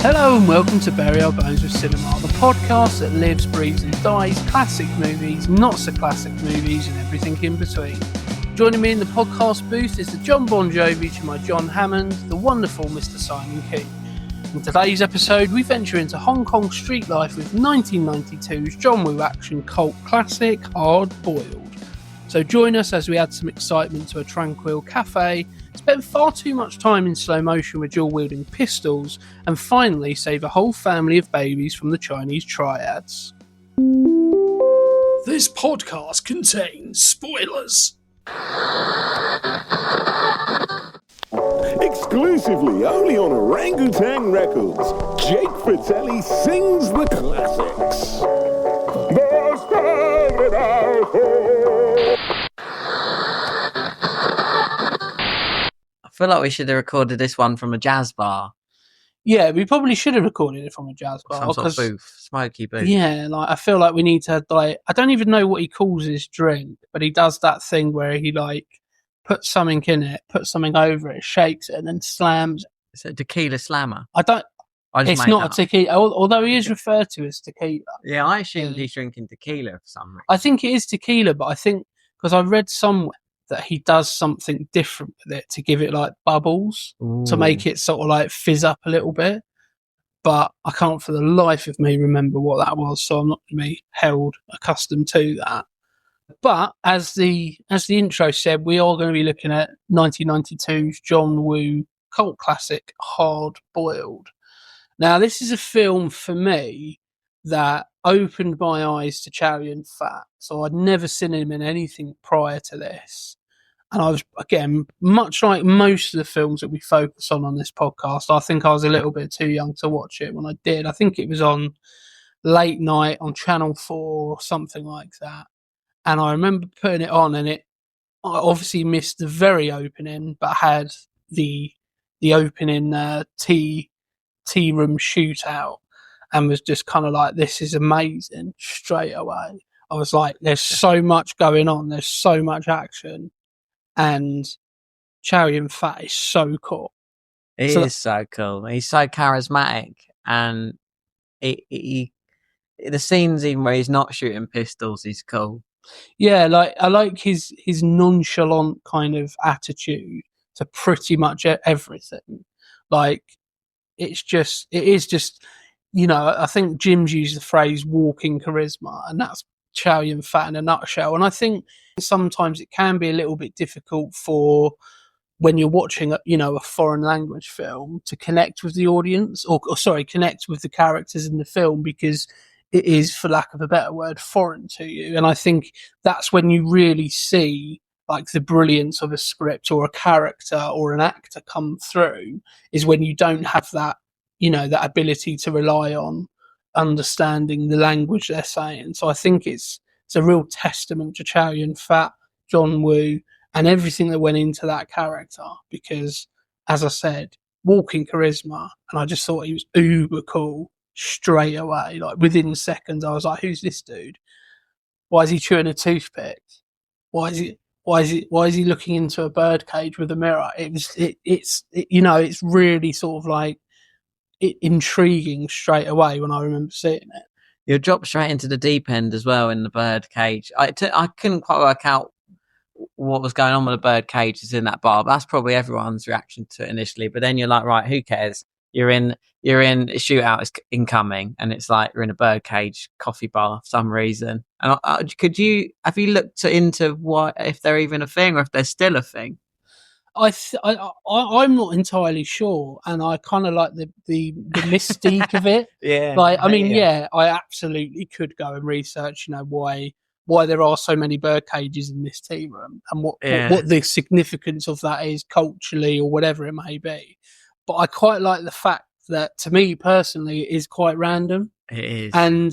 Hello and welcome to Bury Our Bones with Cinema, the podcast that lives, breathes and dies classic movies, not so classic movies and everything in between. Joining me in the podcast booth is the John Bon Jovi to my John Hammond, the wonderful Mr. Simon Keet. In today's episode, we venture into Hong Kong street life with 1992's John Woo action cult classic, Hard Boiled. So join us as we add some excitement to a tranquil cafe, spend far too much time in slow motion with dual-wielding pistols, and finally save a whole family of babies from the Chinese triads. This podcast contains spoilers. Exclusively only on Orangutan Records, Jake Fratelli sings the classics. The Standard Outlaw. I feel like we should have recorded this one from a jazz bar. Yeah, we probably should have recorded it from a jazz bar. Some sort of booth, smoky booth. Yeah, like I feel like we need to I don't even know what he calls his drink, but he does that thing where he puts something in it, puts something over it, shakes it, and then slams it. It's a tequila slammer. It's not a tequila, although he is referred to as tequila. Yeah, I assumed he's drinking tequila for some reason. I think it is tequila, but I think because I read somewhere that he does something different with it to give it like bubbles to make it sort of fizz up a little bit. But I can't for the life of me remember what that was, so I'm not going to be held accustomed to that. But as the intro said, we are going to be looking at 1992's John Woo cult classic, Hard Boiled. Now, this is a film for me that opened my eyes to Chow Yun-fat. So I'd never seen him in anything prior to this. And I was, again, much like most of the films that we focus on this podcast, I think I was a little bit too young to watch it when I did. I think it was on late night on Channel 4 or something like that. And I remember putting it on, and I obviously missed the very opening, but had the opening tea room shootout, and was just kind of like, this is amazing straight away. I was like, there's so much going on, there's so much action, and Chow Yun-fat is so cool. He is so cool. He's so charismatic, and the scenes even where he's not shooting pistols is cool. Yeah, I like his nonchalant kind of attitude to pretty much everything. It is just, I think Jim's used the phrase walking charisma, and that's Chow Yun-fat in a nutshell. And I think sometimes it can be a little bit difficult for when you're watching a foreign language film to connect with the audience or connect with the characters in the film, because it is, for lack of a better word, foreign to you. And I think that's when you really see the brilliance of a script or a character or an actor come through, is when you don't have that, that ability to rely on understanding the language they're saying. So I think it's a real testament to Chow Yun-fat, John Woo, and everything that went into that character, because, as I said, walking charisma, and I just thought he was uber cool straight away. Within seconds, I was like, who's this dude? Why is he chewing a toothpick? Why is he looking into a bird cage with a mirror? It's really sort of intriguing straight away when I remember seeing it. You'll drop straight into the deep end as well in the bird cage. I couldn't quite work out what was going on with the bird cages in that bar. That's probably everyone's reaction to it initially. But then you're like, right, who cares? You're in a shootout is incoming, and it's like you're in a birdcage coffee bar for some reason. And have you looked into what, if they're even a thing or if they're still a thing? I'm not entirely sure, and I kind of like the mystique of it. Yeah, I absolutely could go and research, why there are so many bird cages in this tea room, and what the significance of that is culturally or whatever it may be. But I quite like the fact that, to me personally, it is quite random. It is. And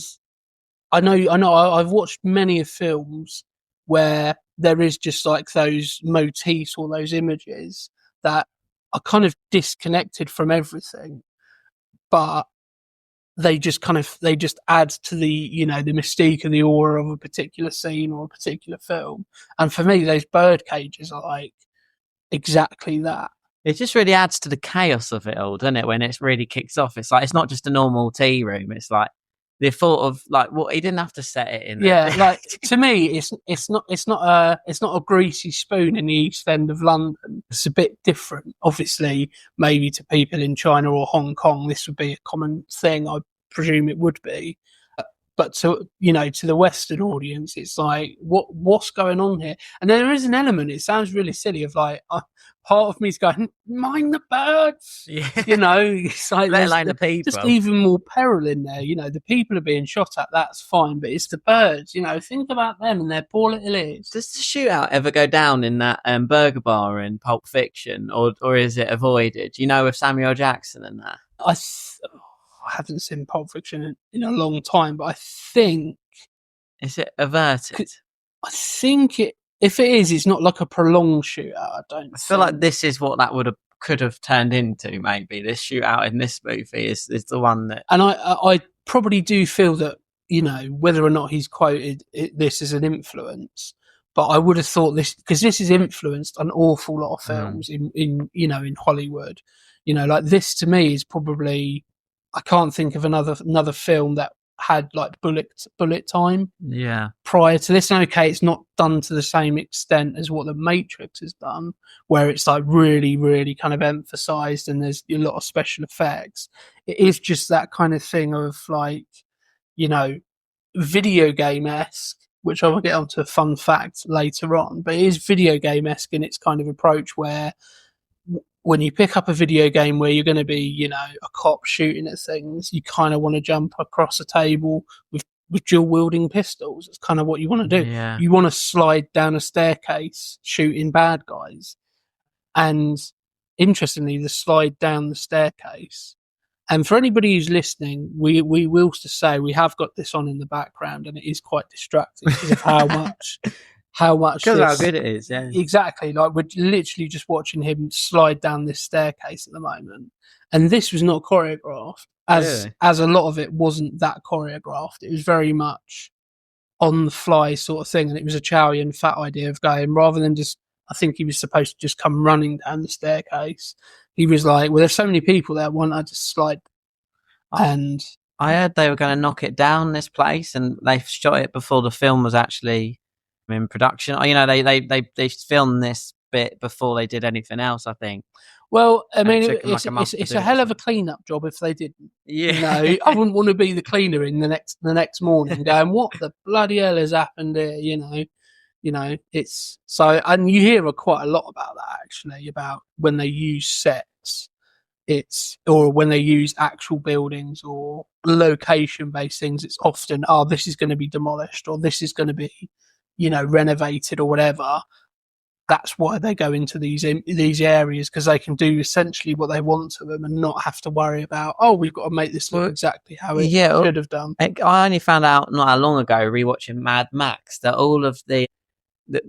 I know I've watched many of films where there is just those motifs or those images that are kind of disconnected from everything, but they just add to the the mystique and the aura of a particular scene or a particular film. And for me, those bird cages are exactly that. It just really adds to the chaos of it all, doesn't it? When it really kicks off, it's like it's not just a normal tea room. It's like the thought of like, well, he didn't have to set it in. Yeah, there. like to me, it's not a greasy spoon in the East End of London. It's a bit different, obviously. Maybe to people in China or Hong Kong, this would be a common thing. I presume it would be, but to the Western audience, it's like what's going on here? And there is an element. It sounds really silly of like part of me is going, mind the birds. Yeah. It's like Let alone the people. just even more peril in there. The people are being shot at. That's fine, but it's the birds. Think about them and their poor little ears. Does the shootout ever go down in that burger bar in Pulp Fiction, or is it avoided? With Samuel Jackson and that? I haven't seen Pulp Fiction in a long time, but I think is it averted? I think it. If it is, it's not like a prolonged shootout. I feel like this is what that could have turned into. Maybe this shootout in this movie is the one that. And I probably do feel that whether or not he's quoted this as an influence, but I would have thought this because this has influenced an awful lot of films in Hollywood. Like this to me is probably I can't think of another film that had like bullet time prior to this. And okay, it's not done to the same extent as what The Matrix has done, where it's like really, really kind of emphasized and there's a lot of special effects. It is just that kind of thing of like, video game-esque, which I will get onto a fun fact later on, but it is video game-esque in its kind of approach where when you pick up a video game where you're going to be, a cop shooting at things, you kind of want to jump across a table with dual wielding pistols. It's kind of what you want to do. Yeah. You want to slide down a staircase shooting bad guys. And interestingly, the slide down the staircase. And for anybody who's listening, we will say we have got this on in the background, and it is quite distracting because of how much. Because how good it is, yeah. Exactly. Like we're literally just watching him slide down this staircase at the moment. And this was not choreographed, as a lot of it wasn't that choreographed. It was very much on the fly sort of thing. And it was a Chow Yun-fat idea of going, rather than just, I think he was supposed to just come running down the staircase. He was like, well, there's so many people there, why don't I just slide? And I heard they were going to knock it down, this place, and they shot it before the film was actually in production. They filmed this bit before they did anything else, I think. Well, I mean, it's a hell of a clean-up job if they didn't. Yeah. I wouldn't want to be the cleaner in the next morning going, what the bloody hell has happened here, it's so, and you hear quite a lot about that actually, about when they use sets, or when they use actual buildings or location-based things, it's often, this is going to be demolished, or this is going to be renovated or whatever. That's why they go into these areas, because they can do essentially what they want to them and not have to worry about, we've got to make this look exactly how it should have done. I only found out not how long ago, rewatching Mad Max, that all of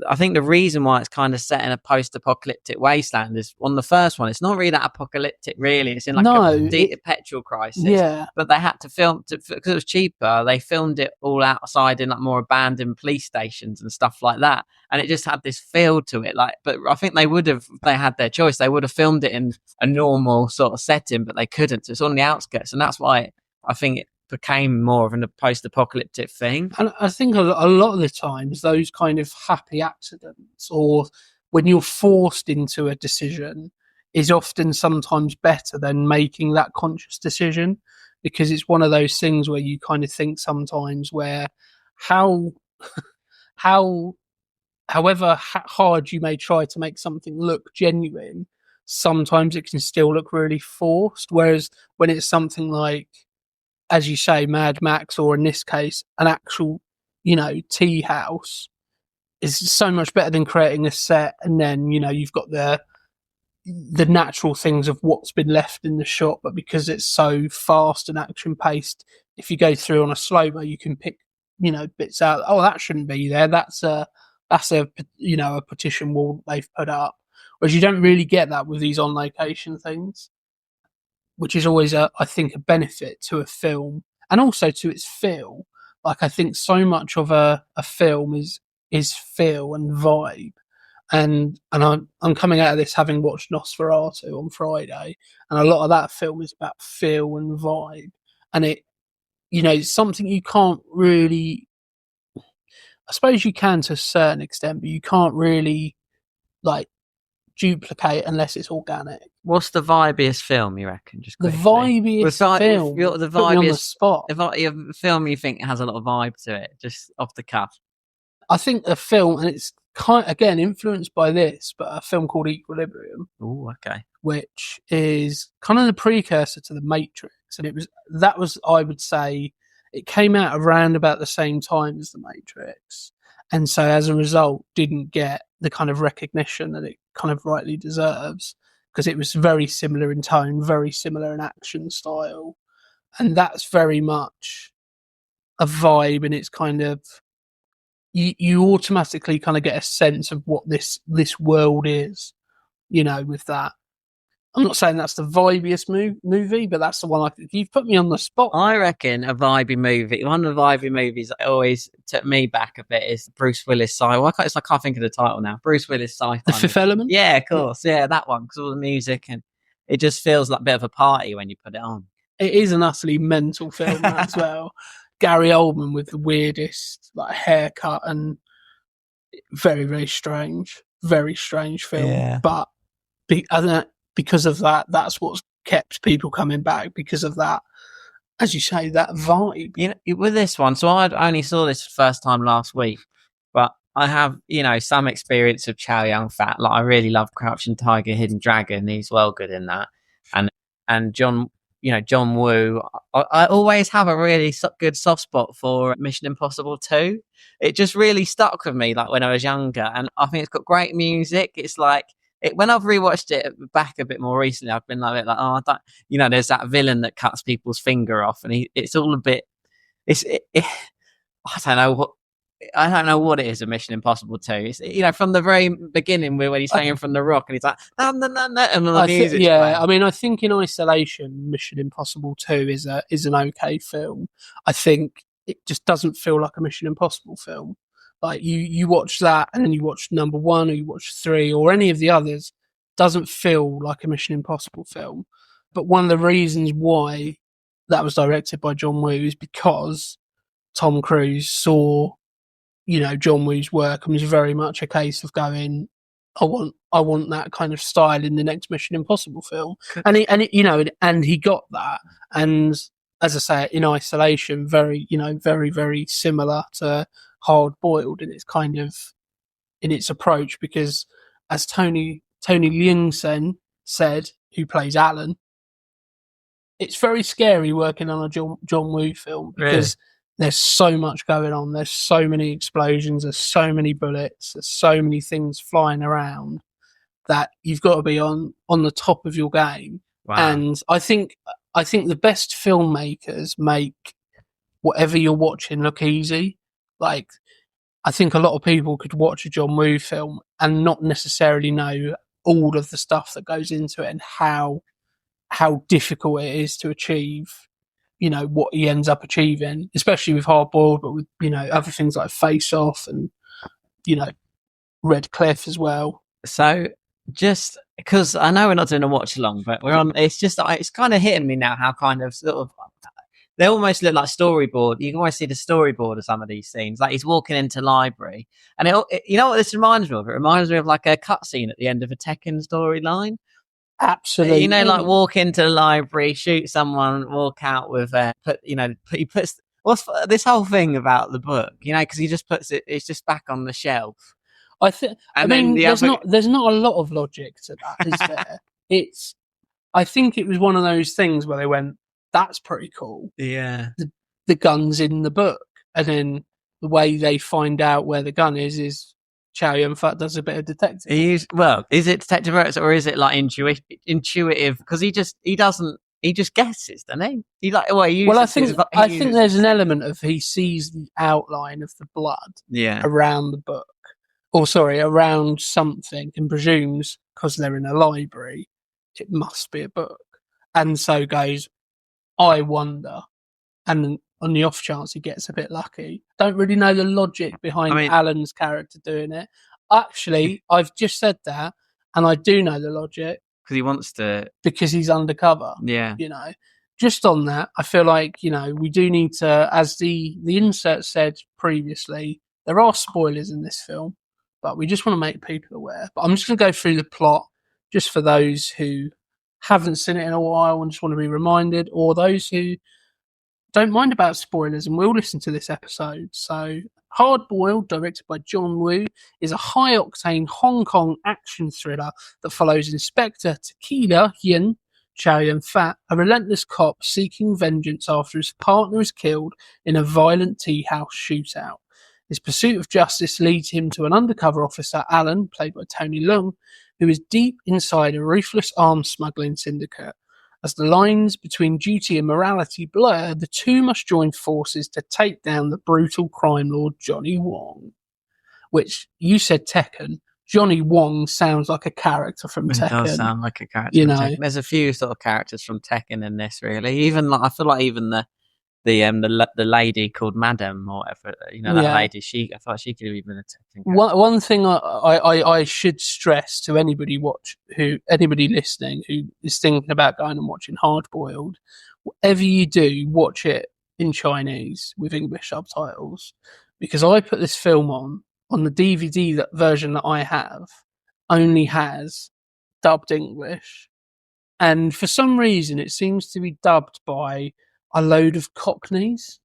I think the reason why it's kind of set in a post-apocalyptic wasteland is, on the first one, it's not really that apocalyptic, really. It's in like a petrol crisis. Yeah. But they had to film, because it was cheaper, they filmed it all outside in like more abandoned police stations and stuff like that. And it just had this feel to it. But I think if they had their choice, they would have filmed it in a normal sort of setting, but they couldn't. So it's on the outskirts. And that's why I think it became more of a post-apocalyptic thing. And I think a lot of the times those kind of happy accidents, or when you're forced into a decision, is often sometimes better than making that conscious decision, because it's one of those things where you kind of think sometimes where however hard you may try to make something look genuine, sometimes it can still look really forced. Whereas when it's something like, as you say, Mad Max, or in this case, an actual, tea house, is so much better than creating a set and then, you've got the natural things of what's been left in the shot, but because it's so fast and action paced, if you go through on a slow-mo, you can pick, bits out. That shouldn't be there. That's a partition wall they've put up. Whereas you don't really get that with these on location things, which is always, I think, a benefit to a film, and also to its feel. Like, I think so much of a film is feel and vibe, I'm coming out of this having watched Nosferatu on Friday, and a lot of that film is about feel and vibe, and it's something you can't really. I suppose you can to a certain extent, but you can't really like duplicate unless it's organic. What's the vibiest film you reckon? Just The quickly. vibiest film. The Put me on the vibiest spot. the film you think has a lot of vibe to it, just off the cuff. I think a film, and it's kind again influenced by this, but a film called Equilibrium, Oh, okay. which is kind of the precursor to The Matrix, and that was I would say it came out around about the same time as The Matrix, and so as a result didn't get the kind of recognition that it kind of rightly deserves, because it was very similar in tone, very similar in action style, and that's very much a vibe, and it's kind of you automatically kind of get a sense of what this world is, with that. I'm not saying that's the vibiest movie, but that's the one you've put me on the spot. I reckon a vibey movie. One of the vibey movies that always took me back a bit is Bruce Willis sci. I can't think of the title now. Bruce Willis sci-fi. The Fifth Element? Yeah, of course. Yeah, that one, because all the music, and it just feels like a bit of a party when you put it on. It is an utterly mental film as well. Gary Oldman with the weirdest haircut, and very, very strange film. Yeah. But because of that, that's what's kept people coming back, because of that, as you say, that vibe. With this one, so I only saw this first time last week, but I have, some experience of Chow Yun-fat. Like, I really love Crouching Tiger, Hidden Dragon. He's well good in that. And John Woo. I always have a really good soft spot for Mission Impossible 2. It just really stuck with me, like when I was younger, and I think it's got great music. It's like when I've rewatched it back a bit more recently, I've been like, oh, I don't, there's that villain that cuts people's finger off, and it's all a bit. I don't know what it is. A Mission Impossible 2. It's, from the very beginning when he's hanging from the rock and he's like, no, and the music. I mean, I think in isolation, Mission Impossible 2 is an okay film. I think it just doesn't feel like a Mission Impossible film. Like you watch that, and then you watch number 1, or you watch 3, or any of the others, doesn't feel like a Mission Impossible film. But one of the reasons why that was directed by John Woo is because Tom Cruise saw John Woo's work, and was very much a case of going, I want that kind of style in the next Mission Impossible film, and he got that. And as I say, in isolation, very very similar to Hard Boiled in its kind of in its approach, because as Tony Leung said, who plays Alan, it's very scary working on a John Woo film, because there's so much going on. There's so many explosions. There's so many bullets. There's so many things flying around that you've got to be on the top of your game. Wow. And I think the best filmmakers make whatever you're watching look easy. Like, I think a lot of people could watch a John Woo film and not necessarily know all of the stuff that goes into it, and how difficult it is to achieve what he ends up achieving, especially with Hard Boiled, but with other things like Face Off and Red Cliff as well. So, just because I know we're not doing a watch along, but we're on. It's just it's kind of hitting me now how kind of sort of they almost look like storyboard. You can almost see the storyboard of some of these scenes. Like, he's walking into library, and you know what this reminds me of? It reminds me of like a cutscene at the end of a Tekken storyline. Absolutely. Like walk into the library, shoot someone, walk out with he puts what's this whole thing about the book, because he just puts it's just back on the shelf. There's not a lot of logic to that, is there? I think it was one of those things where they went, that's pretty cool. Yeah. The gun's in the book, and then the way they find out where the gun is Chow Yun-fat does a bit of detective. Is it detective work, or is it like intuitive? Because he just guesses, doesn't he? I think there's an element of he sees the outline of the blood around the book, around something, and presumes because they're in a library, it must be a book, and so goes, I wonder, and on the off chance he gets a bit lucky. Don't really know the logic behind Alan's character doing it. actually, I've just said that, and I do know the logic Because he wants to. because he's undercover. Yeah. You know, just on that, I feel like we do need to, as the insert said previously, there are spoilers in this film, but we just want to make people aware. But I'm just going to go through the plot just for those who haven't seen it in a while and just want to be reminded, or those who don't mind about spoilers and will listen to this episode. So, Hard Boiled, directed by John Woo, is a high-octane Hong Kong action thriller that follows Inspector Tequila Chow Yun-fat, a relentless cop seeking vengeance after his partner is killed in a violent tea house shootout. His pursuit of justice leads him to an undercover officer, Alan, played by Tony Leung, who is deep inside a ruthless arms smuggling syndicate. As the lines between duty and morality blur, the two must join forces to take down the brutal crime lord Johnny Wong. Which, you said Tekken. Johnny Wong sounds like a character from It Tekken. does sound like a character from Tekken. There's a few sort of characters from Tekken in this, really. Even I feel like even the lady called Madam or whatever, that lady. I thought she could have even been a Tekken character. One thing I should stress to anybody listening who is thinking about going and watching Hard Boiled, whatever you do, watch it in Chinese with English subtitles, because I put this film on the DVD version that I have only has dubbed English, and for some reason it seems to be dubbed by a load of Cockneys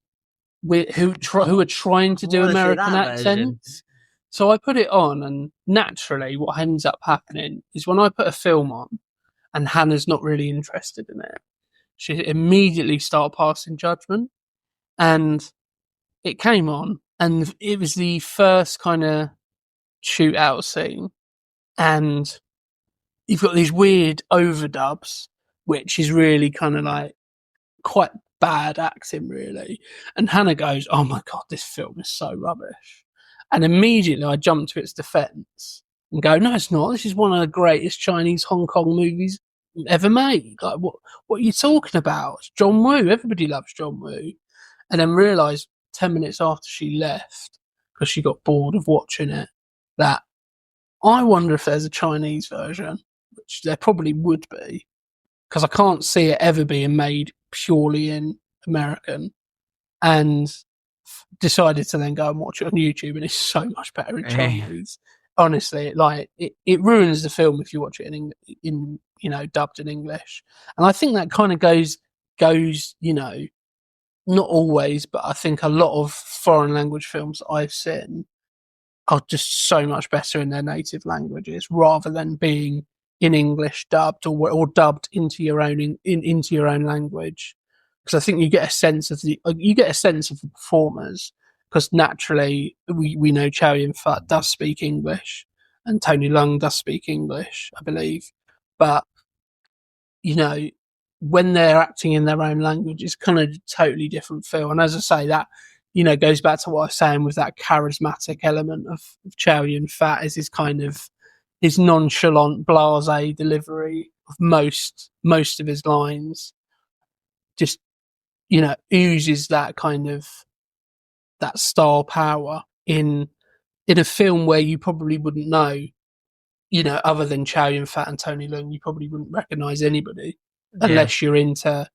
who are trying to do American accents. So I put it on, and naturally what ends up happening is when I put a film on and Hannah's not really interested in it, she immediately started passing judgment. And it came on, and it was the first kind of shootout scene, and you've got these weird overdubs, which is really kind of like quite bad acting, really. And Hannah goes, "Oh my god, this film is so rubbish." And immediately I jump to its defense and go, "No, it's not. This is one of the greatest Chinese Hong Kong movies ever made. Like, what are you talking about? It's John Woo. Everybody loves John Woo." And then realised 10 minutes after she left, because she got bored of watching it, that I wonder if there's a Chinese version, which there probably would be, because I can't see it ever being made purely in American, and decided to then go and watch it on YouTube, and it's so much better in Chinese. Honestly, like it ruins the film if you watch it in dubbed in English. And I think that kind of goes not always, but I think a lot of foreign language films I've seen are just so much better in their native languages rather than being in English dubbed or dubbed into your own into your own language, because I think you get a sense of the performers, because naturally we know Chow Yun-fat does speak English and Tony Leung does speak English, I believe, but when they're acting in their own language, it's kind of a totally different feel. And as I say, that goes back to what I was saying with that charismatic element of Chow Yun-fat, is his nonchalant, blasé delivery of most of his lines, just oozes that kind of that star power in a film where you probably wouldn't know, other than Chow Yun-fat and Tony Leung, you probably wouldn't recognise anybody unless you're into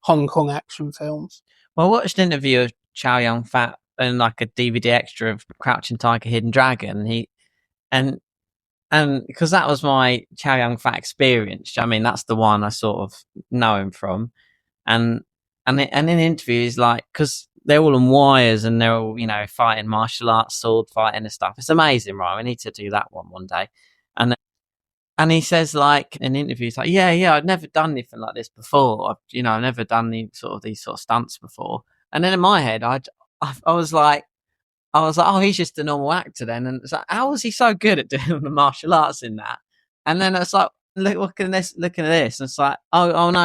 Hong Kong action films. Well, I watched an interview of Chow Yun-fat and like a DVD extra of Crouching Tiger, Hidden Dragon. And because that was my Chow Yun-fat experience. I mean, that's the one I sort of know him from. And in interviews, like, because they're all on wires and they're all, fighting martial arts, sword fighting and stuff. It's amazing, right? We need to do that one day. And he says, like, in interviews, like, yeah, I'd never done anything like this before. I've never done these sort of stunts before. And then in my head, I was like, oh, he's just a normal actor then. And it's like, how was he so good at doing the martial arts in that? And then it's like, looking at this. And it's like, oh no,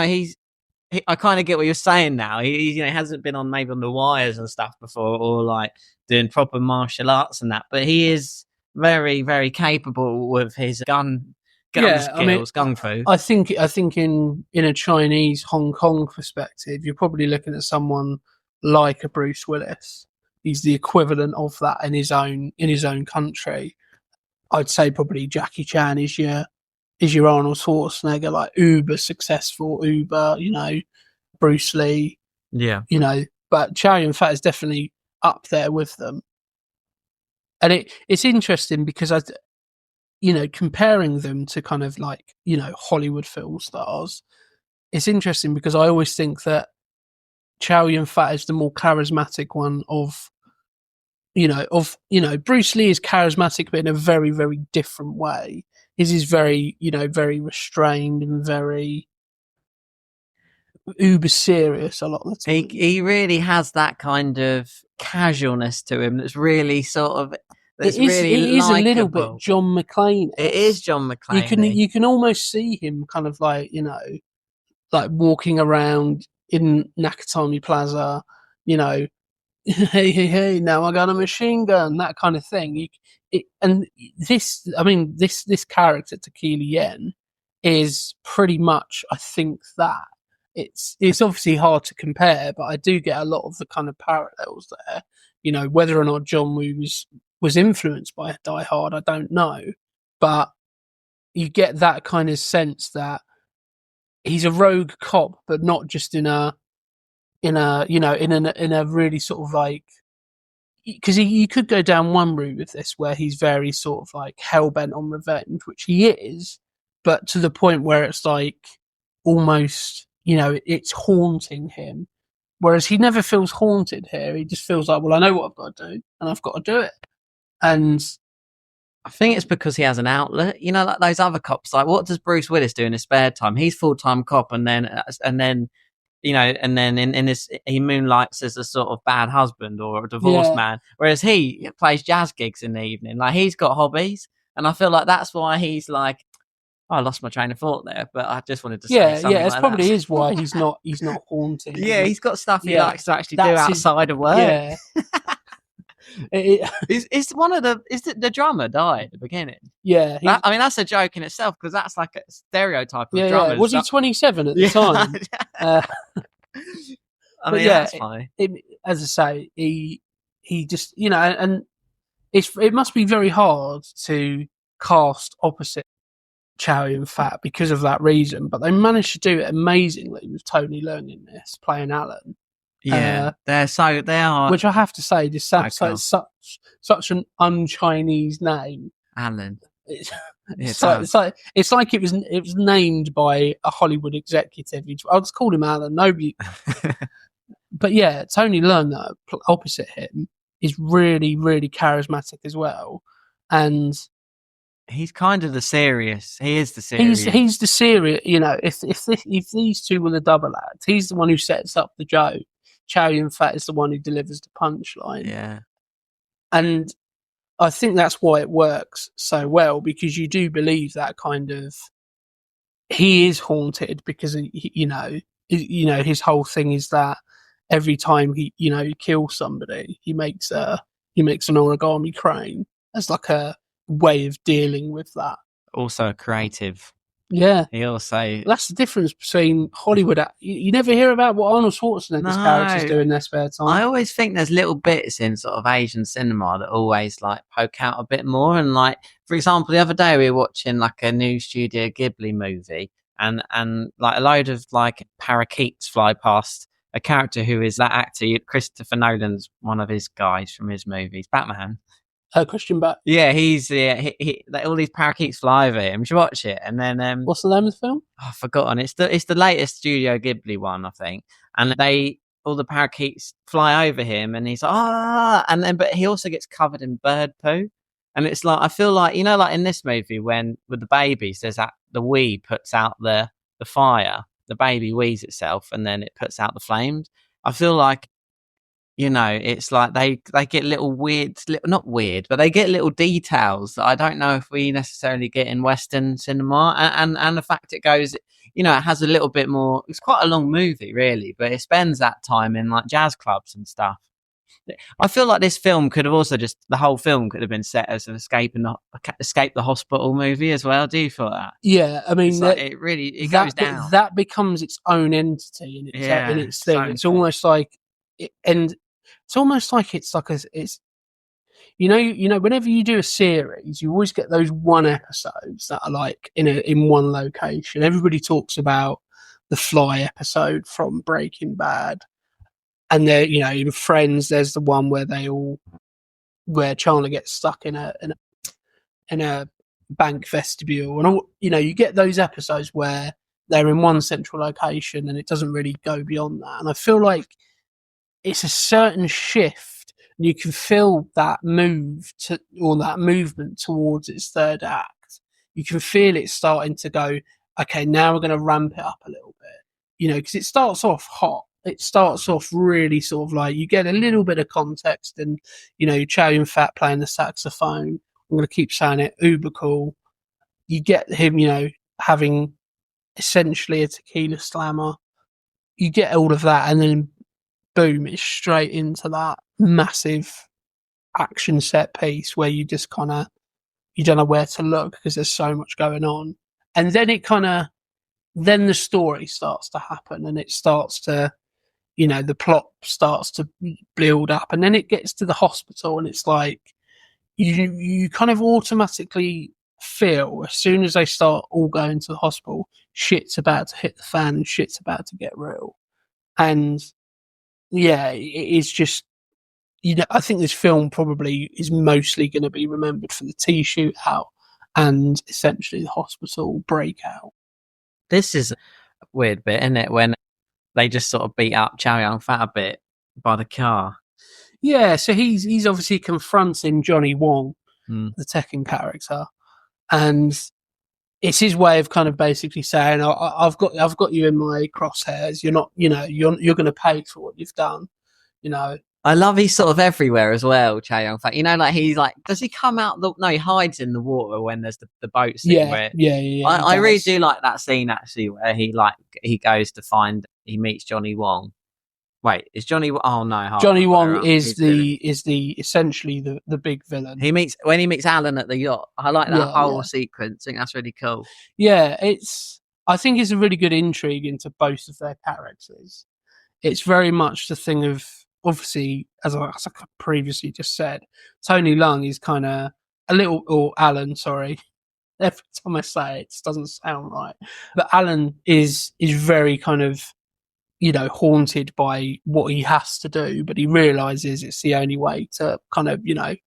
I kind of get what you're saying now. He hasn't been on the wires and stuff before, or like doing proper martial arts and that. But he is very, very capable with his gun skills, gung fu. I think in a Chinese Hong Kong perspective, you're probably looking at someone like a Bruce Willis. He's the equivalent of that in his own country. I'd say probably Jackie Chan is your Arnold Schwarzenegger, like uber successful, Bruce Lee, Yeah. but Chow Yun-fat is definitely up there with them. And it's interesting because comparing them to kind of like, Hollywood film stars, it's interesting because I always think that Chow Yun-fat is the more charismatic one of Bruce Lee is charismatic, but in a very, very different way. His is very, very restrained and very uber serious a lot of the time. He really has that kind of casualness to him that's really sort of It is a little bit John McClane. It is John McClane. You can almost see him kind of like, like walking around in Nakatomi Plaza, hey, now I got a machine gun, that kind of thing. This character Tequila Yen is pretty much, I think, that. It's obviously hard to compare, but I do get a lot of the kind of parallels there. Whether or not John Woo was influenced by Die Hard, I don't know, but you get that kind of sense that he's a rogue cop, but not just in a really sort of like, because you could go down one route with this where he's very sort of like hell-bent on revenge, which he is, but to the point where it's like almost, it's haunting him. Whereas he never feels haunted here. He just feels like, well, I know what I've got to do and I've got to do it. And I think it's because he has an outlet, like those other cops. Like, what does Bruce Willis do in his spare time? He's full-time cop, and then in his, he moonlights as a sort of bad husband or a divorced man, whereas he plays jazz gigs in the evening. Like, he's got hobbies, and I feel like that's why he's like, I lost my train of thought there, but I just wanted to say something. That's like probably is why he's not haunting. Yeah, he's got stuff he likes to actually do outside of work. Yeah. It's one of the drummer died at the beginning. Yeah, that's a joke in itself, because that's like a stereotype of drummers. Was he 27 at the time? That's funny. As I say, he just and it must be very hard to cast opposite Chow Yun-fat because of that reason, but they managed to do it amazingly with Tony Leung in this playing Alan. Yeah, they are. Which I have to say, just such an un-Chinese name, Alan. It's like it was named by a Hollywood executive. I'll just call him Alan. Nobody. But yeah, Tony Leung, opposite him, is really, really charismatic as well, and he's kind of the serious. He is the serious. He's the serious. If these two were the double act, he's the one who sets up the joke. Chow Yun-fat is the one who delivers the punchline. Yeah. And I think that's why it works so well, because you do believe that kind of, he is haunted because, his whole thing is that every time he kills somebody, he makes an origami crane as like a way of dealing with that. Also creative. Yeah. He also... That's the difference between Hollywood. You never hear about what Arnold Schwarzenegger's characters do in their spare time. I always think there's little bits in sort of Asian cinema that always like poke out a bit more. And like, for example, the other day we were watching like a new Studio Ghibli movie, and like a load of like parakeets fly past a character who is that actor, Christopher Nolan's one of his guys from his movies, Batman. Christian Bale. Yeah, he's all these parakeets fly over him. You should watch it. And then what's the name of the film? I've forgotten. It's the latest Studio Ghibli one, I think. And all the parakeets fly over him, and he's like, but he also gets covered in bird poo. And it's like, I feel like, like in this movie when with the babies, there's that the wee puts out the fire, the baby wees itself, and then it puts out the flames. I feel like, it's like they get little not weird, but they get little details that I don't know if we necessarily get in Western cinema. And the fact it goes, it has a little bit more, it's quite a long movie really, but it spends that time in like jazz clubs and stuff. I feel like this film could have also the whole film could have been set as an escape the hospital movie as well. Do you feel that? Yeah, I mean, it goes down. That becomes its own entity in its thing. It's almost like, it's whenever you do a series, you always get those one episodes that are like in one location. Everybody talks about the Fly episode from Breaking Bad, and there, in Friends, there's the one where Chandler gets stuck in a bank vestibule, and all, you get those episodes where they're in one central location, and it doesn't really go beyond that. And I feel like it's a certain shift, and you can feel that that movement towards its third act. You can feel it starting to go, okay, now we're going to ramp it up a little bit, because it starts off hot. It starts off really sort of like, you get a little bit of context, and Chow Yun-fat playing the saxophone. I'm going to keep saying it, uber cool. You get him, having essentially a tequila slammer. You get all of that, and then boom, it's straight into that massive action set piece where you just you don't know where to look because there's so much going on. And then then the story starts to happen, and it starts to, the plot starts to build up, and then it gets to the hospital, and it's like you kind of automatically feel, as soon as they start all going to the hospital, shit's about to hit the fan and shit's about to get real. And yeah, it is just, I think this film probably is mostly going to be remembered for the tea shootout and essentially the hospital breakout. This is a weird bit, isn't it? When they just sort of beat up Chow Yun-fat a bit by the car. Yeah, so he's obviously confronting Johnny Wong, the Tekken character, and it's his way of kind of basically saying, I've got you in my crosshairs. You're not, you're going to pay for what you've done. I love he's sort of everywhere as well, Chow Yun-fat. He's like, does he come out? No, he hides in the water when there's the boat scene. Yeah. I really do like that scene actually, where he goes to find, he meets Johnny Wong. Wait, is Johnny? Oh no, Johnny Wong is the essentially the big villain. He meets Alan at the yacht. I like that whole sequence. I think that's really cool. Yeah, I think it's a really good intrigue into both of their characters. It's very much the thing of, obviously, as I previously just said, Tony Leung is kind of or Alan, sorry. Every time I say it, it doesn't sound right. But Alan is very kind of, haunted by what he has to do, but he realizes it's the only way to kind of,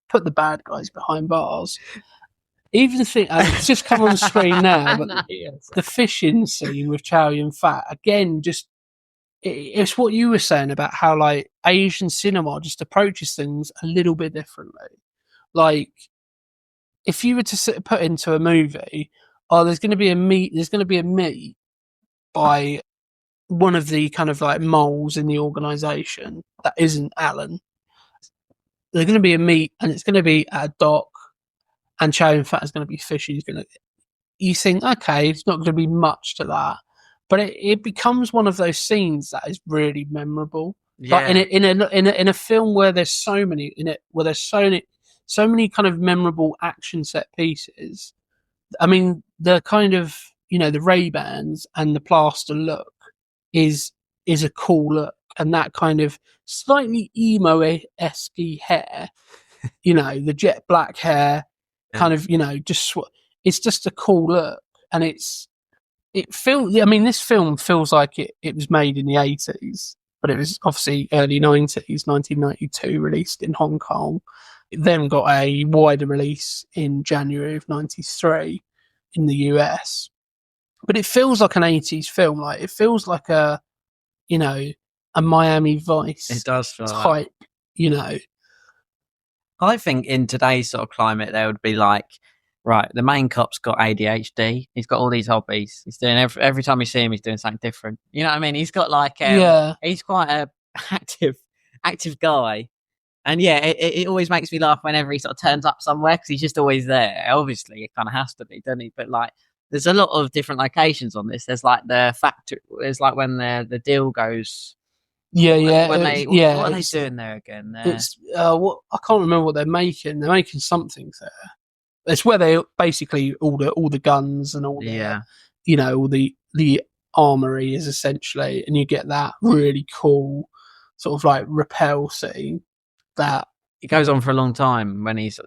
put the bad guys behind bars. Even the thing, it's just come on screen now, but the fishing scene with Chow Yun-fat, again, just, it's what you were saying about how, like, Asian cinema just approaches things a little bit differently. Like, if you were to put into a movie, there's going to be a meet by one of the kind of like moles in the organisation that isn't Alan. There's going to be a meet, and it's going to be at a dock, and Chow Yun-fat is going to be fishing. You think, okay, it's not going to be much to that, but it becomes one of those scenes that is really memorable. Yeah. Like in a film where there's so many so many kind of memorable action set pieces. I mean, the kind of, the Ray-Bans and the plaster look is a cool look, and that kind of slightly emo-esque hair, the jet black hair, kind of, it's just a cool look, and this film feels like it was made in the 80s, but it was obviously early 90s, 1992, released in Hong Kong. It then got a wider release in January of 93 in the US. But it feels like an 80s film. Like, it feels like a Miami Vice. It does feel type, I think in today's sort of climate, there would be like, right, the main cop's got ADHD. He's got all these hobbies. He's doing every time you see him, he's doing something different. You know what I mean? He's got like, he's quite a active guy. And yeah, it always makes me laugh whenever he sort of turns up somewhere, because he's just always there. Obviously, it kind of has to be, doesn't he? But like, there's a lot of different locations on this. There's like the factory. It's like when the deal goes. Yeah. What are they doing there again? It's I can't remember what they're making. They're making something there. It's where they basically all the guns and all the all the armory is essentially, and you get that really cool sort of like rappel scene that it goes on for a long time when he's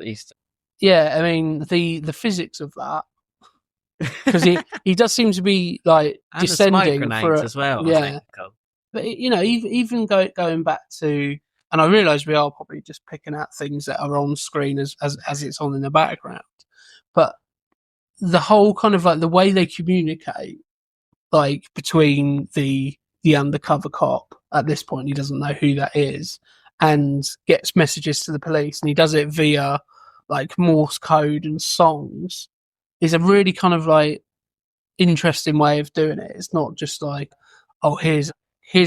Yeah, I mean the physics of that, because he does seem to be like and the descending smoke grenades as well. Yeah, I think. but even going back to, and I realise we are probably just picking out things that are on screen as it's on in the background, but the whole kind of like the way they communicate, like between the undercover cop, at this point he doesn't know who that is, and gets messages to the police, and he does it via like Morse code and songs, is a really kind of like interesting way of doing it. It's not just like, oh, here's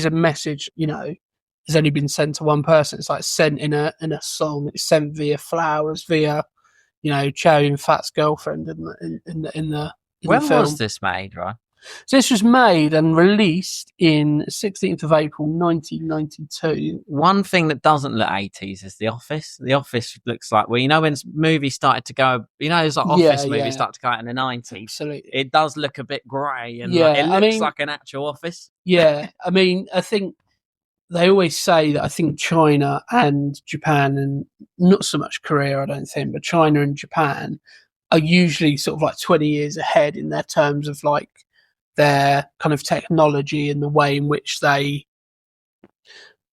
a message, has only been sent to one person. It's like sent in a song. It's sent via flowers, via Chow Yun-fat's girlfriend in the When film. was this made, right? So this was made and released in 16th of April 1992. One thing that doesn't look 80s is The Office. The Office looks like, well, when movies started to go, it's like Office movies start to go out in the 90s. Absolutely. It does look a bit grey, and Yeah, it looks like an actual office. Yeah, I mean, I think they always say that I think China and Japan, and not so much Korea, I don't think, but China and Japan are usually sort of like 20 years ahead in their terms of like their kind of technology and the way in which they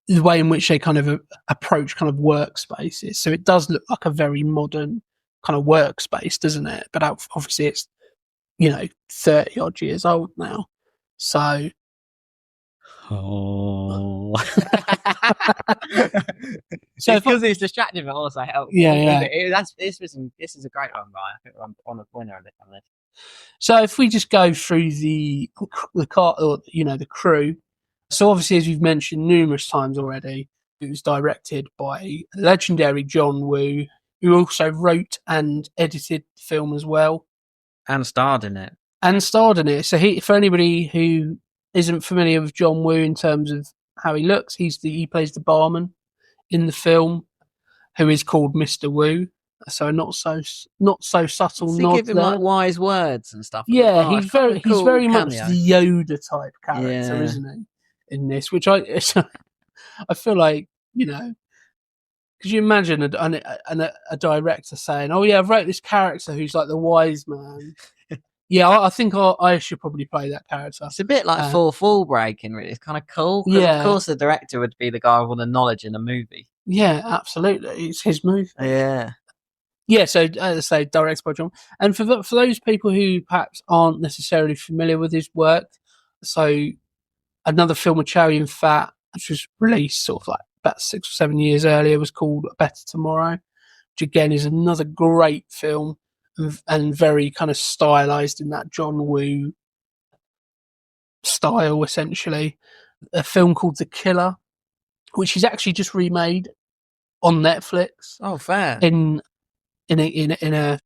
kind of approach kind of workspaces. So it does look like a very modern kind of workspace, doesn't it? But obviously it's 30 odd years old now. So So because it's distracting, but also helpful. Yeah. This is a great one, right? I think I'm on a winner of it on this. So if we just go through the car, or the crew. So obviously, as we've mentioned numerous times already, it was directed by legendary John Woo, who also wrote and edited the film as well, and starred in it. So for anybody who isn't familiar with John Woo in terms of how he looks, he plays the barman in the film, who is called Mr. Woo. So not so subtle. Does he give him like wise words and stuff? Yeah, he's very much the Yoda type character, Yeah. isn't he? In this, which I feel like, could you imagine a director saying, "Oh yeah, I've wrote this character who's like the wise man." Yeah, I think I should probably play that character. It's a bit like fourth wall breaking, really. It's kind of cool. Yeah. Of course, the director would be the guy with all the knowledge in a movie. Yeah, absolutely. It's his movie. Yeah. Yeah, so as I say, directed by John. And for those people who perhaps aren't necessarily familiar with his work, so another film with Chow Yun-fat, which was released sort of like about 6 or 7 years earlier, was called A Better Tomorrow, which again is another great film and very kind of stylized in that John Woo style, essentially. A film called The Killer, which is actually just remade on Netflix. Oh, fair. In a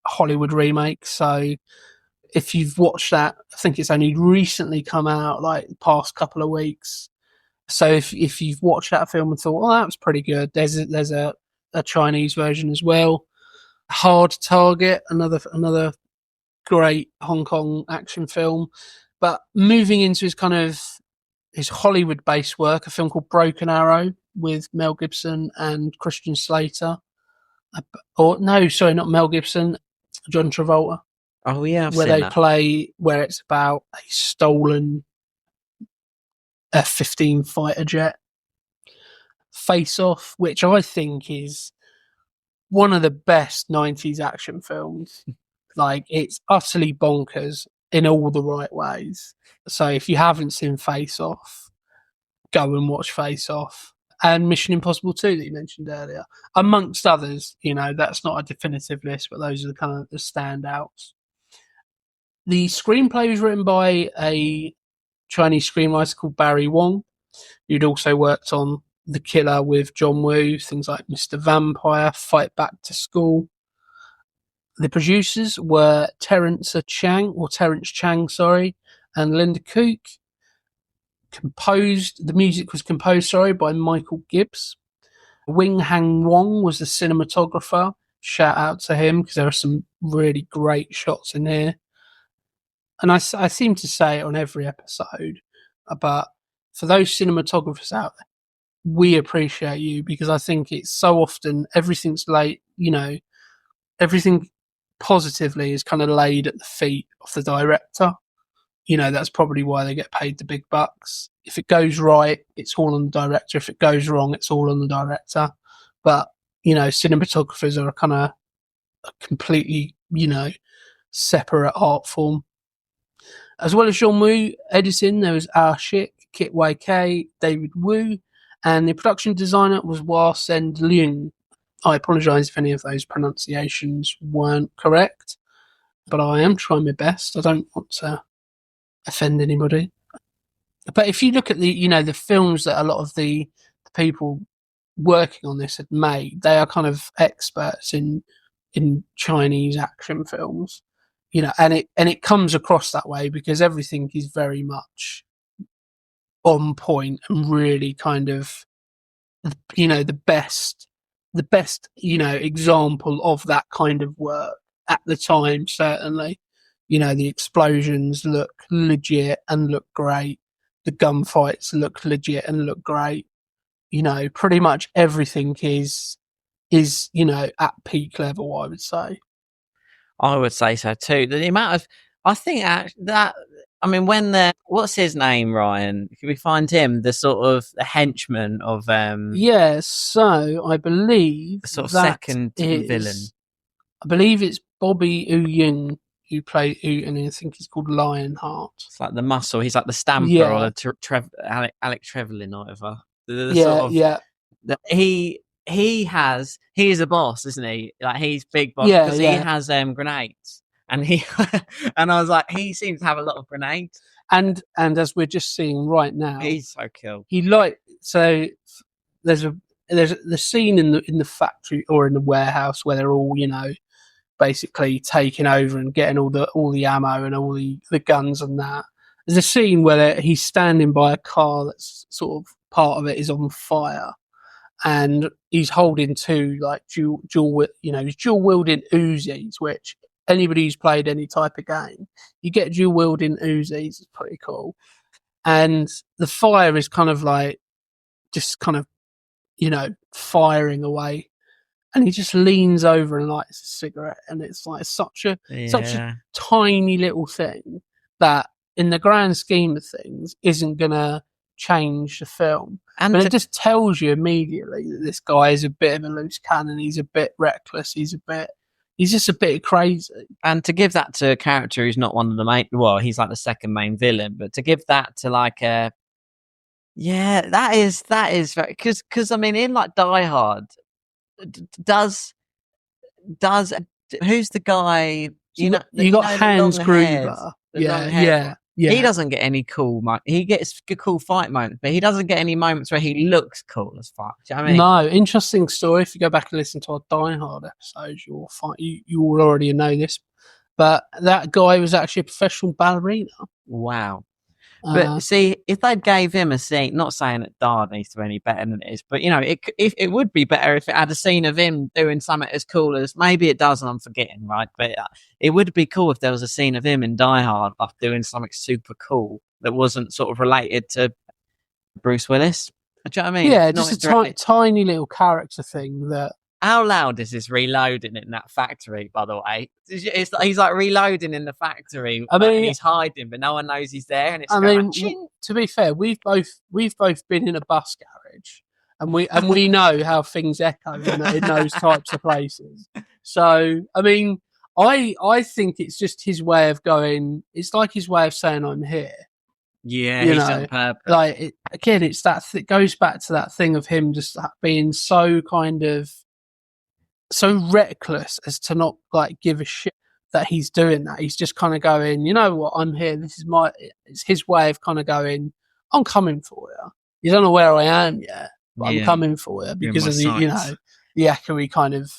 Hollywood remake. So if you've watched that, I think it's only recently come out, like the past couple of weeks. So if you've watched that film and thought, "Oh, that was pretty good," there's a Chinese version as well. Hard Target, another great Hong Kong action film. But moving into his Hollywood-based work, a film called Broken Arrow with Mel Gibson and Christian Slater. Not Mel Gibson, John Travolta. Oh yeah, where it's about a stolen F-15 fighter jet. Face Off, which I think is one of the best 90s action films. Like, it's utterly bonkers in all the right ways. So if you haven't seen Face Off, go and watch Face Off. And Mission Impossible 2 that you mentioned earlier, amongst others. That's not a definitive list, but those are the kind of the standouts. The screenplay was written by a Chinese screenwriter called Barry Wong, who'd also worked on The Killer with John Woo, things like Mr. Vampire, Fight Back to School. The producers were Terence Chang, and Linda Cook. The music was composed by Michael Gibbs. Wing Hang Wong was the cinematographer. Shout out to him, because there are some really great shots in here. And I seem to say it on every episode, but for those cinematographers out there, we appreciate you, because I think it's so often everything's late, everything positively is kind of laid at the feet of the director. That's probably why they get paid the big bucks. If it goes right, it's all on the director. If it goes wrong, it's all on the director. But, cinematographers are kind of a completely, separate art form. As well as John Woo editing, there was Ah Shik, Kit YK, David Wu, and the production designer was Hwa Sen Leung. I apologise if any of those pronunciations weren't correct, but I am trying my best. I don't want to offend anybody. But if you look at the films that a lot of the people working on this had made, they are kind of experts in Chinese action films, and it comes across that way because everything is very much on point and really kind of, the best example of that kind of work at the time. Certainly, the explosions look legit and look great. The gunfights look legit and look great. Pretty much everything is at peak level, I would say. I would say so too. The amount of, I think when what's his name, Ryan? Can we find him? The sort of the henchman of Yeah, so I believe the sort of second villain. I believe it's Bobby Yu who played and I think he's called Lionheart. It's like the muscle. He's like the stamper or the Alec Trevelyan or whatever. He is a boss, isn't he? Like he's big boss because he has grenades, and and I was like, he seems to have a lot of grenades, and as we're just seeing right now, he's so cool. There's the scene in the factory or in the warehouse where they're all basically taking over and getting all the ammo and all the guns and that. There's a scene where he's standing by a car that's sort of part of it is on fire, and he's holding two like dual wielding Uzis, which anybody who's played any type of game, you get dual wielding Uzis. It's pretty cool, and the fire is kind of like just kind of firing away, and he just leans over and lights a cigarette, and it's like such a tiny little thing that in the grand scheme of things isn't gonna change the film, but it just tells you immediately that this guy is a bit of a loose cannon. He's a bit reckless. He's just a bit crazy. And to give that to a character who's not one of the main, he's like the second main villain, but to give that to like a, that is very, because I mean in like Die Hard, does who's the guy? You got Hans Gruber. Yeah. He doesn't get any cool he gets cool fight moments, but he doesn't get any moments where he looks cool as fuck. Do you know what I mean? No, interesting story. If you go back and listen to our Die Hard episodes, you will already know this. But that guy was actually a professional ballerina. Wow. But see, if they gave him a scene, not saying that Dard needs to be any better than it is, but it would be better if it had a scene of him doing something as cool as, maybe it does and I'm forgetting, right? But it would be cool if there was a scene of him in Die Hard like doing something super cool that wasn't sort of related to Bruce Willis. Do you know what I mean? Yeah, just a tiny little character thing that. How loud is this reloading in that factory, by the way? He's like reloading in the factory. I mean, he's hiding, but no one knows he's there. And to be fair, we've both been in a bus garage, and we know how things echo in those types of places. So, I mean, I think it's just his way of going. It's like his way of saying, "I'm here." Yeah, he's on purpose. Like it's that. It goes back to that thing of him just being so kind of. So reckless as to not like give a shit that he's doing that. He's just kind of going, you know what, I'm here. It's his way of kind of going, I'm coming for you. You don't know where I am yet, but I'm coming for you because of the echoey kind of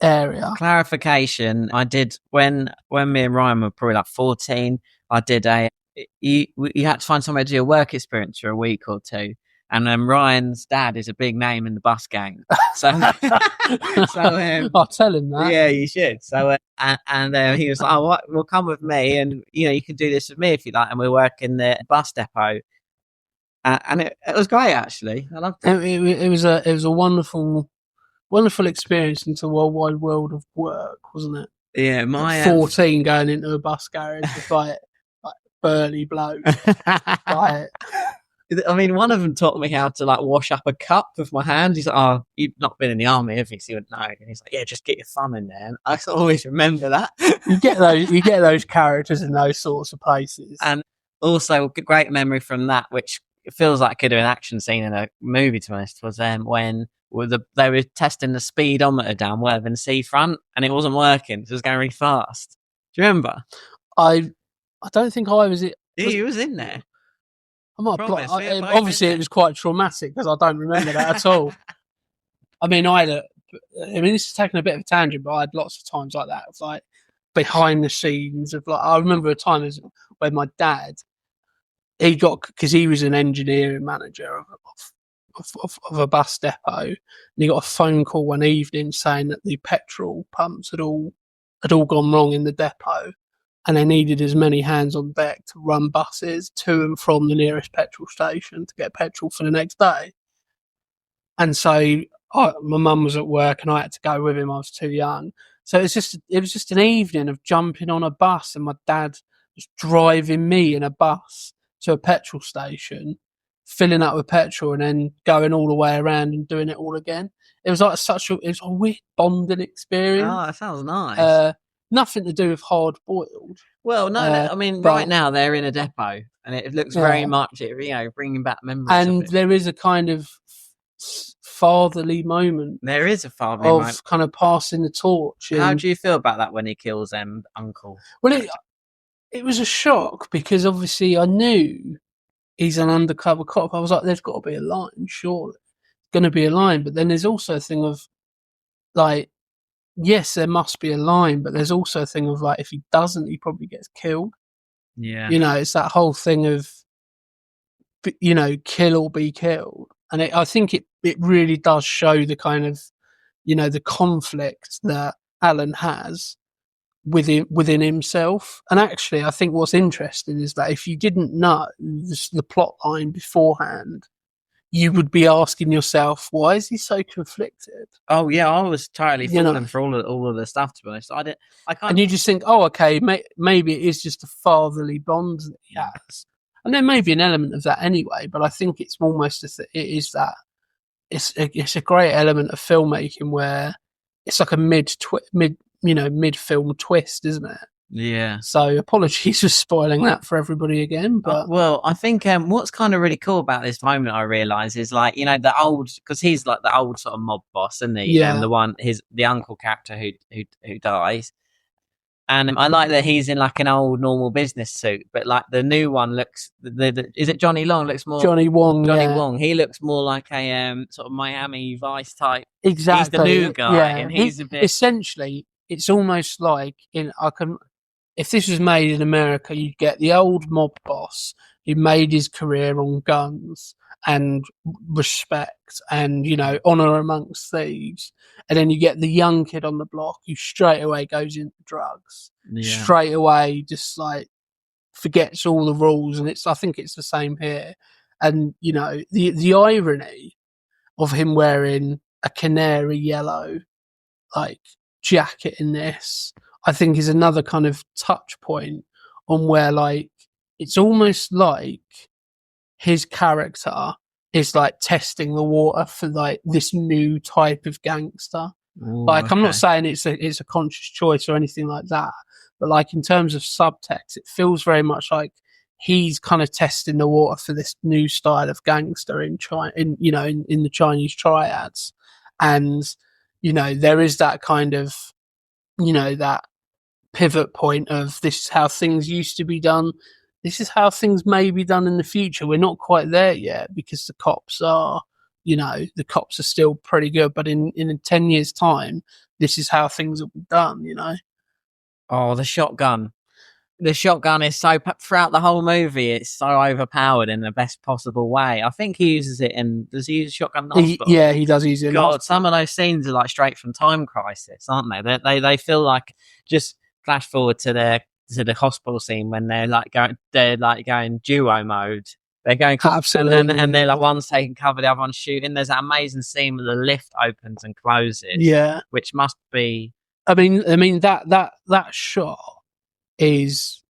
area. Clarification. I did when me and Ryan were probably like 14, I did you had to find somewhere to do a work experience for a week or two. And Ryan's dad is a big name in the bus gang, so I'll tell him that. Yeah, you should. So and he was like, "Oh, what? Well, come with me, and you can do this with me if you like." And we're working the bus depot, And it was great, actually. I loved it. It was a wonderful experience into the wide world of work, wasn't it? Yeah, my 14 going into a bus garage with like burly blokes. Like, I mean, one of them taught me how to like wash up a cup with my hands. He's like, "Oh, you've not been in the army, have you?" So he went, "No." And he's like, "Yeah, just get your thumb in there." And I always remember that. you get those characters in those sorts of places. And also, a great memory from that, which feels like could have an action scene in a movie, to be honest, was when they were testing the speedometer down Worthing Seafront, and it wasn't working. So it was going really fast. Do you remember? I don't think I was it. Yeah, he was in there. I might Promise, obviously it was quite traumatic because I don't remember that at all. I mean, this is taking a bit of a tangent, but I had lots of times like that, of like behind the scenes of like. I remember a time when my dad, because he was an engineering manager of a bus depot, and he got a phone call one evening saying that the petrol pumps had all gone wrong in the depot, and they needed as many hands on deck to run buses to and from the nearest petrol station to get petrol for the next day. And so my mum was at work and I had to go with him. I was too young. So it was just an evening of jumping on a bus and my dad was driving me in a bus to a petrol station, filling up with petrol and then going all the way around and doing it all again. It was like it was a weird bonding experience. Oh, that sounds nice. Nothing to do with hard boiled. Well, no, I mean, right now they're in a depot, and it looks very much, bringing back memories. And there is a kind of fatherly moment. There is a fatherly moment, kind of passing the torch. How do you feel about that when he kills Uncle? Well, it was a shock because obviously I knew he's an undercover cop. I was like, there's got to be a line, surely. There's going to be a line, but then there's also a thing of like, yes, there must be a line, but there's also a thing of like, if he doesn't, he probably gets killed. Yeah. It's that whole thing of, kill or be killed. And I think it really does show the kind of, the conflict that Alan has within himself. And actually, I think what's interesting is that if you didn't know the plot line beforehand, you would be asking yourself, why is he so conflicted? Oh yeah, I was totally falling for all of the stuff, to be honest. And you just think, oh, okay, maybe it is just a fatherly bond that he has, and there may be an element of that anyway. But I think it's almost it's a great element of filmmaking where it's like a mid film twist, isn't it? Yeah. So apologies for spoiling that for everybody again. But well, I think what's kind of really cool about this moment, I realise, is like, the old, because he's like the old sort of mob boss, isn't he? Yeah. And the uncle character who dies. And I like that he's in like an old normal business suit, but like the new one looks, is it Johnny Long? Looks more Johnny Wong. Wong. He looks more like a sort of Miami Vice type. Exactly. He's the new guy, and he's a bit. Essentially, it's almost like if this was made in America, you'd get the old mob boss who made his career on guns and respect and, honour amongst thieves. And then you get the young kid on the block who straight away goes into drugs. Yeah. Straight away just like forgets all the rules. And I think it's the same here. And, the irony of him wearing a canary yellow, like, jacket in this, I think is another kind of touch point on where, like, it's almost like his character is like testing the water for like this new type of gangster. Ooh, like, okay. I'm not saying it's a conscious choice or anything like that, but like in terms of subtext, it feels very much like he's kind of testing the water for this new style of gangster in China, in the Chinese triads, and there is that kind of that pivot point of this is how things used to be done. This is how things may be done in the future. We're not quite there yet because the cops are still pretty good. But in 10 years' time, this is how things will be done, Oh, the shotgun. The shotgun is so, throughout the whole movie, it's so overpowered in the best possible way. I think he uses it does he use a shotgun in the hospital? Yeah, he does use it. God, some of those scenes are like straight from Time Crisis, aren't they? They feel like, just flash forward to the hospital scene when they're like going duo mode, They're going, Absolutely. and they're like one's taking cover, the other one's shooting. There's that amazing scene where the lift opens and closes. Yeah. Which must be. I mean that shot is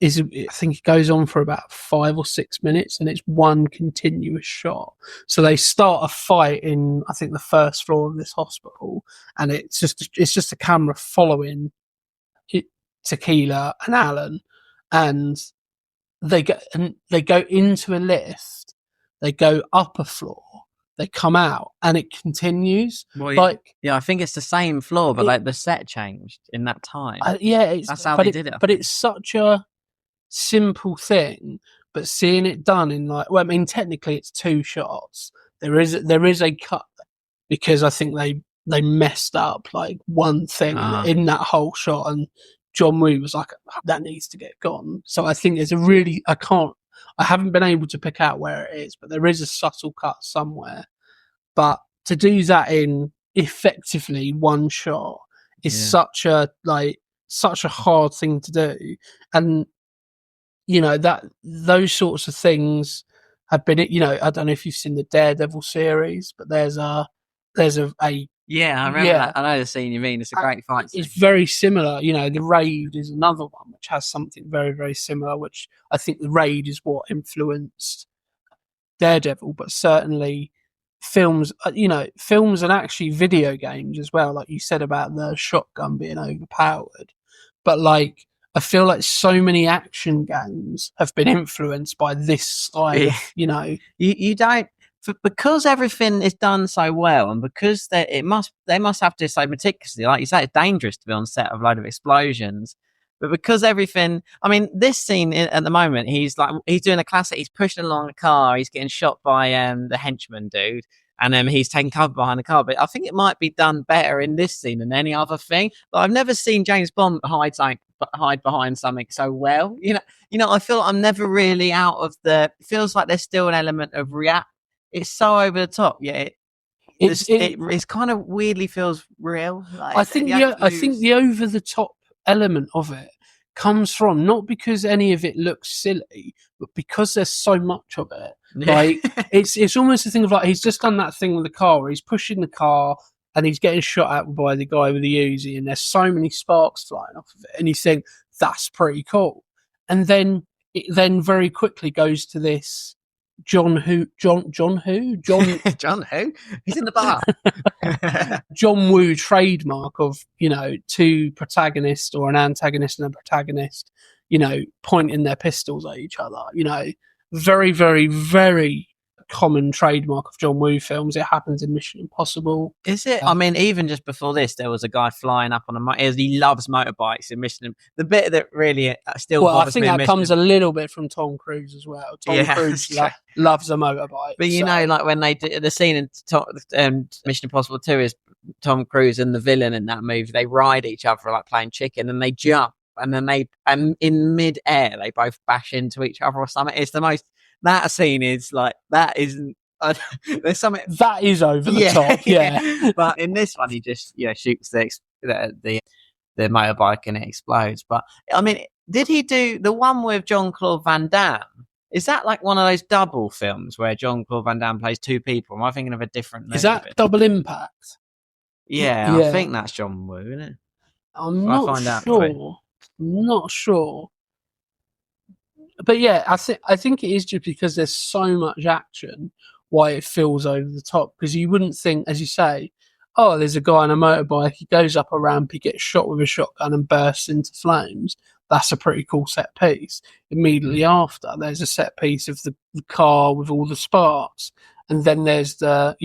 I think it goes on for about 5 or 6 minutes, and it's one continuous shot. So they start a fight in, I think, the first floor of this hospital, and it's just a camera following Tequila and Alan, and they go into a lift, they go up a floor, they come out, and it continues. Well, I think it's the same floor, but like the set changed in that time. That's how they did it. But it's such a simple thing, but seeing it done in technically it's 2 shots. There is a cut because I think they messed up like one thing in that whole shot, and John Woo was like, that needs to get gone. So I think there's I haven't been able to pick out where it is, but there is a subtle cut somewhere. But to do that in effectively one shot is such a hard thing to do. And that those sorts of things have been, I don't know if you've seen the Daredevil series, but there's a yeah, I remember that. I know the scene you mean. It's a great fight scene. It's very similar. The Raid is another one which has something very, very similar, which I think the Raid is what influenced Daredevil, but certainly films and actually video games as well, like you said about the shotgun being overpowered. But like, I feel like so many action games have been influenced by this style. You don't, because everything is done so well, and because they must have to so meticulously, like you say, it's dangerous to be on set of a load of explosions. But because everything, I mean, this scene at the moment, he's doing a classic. He's pushing along a car. He's getting shot by the henchman dude, and he's taking cover behind the car. But I think it might be done better in this scene than any other thing. But I've never seen James Bond hide behind something so well. I feel like I'm never really out of the. It feels like there's still an element of react. It's so over the top. Yeah, it's kind of weirdly feels real. Like, I think the over the top element of it comes from not because any of it looks silly, but because there's so much of it. Like it's almost a thing of like, he's just done that thing with the car where he's pushing the car and he's getting shot at by the guy with the Uzi, and there's so many sparks flying off of it, and he's saying that's pretty cool. And then it very quickly goes to this John who? He's in the bar. John Woo trademark of, 2 protagonists or an antagonist and a protagonist, pointing their pistols at each other. Very, very, very common trademark of John Woo films. It happens in Mission Impossible. Is it? I mean, even just before this, there was a guy flying up on he loves motorbikes in Mission. The bit that really still bothers me. I think that comes a little bit from Tom Cruise as well. Tom Cruise loves a motorbike. But like when they did the scene in Mission Impossible 2 is Tom Cruise and the villain in that movie. They ride each other like playing chicken, and they jump, and then in mid-air they both bash into each other or something. It's the most. That scene is like, that isn't. There's something that is over the top, yeah. But in this one, he just shoots the motorbike and it explodes. But I mean, did he do the one with Jean-Claude Van Damme? Is that like one of those double films where Jean-Claude Van Damme plays 2 people? Am I thinking of a different movie? Is that Double Impact? Yeah, I think that's John Woo, isn't it? I'm not sure. But yeah, I think it is just because there's so much action why it feels over the top. Because you wouldn't think, as you say, oh, there's a guy on a motorbike, he goes up a ramp, he gets shot with a shotgun and bursts into flames. That's a pretty cool set piece. Immediately after, there's a set piece of the car with all the sparks, and then there's the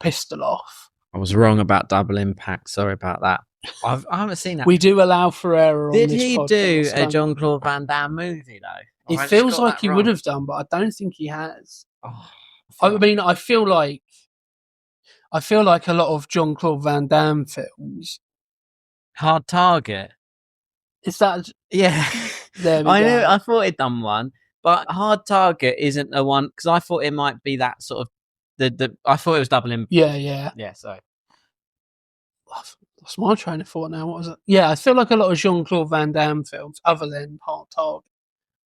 pistol off. I was wrong about Double Impact. Sorry about that. I haven't seen that. We do allow for error. Did he do a Jean-Claude Van Damme movie though? It feels like he would have done, but I don't think he has. I mean, I feel like a lot of Jean-Claude Van Damme films. Hard Target. Is that? Yeah. There we go. I thought he'd done one, but Hard Target isn't the one because I thought it might be that sort of I thought it was Double Impact. Yeah. So. That's my train of thought now. What was it? Yeah, I feel like a lot of Jean-Claude Van Damme films, other than Hard Target,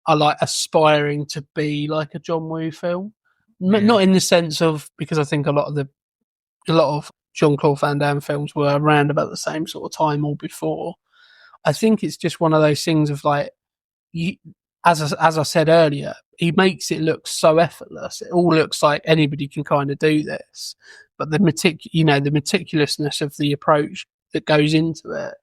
are like aspiring to be like a John Woo film. Yeah. Not in the sense of, because I think a lot of Jean-Claude Van Damme films were around about the same sort of time or before. I think it's just one of those things of like, as I said earlier, he makes it look so effortless. It all looks like anybody can kind of do this, but the meticulousness of the approach that goes into it,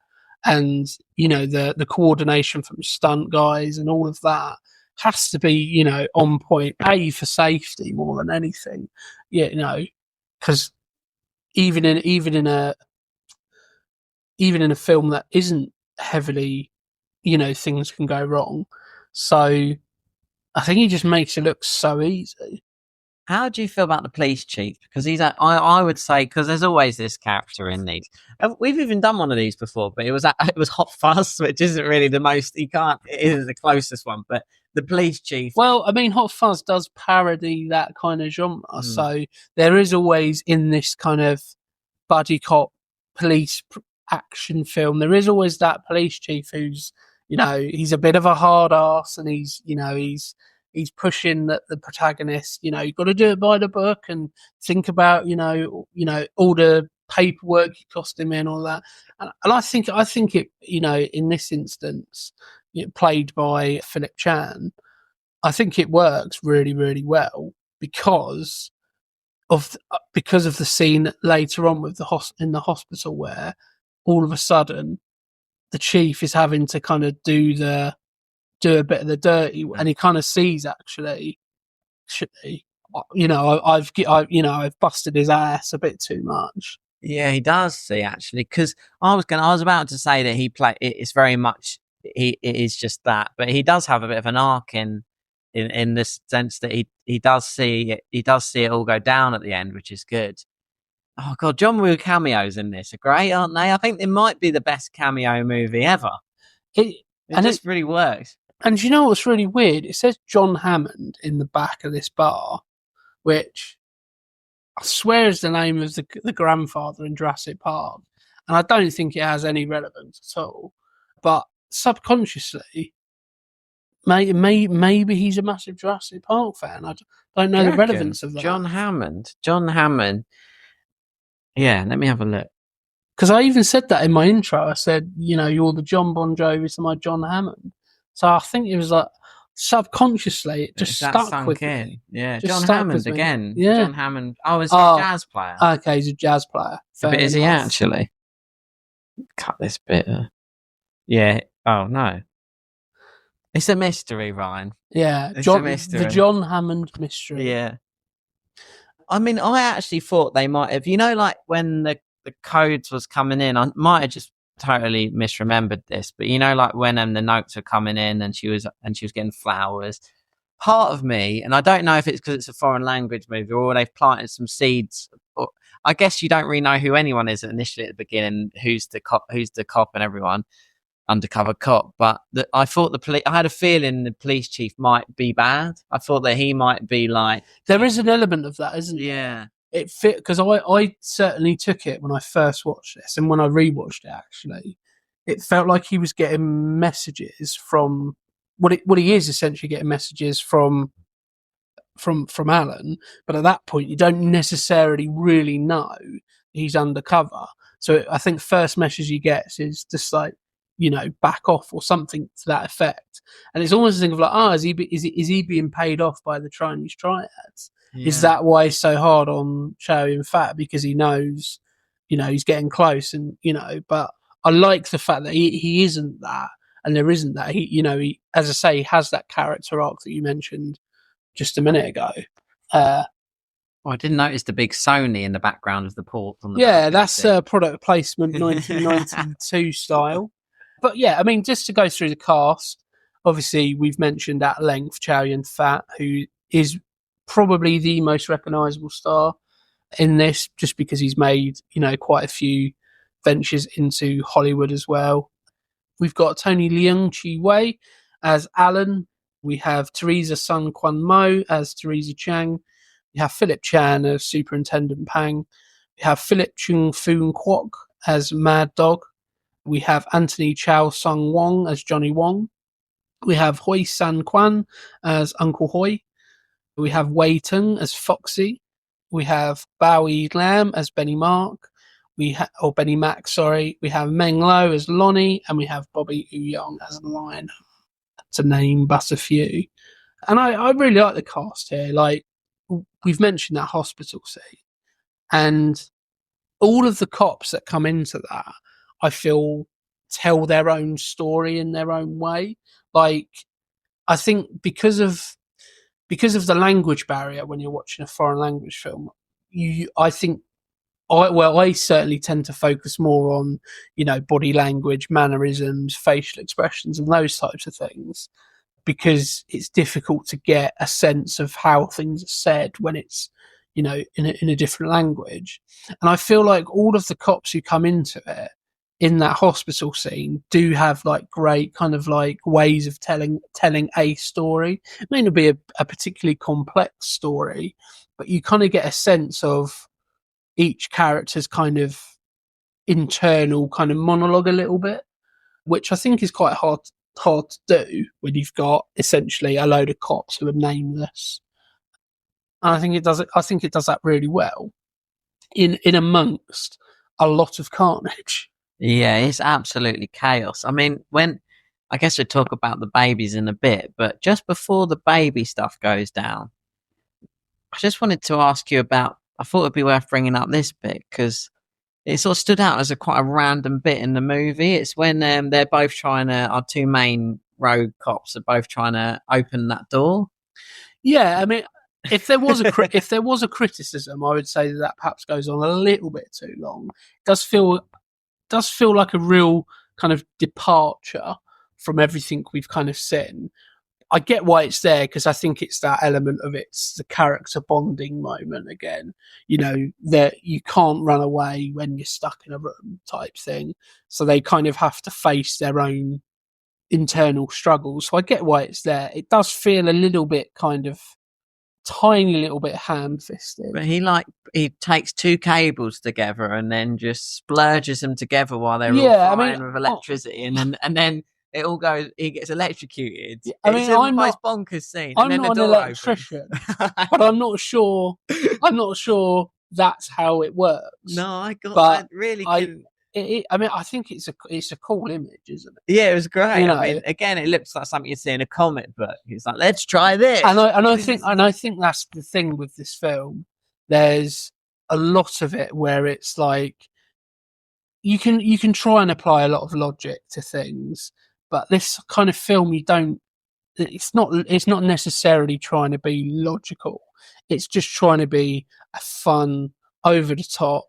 and the coordination from stunt guys and all of that has to be on point. For safety more than anything, because even in a film that isn't heavily, things can go wrong. So I think he just makes it look so easy. How do you feel about the police chief? Because I would say, because there's always this character in these. We've even done one of these before, but it was Hot Fuzz, which isn't really the most. It isn't the closest one, but the police chief. Well, I mean, Hot Fuzz does parody that kind of genre, so there is always in this kind of buddy cop police action film, there is always that police chief who's he's a bit of a hard ass, and he's pushing the protagonist. You've got to do it by the book and think about all the paperwork it cost him and all that. And I think it in this instance, played by Philip Chan, I think it works really, really well because of the scene later on with in the hospital where all of a sudden the chief is having to kind of do a bit of the dirty, and he kind of sees actually, I've busted his ass a bit too much. Yeah, he does see actually, because I was about to say that it's very much it is just that, but he does have a bit of an arc in this sense that he does see it all go down at the end, which is good. Oh god, John Woo cameos in this are great, aren't they? I think they might be the best cameo movie ever. It just really works. And you know what's really weird? It says John Hammond in the back of this bar, which I swear is the name of the grandfather in Jurassic Park, and I don't think it has any relevance at all. But subconsciously, maybe he's a massive Jurassic Park fan. I don't know the relevance of that. John Hammond. Yeah, let me have a look. Because I even said that in my intro. I said, you're the John Bon Jovi to my John Hammond. So I think it was like subconsciously it just stuck with me. Yeah, John Hammond again. Yeah. John Hammond. Oh, is he a jazz player? Okay, he's a jazz player. But is he actually? Cut this bit. Yeah. Oh no. It's a mystery, Ryan. Yeah, it's a mystery. The John Hammond mystery. Yeah. I mean, I actually thought they might have, like when the codes was coming in, I might have just totally misremembered this, but like when the notes were coming in and she was getting flowers, part of me, and I don't know if it's because it's a foreign language movie or they've planted some seeds, or I guess you don't really know who anyone is initially at the beginning, who's the cop and everyone, undercover cop, but I thought I had a feeling the police chief might be bad. I thought that he might be like, there is an element of that, isn't there? Yeah. It fit, because I certainly took it when I first watched this, and when I rewatched it, actually, it felt like he was getting messages from what he is essentially getting messages from Alan, but at that point you don't necessarily really know he's undercover. So I think first message he gets is just like, back off or something to that effect, and it's almost a thing of like, is he being paid off by the Chinese triads? Yeah. Is that why he's so hard on Chow Yun-fat, because he knows, he's getting close, and But I like the fact that he isn't that, and there isn't that. He, as I say, he has that character arc that you mentioned just a minute ago. I didn't notice the big Sony in the background of the port. That's product placement 1992 style. But yeah, I mean, just to go through the cast, obviously we've mentioned at length Chow Yun-fat, who is probably the most recognisable star in this, just because he's made, quite a few ventures into Hollywood as well. We've got Tony Leung Chi Wei as Alan. We have Teresa Sun Kwan Mo as Teresa Chang. We have Philip Chan as Superintendent Pang. We have Philip Chung Foon Kwok as Mad Dog. We have Anthony Chow Sung Wong as Johnny Wong. We have Hoi San Quan as Uncle Hoi. We have Wei Tung as Foxy. We have Bowie Lam as Benny Mark. Or Benny Mac, sorry. We have Meng Lo as Lonnie, and we have Bobby Ouyang as Lion, to name but a few. And I really like the cast here. Like, we've mentioned that hospital scene, and all of the cops that come into that, I feel, tell their own story in their own way. Like, I think because of the language barrier when you're watching a foreign language film, I certainly tend to focus more on, body language, mannerisms, facial expressions, and those types of things, because it's difficult to get a sense of how things are said when it's, in a different language. And I feel like all of the cops who come into it in that hospital scene do have like great kind of like ways of telling a story. It may not be a particularly complex story, but you kind of get a sense of each character's kind of internal kind of monologue a little bit, which I think is quite hard to do when you've got essentially a load of cops who are nameless. And I think it does that really well in amongst a lot of carnage. Yeah, it's absolutely chaos. I mean, I guess we'll talk about the babies in a bit, but just before the baby stuff goes down, I just wanted to ask you about, I thought it'd be worth bringing up this bit because it sort of stood out as quite a random bit in the movie. It's when they're both our two main rogue cops are both trying to open that door. Yeah, I mean, if there was a criticism, I would say that perhaps goes on a little bit too long. It does feel like a real kind of departure from everything we've kind of seen. I get why it's there, because I think it's that element of it's the character bonding moment again. That you can't run away when you're stuck in a room type thing. So they kind of have to face their own internal struggles. So I get why it's there. It does feel a little bit kind of tiny little bit ham-fisted. But he takes two cables together and then just splurges them together while they're all flying with electricity, and then it all goes. He gets electrocuted. It's the most bonkers scene. I'm not an electrician, but I'm not sure that's how it works. No, I think it's a cool image, isn't it? Yeah, it was great. I mean, again, it looks like something you'd see in a comic book. He's like, let's try this. And I think that's the thing with this film. There's a lot of it where it's like you can try and apply a lot of logic to things, but this kind of film it's not necessarily trying to be logical. It's just trying to be a fun, over the top,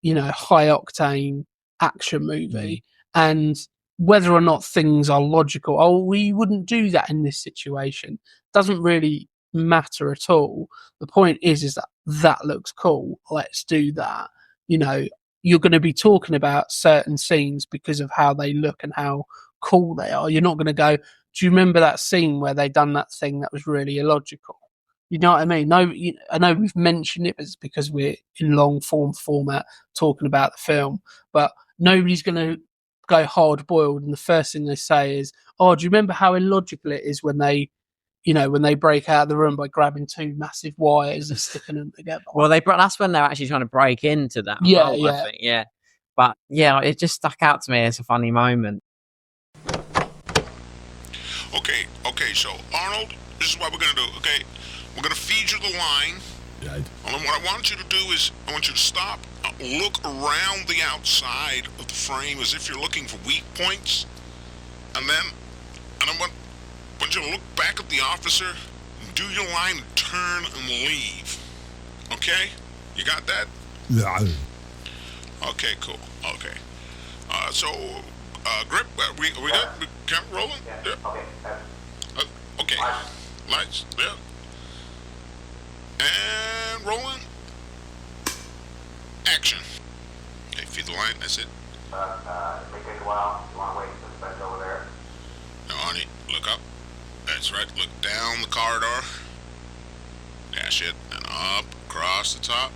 high octane action movie. And whether or not things are logical, we wouldn't do that in this situation, doesn't really matter at all. The point is that looks cool, let's do that. You're going to be talking about certain scenes because of how they look and how cool they are. You're not going to go, do you remember that scene where they done that thing that was really illogical? You know what I mean? No, I know we've mentioned it, but it's because we're in long form format talking about the film, but nobody's going to go hard boiled. And the first thing they say is, oh, do you remember how illogical it is when they break out of the room by grabbing two massive wires and sticking them together? Well, that's when they're actually trying to break into that. I think, yeah. But yeah, it just stuck out to me as a funny moment. Okay, so Arnold, this is what we're going to do, okay? We're going to feed you the line. Right. And what I want you to do is, I want you to stop, look around the outside of the frame as if you're looking for weak points. And I want you to look back at the officer, do your line, and turn and leave. Okay? You got that? Yeah. Okay, cool. Okay. Grip, we good? We camera rolling? Yeah. Okay. Lights, yeah. And rolling. Action. Okay, feed the line, that's it. It may take a while. You want to wait for the bed over there? Now, Arnie, look up. That's right, look down the corridor. Dash it, and up, across the top.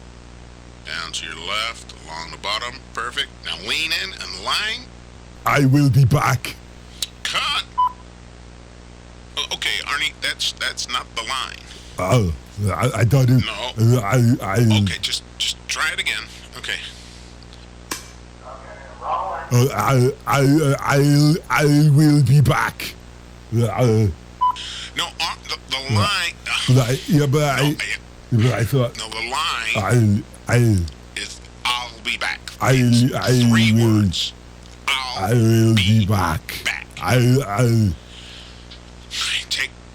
Down to your left, along the bottom. Perfect. Now lean in and line. I will be back. Cut. Okay, Arnie, that's not the line. Oh, I thought it. No. Okay, just try it again. Okay. I will be back. No, the line. But I thought. No, the line is I'll be back. It's three words. I will be back. I'll.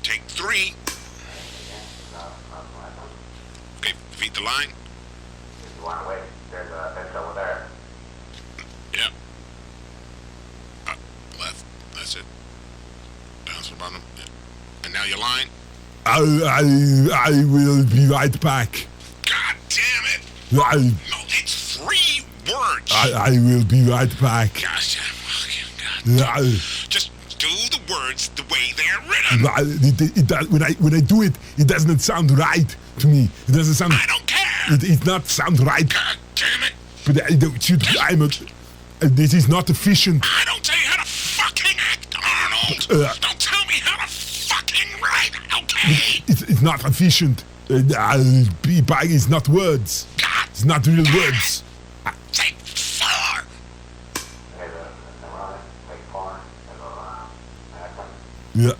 Take three. Okay, repeat the line. If you want to wait, there's a bench over there. Yep. Left. That's it. Down to the bottom. Yeah. And now your line. I will be right back. God damn it! No, it's three words. I will be right back. Gosh, God. Just do the words the way they're written. When I do it, it doesn't sound right to me. It doesn't sound. I don't care. It not sound right. God damn it! But this is not efficient. I don't tell you how to fucking act, Arnold. Don't tell me how to fucking write. Okay. It's not efficient. I'll be back. It's not words. God. It's not real words. Take four. There's a running, take four, there's a Yeah,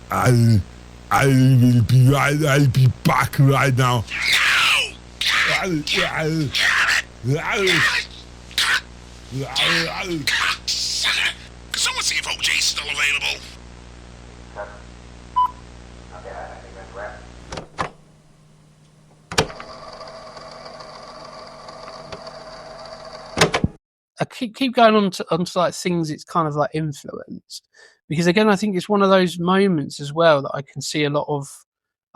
I will be right. I'll be back right now. No. Can someone see if OJ's still available? Okay, I think that's wrapped. I keep going onto like things it's kind of like influenced, because again I think it's one of those moments as well that I can see a lot of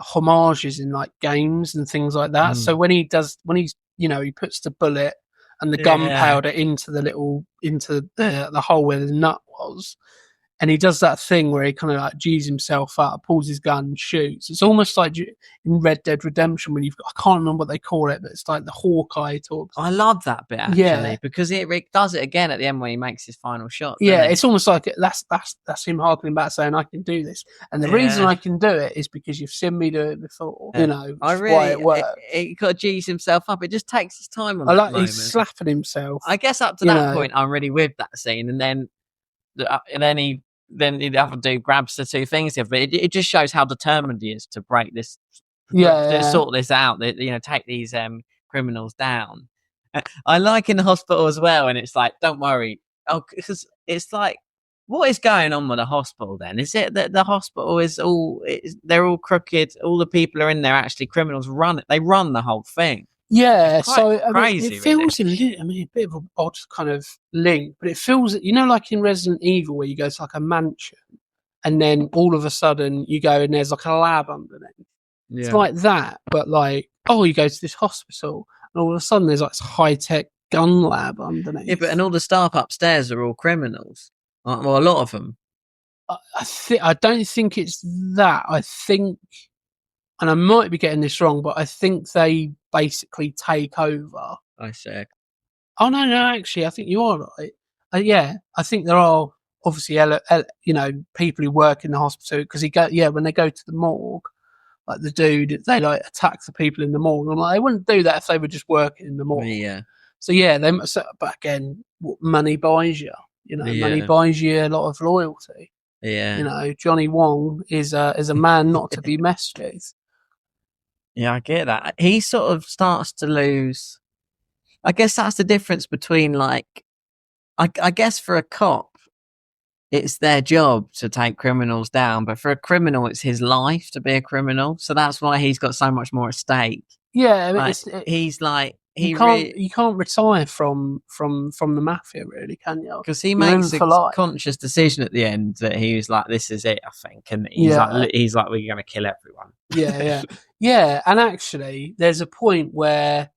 homages in like games and things like that. So when he puts the bullet and the gunpowder into the hole where the nut was, and he does that thing where he kind of like G's himself up, pulls his gun and shoots. It's almost like in Red Dead Redemption when I can't remember what they call it, but it's like the Hawkeye talks. I love that bit actually, because Rick does it again at the end when he makes his final shot. Yeah, it's almost like that's him harkening back saying I can do this, and the reason I can do it is because you've seen me do it before. You know, why it works. He got to G's himself up. It just takes his time on. I like he's slapping himself. I guess up to that point, I'm really with that scene, and then the other dude grabs the two things. But it just shows how determined he is to break this. To sort this out. Take these criminals down. I like in the hospital as well, and it's like, don't worry. Oh, because it's like, what is going on with the hospital then? Is it that the hospital they're all crooked? All the people are in there actually criminals. They run the whole thing. Yeah, so crazy, it feels a bit of an odd kind of link, but it feels, like in Resident Evil where you go to like a mansion and then all of a sudden you go and there's like a lab underneath. Yeah. It's like that, but like, you go to this hospital and all of a sudden there's like this high-tech gun lab underneath. Yeah, and all the staff upstairs are all criminals. Well, a lot of them. I don't think it's that. I think, and I might be getting this wrong, but I think they basically take over. I see. Oh, no, actually, I think you are right. I think there are obviously, people who work in the hospital, because when they go to the morgue, like the dude, they like attack the people in the morgue. I'm like, they wouldn't do that if they were just working in the morgue. Yeah. So they must, but again, what money buys you, money buys you a lot of loyalty. Yeah. Johnny Wong is a man not to be messed with. Yeah, I get that. He sort of starts to lose. I guess that's the difference between like, I guess for a cop, it's their job to take criminals down, but for a criminal, it's his life to be a criminal. So that's why he's got so much more at stake. Yeah, I mean, he's like you can't retire from the mafia, really, can you? Because he makes a conscious decision at the end that he was like, "This is it," I think, and he's like, "We're going to kill everyone." Yeah. And actually, there's a point where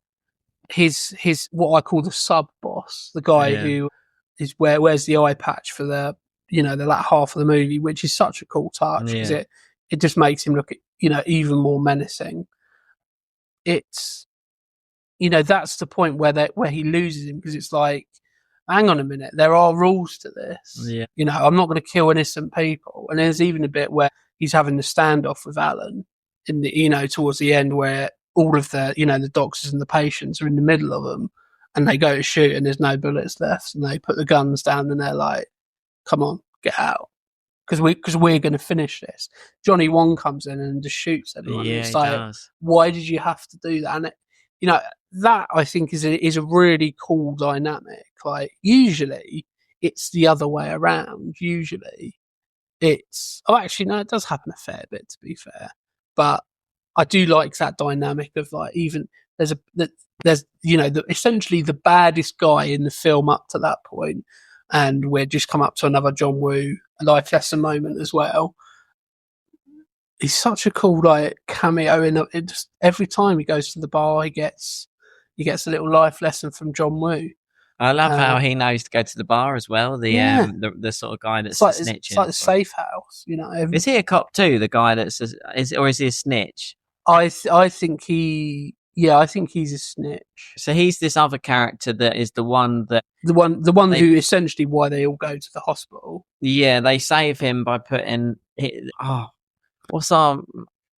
his what I call the sub boss, the guy who wears the eye patch for the the latter half of the movie, which is such a cool touch because it just makes him look even more menacing. It's that's the point where he loses him, because it's like, hang on a minute, there are rules to this. I'm not going to kill innocent people. And there's even a bit where he's having the standoff with Alan in the towards the end, where all of the the doctors and the patients are in the middle of them, and they go to shoot and there's no bullets left, and they put the guns down and they're like, "Come on, get out." Because we're going to finish this. Johnny Wong comes in and just shoots everyone. Yeah, it's he like, does. why did you have to do that? And that I think is a really cool dynamic. Like usually it's the other way around. Usually it's actually no, it does happen a fair bit, to be fair. But I do like that dynamic of like, even there's essentially the baddest guy in the film up to that point, and we're just come up to another John Woo life lesson moment as well. He's such a cool like cameo in just every time he goes to the bar, he gets a little life lesson from John Woo. I love how he knows to go to the bar as well. The sort of guy that's snitching. It's like the safe house, Is he a cop too? The guy is he a snitch? I think he's a snitch. So he's this other character that is the one who essentially why they all go to the hospital. Yeah, they save him by putting. What's our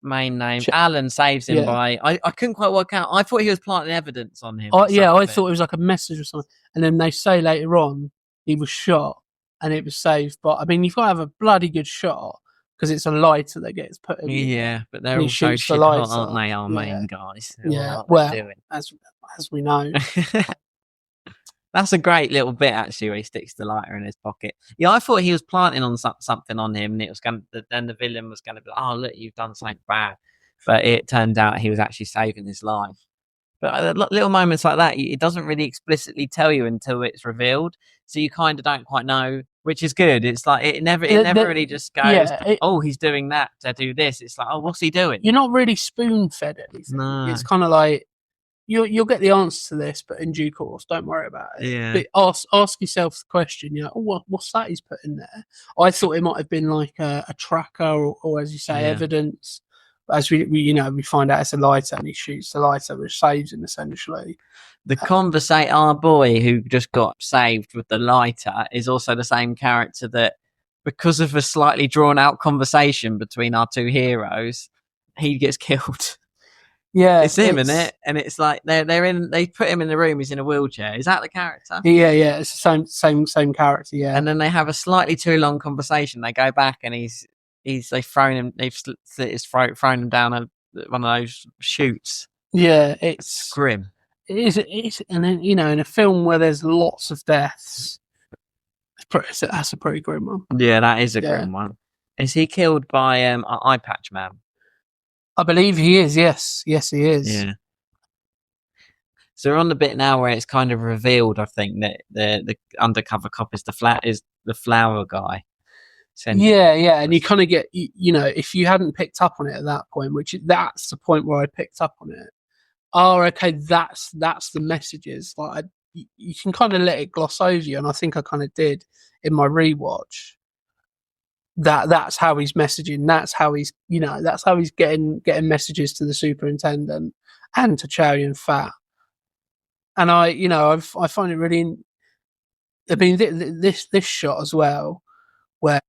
main name? Alan saves him by. I couldn't quite work out. I thought he was planting evidence on him. I thought it was like a message or something. And then they say later on he was shot and it was saved. But I mean, you've got to have a bloody good shot because it's a lighter that gets put in. Yeah, but they're all so shit hot, aren't they? Our main guys. Yeah, well, as we know. That's a great little bit, actually, where he sticks the lighter in his pocket. Yeah, I thought he was planting on something on him, and it was then the villain was going to be like, "Oh, look, you've done something bad," but it turned out he was actually saving his life. But little moments like that, it doesn't really explicitly tell you until it's revealed, so you kind of don't quite know, which is good. It's like it never really just goes, "Oh, he's doing that to do this." It's like, "Oh, what's he doing?" You're not really spoon fed anything. No. It's kind of like. You'll get the answer to this, but in due course, don't worry about it. Yeah. But ask yourself the question. What's that he's put in there? I thought it might have been like a tracker, or as you say, evidence. But as we find out it's a lighter, and he shoots the lighter, which saves him essentially. Our boy who just got saved with the lighter is also the same character that, because of a slightly drawn out conversation between our two heroes, he gets killed. Yeah, it's him, isn't it? And it's like they put him in the room. He's in a wheelchair. Is that the character? Yeah. It's the same character. Yeah. And then they have a slightly too long conversation. They go back and they've thrown his throat, thrown him down one of those chutes. Yeah, it's grim. It is, and then in a film where there's lots of deaths, that's a pretty grim one. Yeah, that is a grim one. Is he killed by an eye patch man? I believe he is. Yes, he is. Yeah. So we're on the bit now where it's kind of revealed. I think that the undercover cop is the flower guy. Yeah, and you kind of get if you hadn't picked up on it at that point, that's the point where I picked up on it. Oh, okay, that's the messages. Like you can kind of let it gloss over you, and I think I kind of did in my rewatch. That's how he's messaging. That's how he's getting messages to the superintendent and to Chow Yun-fat. And I find it really. I mean, this shot as well, where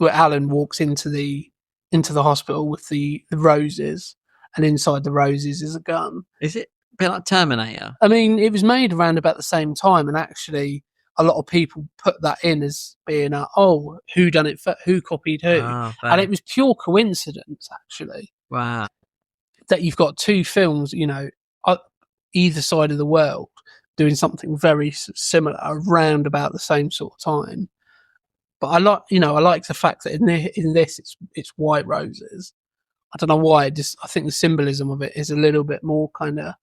Alan walks into the hospital with the roses, and inside the roses is a gun. Is it a bit like Terminator? I mean, it was made around about the same time, and actually. A lot of people put that in as being who done it? Who copied who? And it was pure coincidence, actually. Wow! That you've got two films, either side of the world, doing something very similar around about the same sort of time. But I like the fact that in this it's white roses. I don't know why. I think the symbolism of it is a little bit more kind of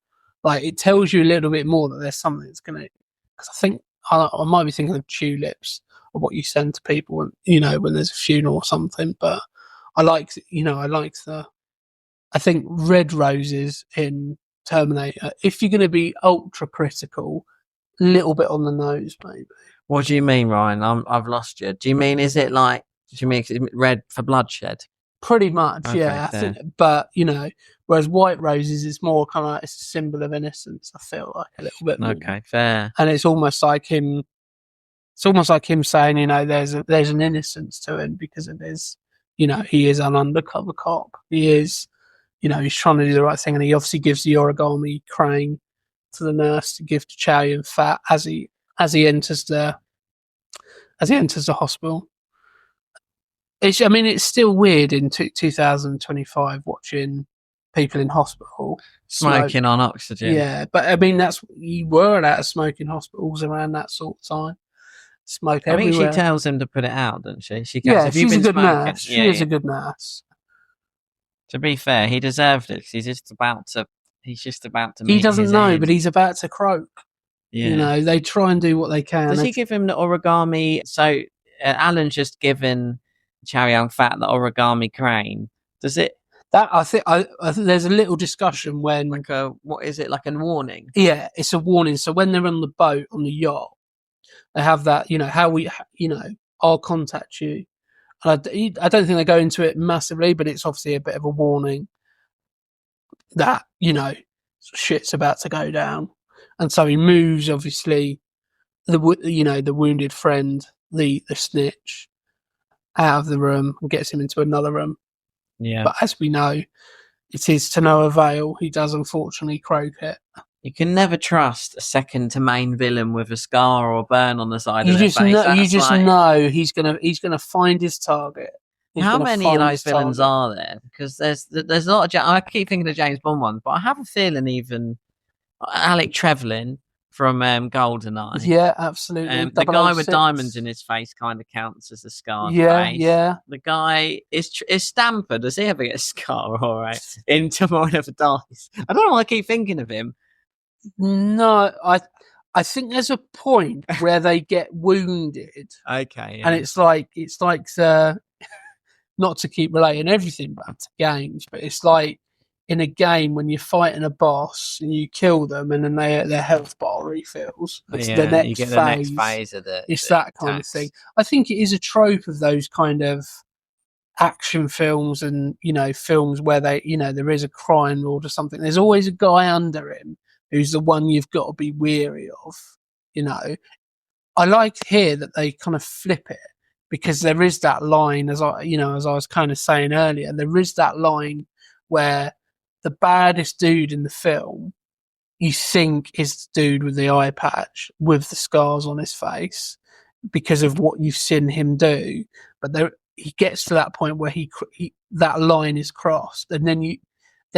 like it tells you a little bit more that there's something that's going to. Because I think. I might be thinking of tulips or what you send to people when there's a funeral or something. But I think red roses in Terminator. If you're going to be ultra critical, a little bit on the nose, maybe. What do you mean, Ryan? I've lost you. Do you mean red for bloodshed? Pretty much, okay, yeah. fair. I think, but whereas white roses is more kind of it's a symbol of innocence. I feel like a little bit more. Okay, fair. And it's almost like him. It's almost like him saying, there's an innocence to him because of his you know, he is an undercover cop. He is, you know, he's trying to do the right thing, and he obviously gives the origami crane to the nurse to give to Chow Yun-fat as he enters the hospital. I mean, it's still weird in 2025 watching people in hospital Smoking on oxygen. Yeah, but I mean, you were allowed to smoke in hospitals around that sort of time. Smoke everywhere. I think she tells him to put it out, doesn't she? She goes, yeah, have you she's a been good smoking? nurse. She is a good nurse. To be fair, he deserved it. 'Cause he's just about to meet He doesn't his know, end. but he's about to croak. Yeah. You know, they try and do what they can. Does he give him the origami? So Alan's just given Chow Yun-fat the origami crane. Does it? That I think there's a little discussion when What is it, like a warning? Yeah, it's a warning. So when they're on the boat on the yacht, they have that. You know how I'll contact you. And I don't think they go into it massively, but it's obviously a bit of a warning that shit's about to go down. And so he moves, obviously, the wounded friend, the snitch, out of the room and gets him into another room. Yeah. But as we know, it is to no avail. He does unfortunately croak it. You can never trust a second to main villain with a scar or a burn on the side of their face. You just know he's gonna find his target. How many of those villains are there? Because there's a lot of. I keep thinking of James Bond ones, but I have a feeling even Alec Trevelyan from GoldenEye. Yeah, absolutely. The guy with diamonds in his face kind of counts as a scarred face. Yeah. The guy is Stamper. Does he ever get a scar? All right, in Tomorrow Never Dies. I don't know why I keep thinking of him. No, I think there's a point where they get wounded. Okay, yeah. And it's like not to keep relating everything back to games, but it's like in a game when you're fighting a boss and you kill them and then their health bar refills. It's the next you get phase. The next phase of the. It's that kind of thing. I think it is a trope of those kind of action films and films where there is a crime lord or something. There's always a guy under him who's the one you've got to be weary of. I like here that they kind of flip it, because there is that line, as I was kind of saying earlier, there is that line where the baddest dude in the film you think is the dude with the eye patch with the scars on his face because of what you've seen him do, but he gets to that point where he that line is crossed, and then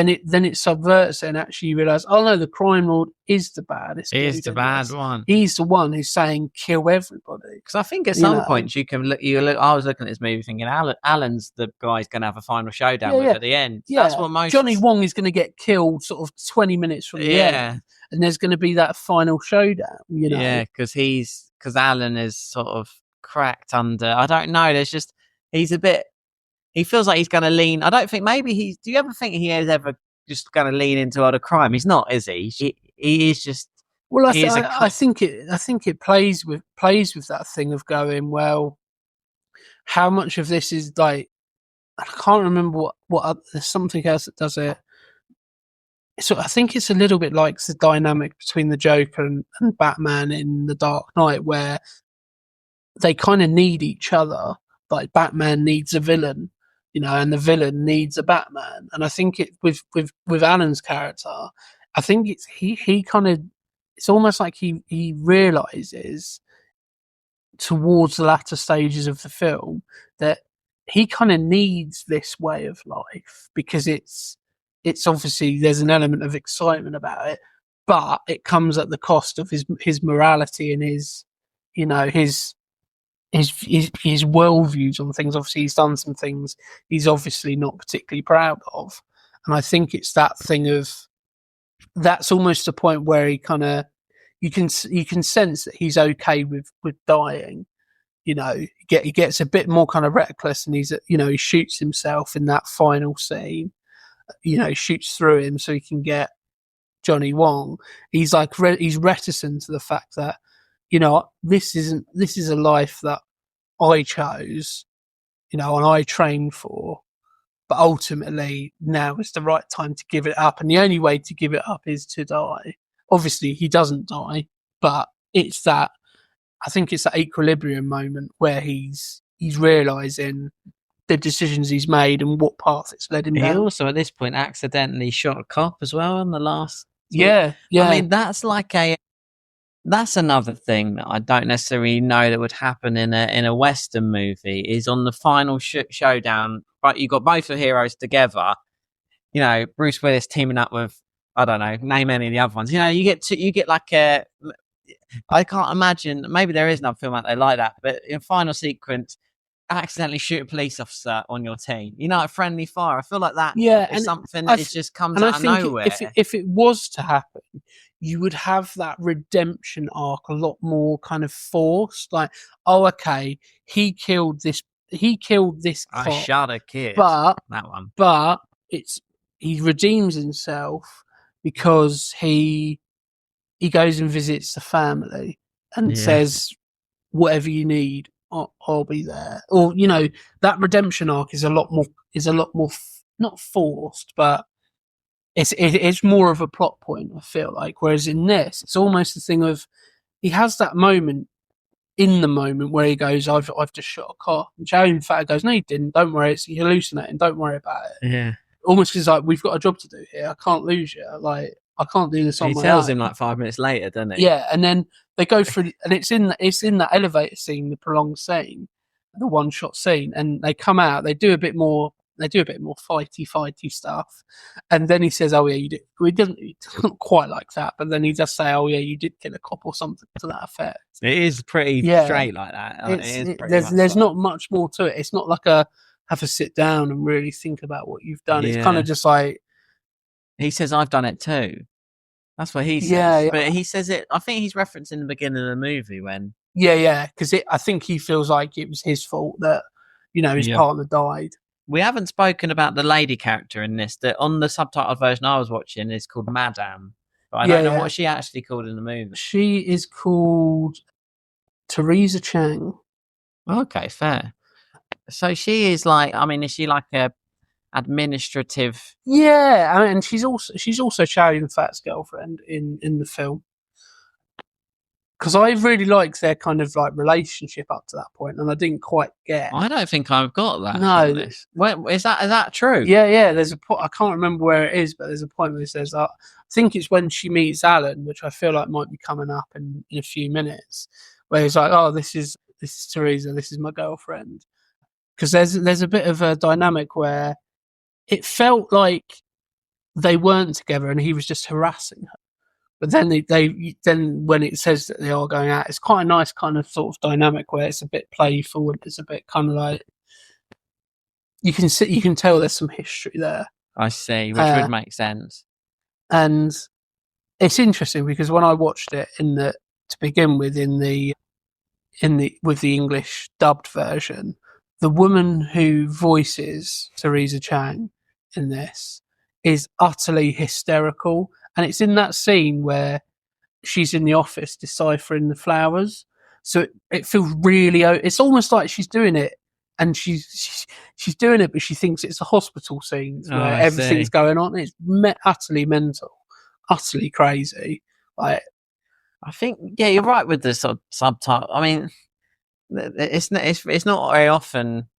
it subverts it, and actually you realise, oh no, the crime lord is the baddest. He's the bad one. He's the one who's saying kill everybody. Because I think at some point you can look. I was looking at this movie thinking Alan's the guy who's going to have a final showdown with at the end. Yeah, that's what most. Johnny Wong is going to get killed sort of 20 minutes from the end, and there's going to be that final showdown. Yeah, because Alan is sort of cracked under. I don't know. He's a bit. He feels like he's going to lean. I don't think maybe do you ever think he is ever just going to lean into other crime? He's not, is he? He is just. Well, I think it plays with that thing of going, well, how much of this is like, I can't remember what there's something else that does it. So I think it's a little bit like the dynamic between the Joker and Batman in The Dark Knight, where they kind of need each other. Like Batman needs a villain, and the villain needs a Batman. And I think it with Alan's character, I think he kind of, it's almost like he realizes towards the latter stages of the film that he kind of needs this way of life, because it's obviously there's an element of excitement about it, but it comes at the cost of his morality and his worldviews on things. Obviously, he's done some things he's obviously not particularly proud of, and I think it's that thing of that's almost a point where he kind of you can sense that he's okay with dying. He gets a bit more kind of reckless, and he shoots himself in that final scene. He shoots through him so he can get Johnny Wong. He's like he's reticent to the fact that this is a life that I chose, and I trained for, but ultimately now is the right time to give it up, and the only way to give it up is to die. Obviously he doesn't die, but it's that, I think it's that equilibrium moment where he's realizing the decisions he's made and what path it's led him He down. also, at this point, accidentally shot a cop as well in the last. Yeah. I mean, that's another thing that I don't necessarily know that would happen in a Western movie. Is on the final showdown, but you got both the heroes together. You know, Bruce Willis teaming up with, I don't know, name any of the other ones. You know, you get like a. I can't imagine. Maybe there is another film out there like that, but in final sequence, accidentally shoot a police officer on your team. You know, a friendly fire. I feel like that is something that just comes out of nowhere. If it was to happen, you would have that redemption arc a lot more kind of forced. Like, oh, okay, he killed this I cop, shot a kid. but that one. But he redeems himself because he goes and visits the family and says, "Whatever you need, I'll be there." Or, you know, that redemption arc is a lot more not forced, but it's more of a plot point, I feel like. Whereas in this, it's almost the thing of he has that moment in the moment where he goes, I've just shot a cop. And Chow Yun-fat goes, no, you didn't. Don't worry, it's hallucinating. Don't worry about it. Yeah. Almost because like, we've got a job to do here. I can't lose you. Like, I can't do this on my own. He tells him like 5 minutes later, doesn't he? Yeah, and then they go through, and it's in that elevator scene, the prolonged scene, the one shot scene, and they come out. They do a bit more fighty stuff, and then he says, "Oh yeah, you did." It doesn't quite like that, but then he does say, "Oh yeah, you did kill a cop" or something to that effect. It is pretty straight like that. There's not much more to it. It's not like have to sit down and really think about what you've done. It's kind of just like he says, "I've done it too." That's what he says. Yeah. But he says it. I think he's referencing the beginning of the movie when. Yeah, because I think he feels like it was his fault that his partner died. We haven't spoken about the lady character in this. That on the subtitled version I was watching is called Madame, but I don't know what she actually called in the movie. She is called Teresa Chang. Okay, fair. So she is like, I mean, is she like a administrative? Yeah, I mean, she's also Chow Yun-fat's girlfriend in the film. Because I really liked their kind of like relationship up to that point, and I didn't quite get. I don't think I've got that. No, wait, is that true? Yeah. There's a point. I can't remember where it is, but there's a point where it says that. I think it's when she meets Alan, which I feel like might be coming up in a few minutes, where he's like, "Oh, this is Teresa. This is my girlfriend." Because there's a bit of a dynamic where it felt like they weren't together, and he was just harassing her. But then then when it says that they are going out, it's quite a nice kind of sort of dynamic where it's a bit playful and it's a bit kind of like you can tell there's some history there. I see, which would make sense. And it's interesting because when I watched it to begin with with the English dubbed version, the woman who voices Teresa Chang in this is utterly hysterical. And it's in that scene where she's in the office deciphering the flowers. So it feels really. It's almost like she's doing it, and she's doing it, but she thinks it's a hospital scene where everything's going on. It's utterly mental, utterly crazy. Like, I think, you're right with the sort of subtitle. I mean, it's not very often.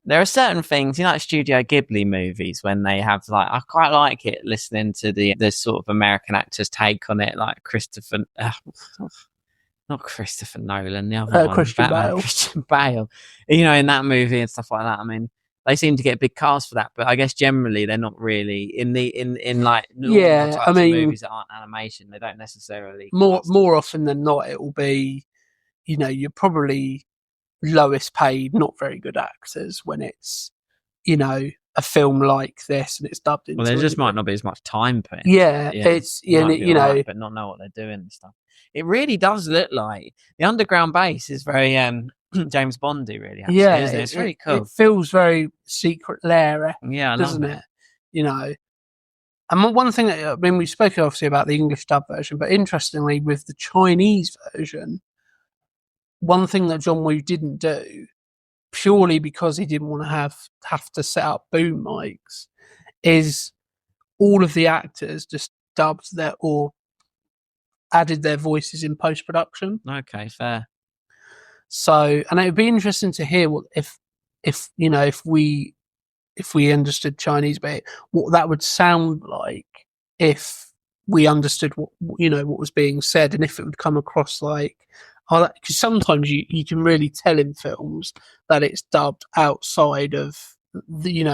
There are certain things, like Studio Ghibli movies, when they have like, I quite like it listening to the sort of American actors' take on it, like not Christopher Nolan, the other one, Christian Bale. Christian Bale, in that movie and stuff like that. I mean, they seem to get big cast for that, but I guess generally they're not really in like types of movies that aren't animation. They don't necessarily more often than not it will be, you're probably lowest paid, not very good actors when it's, a film like this and it's dubbed into. Well, there just might not be as much time put in. It's but not know what they're doing and stuff. It really does look like the underground base is very James Bondy, really. Actually, isn't it? It's really cool. It feels very Secret Lair, doesn't it? And one thing that we spoke obviously about the English dub version, but interestingly, with the Chinese version. One thing that John Woo didn't do, purely because he didn't want to have to set up boom mics, is all of the actors just dubbed or added their voices in post-production. Okay, fair. So, and it would be interesting to hear if if we understood Chinese, but what that would sound like if we understood what was being said, and if it would come across like, because sometimes you can really tell in films that it's dubbed outside of the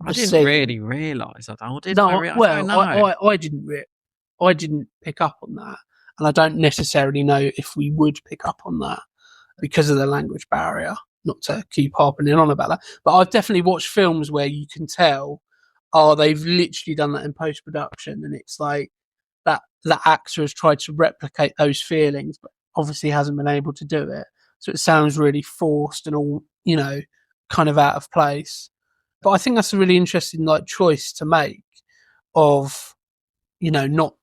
I didn't scene. really realise that. I did. No, I don't well, know. I didn't pick up on that, and I don't necessarily know if we would pick up on that because of the language barrier. Not to keep harping on about that, but I've definitely watched films where you can tell, they've literally done that in post production, and it's like that actor has tried to replicate those feelings, but obviously hasn't been able to do it. So it sounds really forced and all, kind of out of place. But I think that's a really interesting choice to make of, not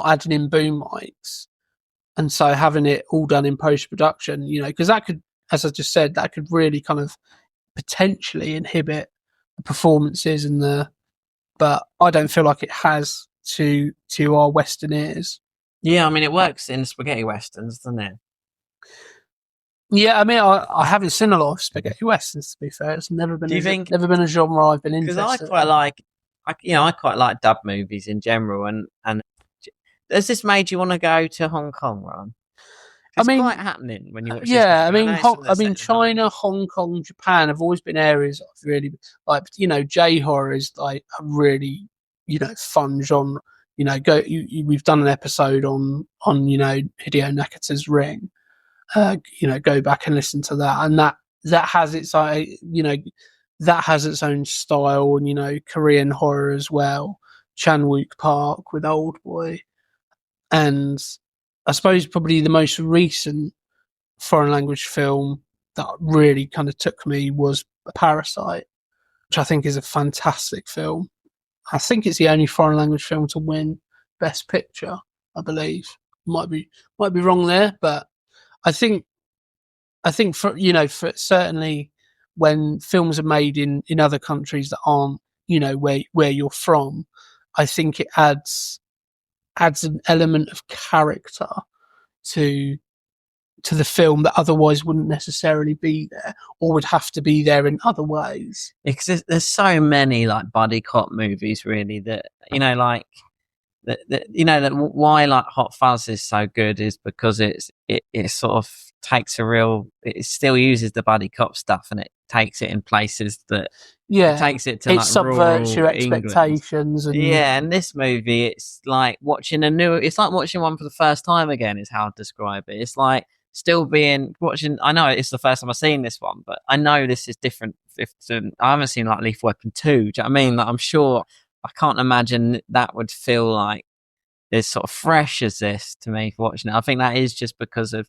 adding in boom mics, and so having it all done in post production, because that could, as I just said, that could really kind of potentially inhibit the performances but I don't feel like it has to our Western ears. Yeah, I mean, it works in spaghetti westerns, doesn't it? Yeah, I mean, I haven't seen a lot of spaghetti westerns, to be fair. It's never been never been a genre I've been interested in. Because I quite like dub movies in general, and has this made you want to go to Hong Kong, Ron? It's quite happening when you watch. Yeah, China, Hong Kong, Japan have always been areas I've really like. J horror is like a really fun genre. We've done an episode on Hideo Nakata's Ring. Go back and listen to that, and that has its that has its own style, and Korean horror as well. Chan-wook Park with Old Boy, and I suppose probably the most recent foreign language film that really kind of took me was Parasite, which I think is a fantastic film. I think it's the only foreign language film to win Best Picture, I believe. Might be wrong there, but I think for certainly when films are made in other countries that aren't where you're from, I think it adds an element of character to the film that otherwise wouldn't necessarily be there, or would have to be there in other ways. Because there's so many like buddy cop movies, really, that that why like Hot Fuzz is so good is because it sort of takes it still uses the buddy cop stuff, and it takes it in places that it takes it to it subverts your expectations. And this movie, it's like watching one for the first time again is how I'd describe it. It's like still watching. I know it's the first time I've seen this one, but I know this is different. I haven't seen like Lethal Weapon 2. Do you know what I mean? Like, I'm sure I can't imagine that would feel like as sort of fresh as this to me for watching it. I think that is just because of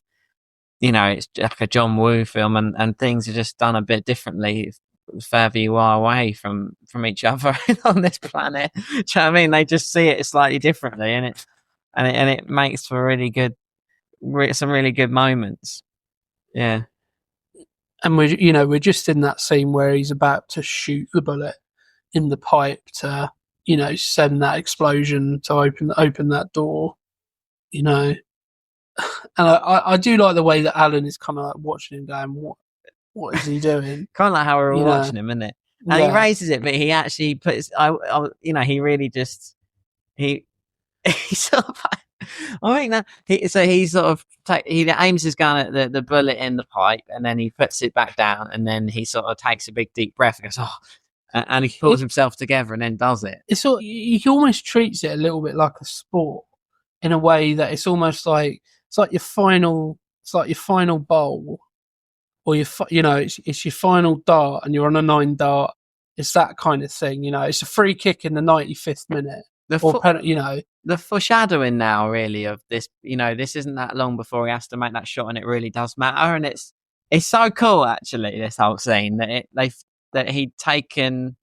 it's like a John Woo film, and things are just done a bit differently the further you are away from each other on this planet. Do you know what I mean? They just see it slightly differently, and it makes for some really good moments. Yeah. And we're just in that scene where he's about to shoot the bullet in the pipe to send that explosion to open that door, and I do like the way that Alan is kind of like watching him going, what is he doing? Kind of like how we're all watching him, isn't it? And he raises it, but he actually puts he really just he sort of, I think that he aims his gun at the bullet in the pipe, and then he puts it back down, and then he sort of takes a big deep breath and goes, oh, and he pulls himself together and then does it. It's he almost treats it a little bit like a sport, in a way that it's almost like your final bowl, or it's your final dart, and you're on a 9 dart. It's that kind of thing, It's a free kick in the 95th minute. The foreshadowing now, really, of this, this isn't that long before he has to make that shot, and it really does matter, and it's so cool, actually, this whole scene that he'd taken.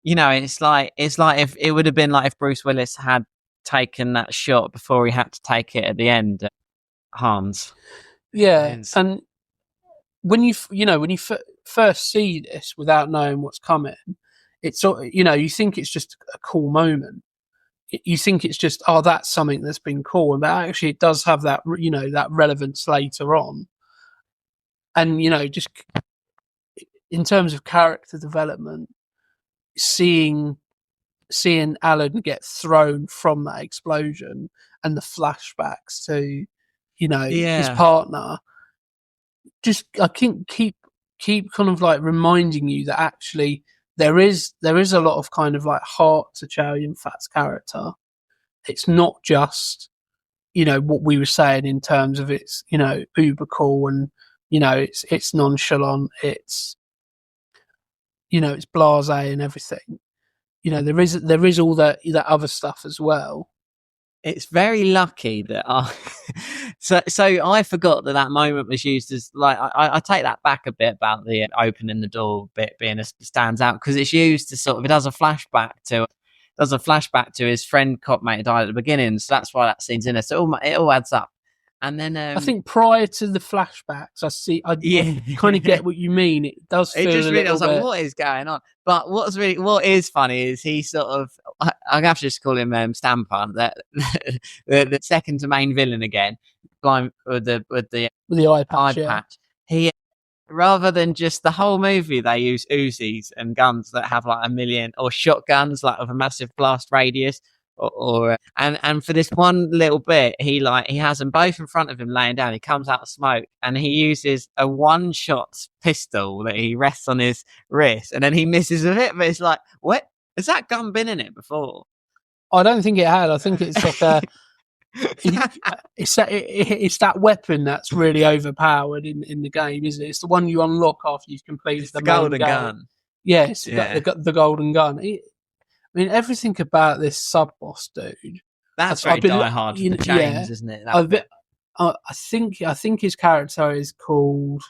It's like if it would have been like if Bruce Willis had taken that shot before he had to take it at the end. Hans. Yeah, and when you first see this without knowing what's coming, it's you think it's just a cool moment. You think it's just that's something that's been cool, but actually it does have that that relevance later on. And just in terms of character development, seeing Alan get thrown from that explosion and the flashbacks to, his partner, just I think keep kind of like reminding you that actually there is a lot of kind of like heart to Chow Yun-fat's character. It's not just, what we were saying in terms of it's, uber cool and, it's nonchalant, it's, it's blasé and everything. There is all that other stuff as well. It's very lucky that so I forgot that moment was used as like I take that back a bit about the opening the door bit being stands out, because it's used to sort of, it does a flashback to his friend cop mate who died at the beginning, so that's why that scene's in there. So it all adds up. And then I think prior to the flashbacks, I kind of get what you mean. It does feel I was like, what is going on? But what is funny is he sort of, I have to just call him Stamper, the second to main villain again, blind with the eye patch. He, rather than just the whole movie, they use Uzis and guns that have like 1 million, or shotguns like with a massive blast radius. And for this one little bit, he has them both in front of him laying down. He comes out of smoke and he uses a one-shot pistol that he rests on his wrist, and then he misses with it. But it's like, what? Has that gun been in it before? I don't think it had. I think it's like a. It's that weapon that's really overpowered in the game, isn't it? It's the one you unlock after you've completed the golden gun. Yes, the golden gun. I mean, everything about this sub-boss dude. That's very Die Hard for the chains, isn't it? I think his character is called.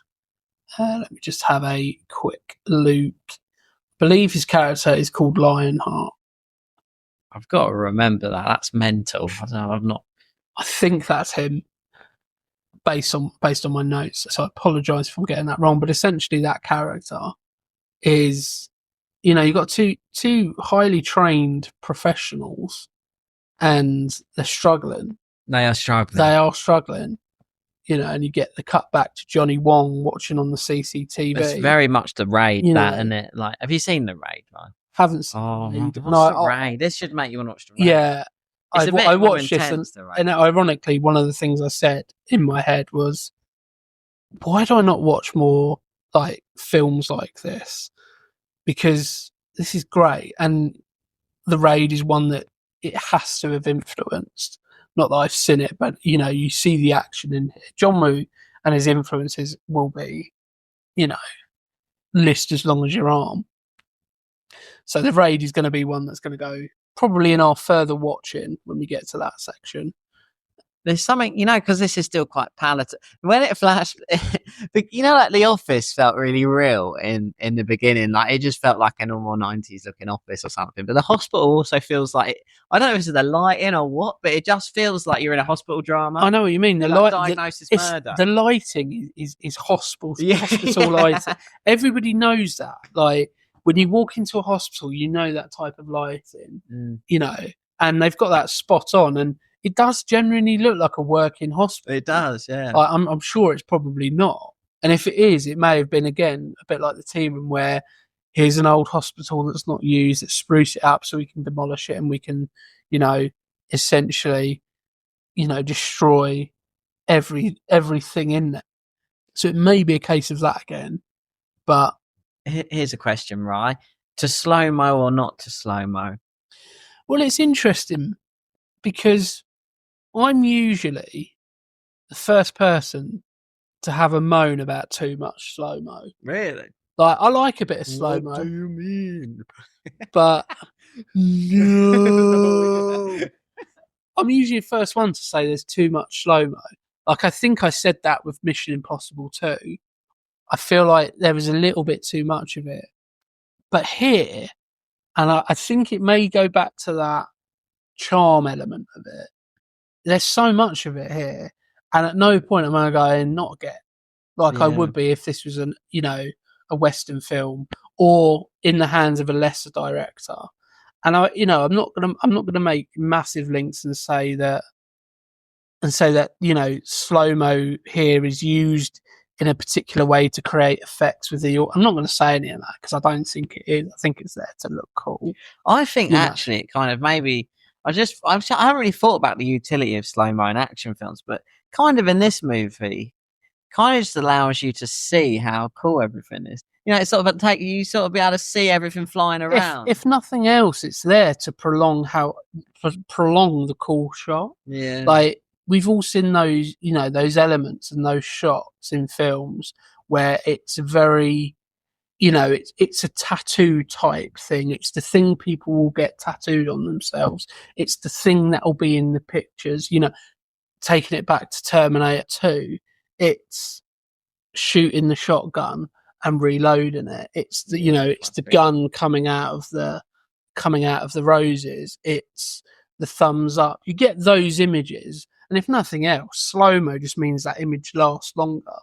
Let me just have a quick look. I believe his character is called Lionheart. I've got to remember that. That's mental. I don't know. I'm not. I think that's him, based on my notes. So I apologise if I'm getting that wrong. But essentially, that character is. You've got two highly trained professionals, and they're struggling. They are struggling. And you get the cut back to Johnny Wong watching on the CCTV. It's very much the Raid, isn't it? Like, have you seen the Raid, man? Haven't seen. The Raid. This should make you want to watch the Raid. Yeah, I watched this, and ironically, one of the things I said in my head was, "Why do I not watch more like films like this?" Because this is great, and the Raid is one that it has to have influenced. Not that I've seen it, but you see the action in here. John Woo and his influences will be, list as long as your arm. So the Raid is going to be one that's going to go probably in our further watching when we get to that section. There's something, because this is still quite palatable. When it flashed, like The Office felt really real in the beginning. Like, it just felt like a normal 90s looking office or something. But the hospital also feels like, I don't know if it's the lighting or what, but it just feels like you're in a hospital drama. I know what you mean. The diagnosis murder. The lighting is hospital lighting. Everybody knows that. Like, when you walk into a hospital, that type of lighting, and they've got that spot on, and it does genuinely look like a working hospital. It does, yeah. I'm sure it's probably not. And if it is, it may have been, again, a bit like the Tea Room, where here's an old hospital that's not used, let's spruce it up so we can demolish it and we can, essentially, destroy everything in there. So it may be a case of that again. But here's a question, Rye. To slow-mo or not to slow-mo? Well, it's interesting because I'm usually the first person to have a moan about too much slow-mo. Really? Like, I like a bit of slow-mo. What do you mean? But no. I'm usually the first one to say there's too much slow-mo. Like, I think I said that with Mission Impossible 2. I feel like there was a little bit too much of it. But here, and I think it may go back to that charm element of it, there's so much of it here. And at no point am I going, not again. Like I would be if this was a Western film or in the hands of a lesser director. And I'm not gonna make massive links and say that slow-mo here is used in a particular way to create effects with the. I'm not going to say any of that because I don't think it is. I think it's there to look cool. I think You know. actually it kind of maybe I haven't really thought about the utility of slow mo in action films, but kind of in this movie, kind of just allows you to see how cool everything is. You know, it's sort of you sort of be able to see everything flying around. If nothing else, it's there to prolong the cool shot. Yeah, Like we've all seen those, you know, those elements and those shots in films where it's very, you know, it's a tattoo type thing. It's the thing people will get tattooed on themselves. It's the thing that will be in the pictures. You know, taking it back to Terminator 2, it's shooting the shotgun and reloading it. It's the, you know, it's the gun coming out of the roses. It's the thumbs up. You get those images, and if nothing else, slow mo just means that image lasts longer.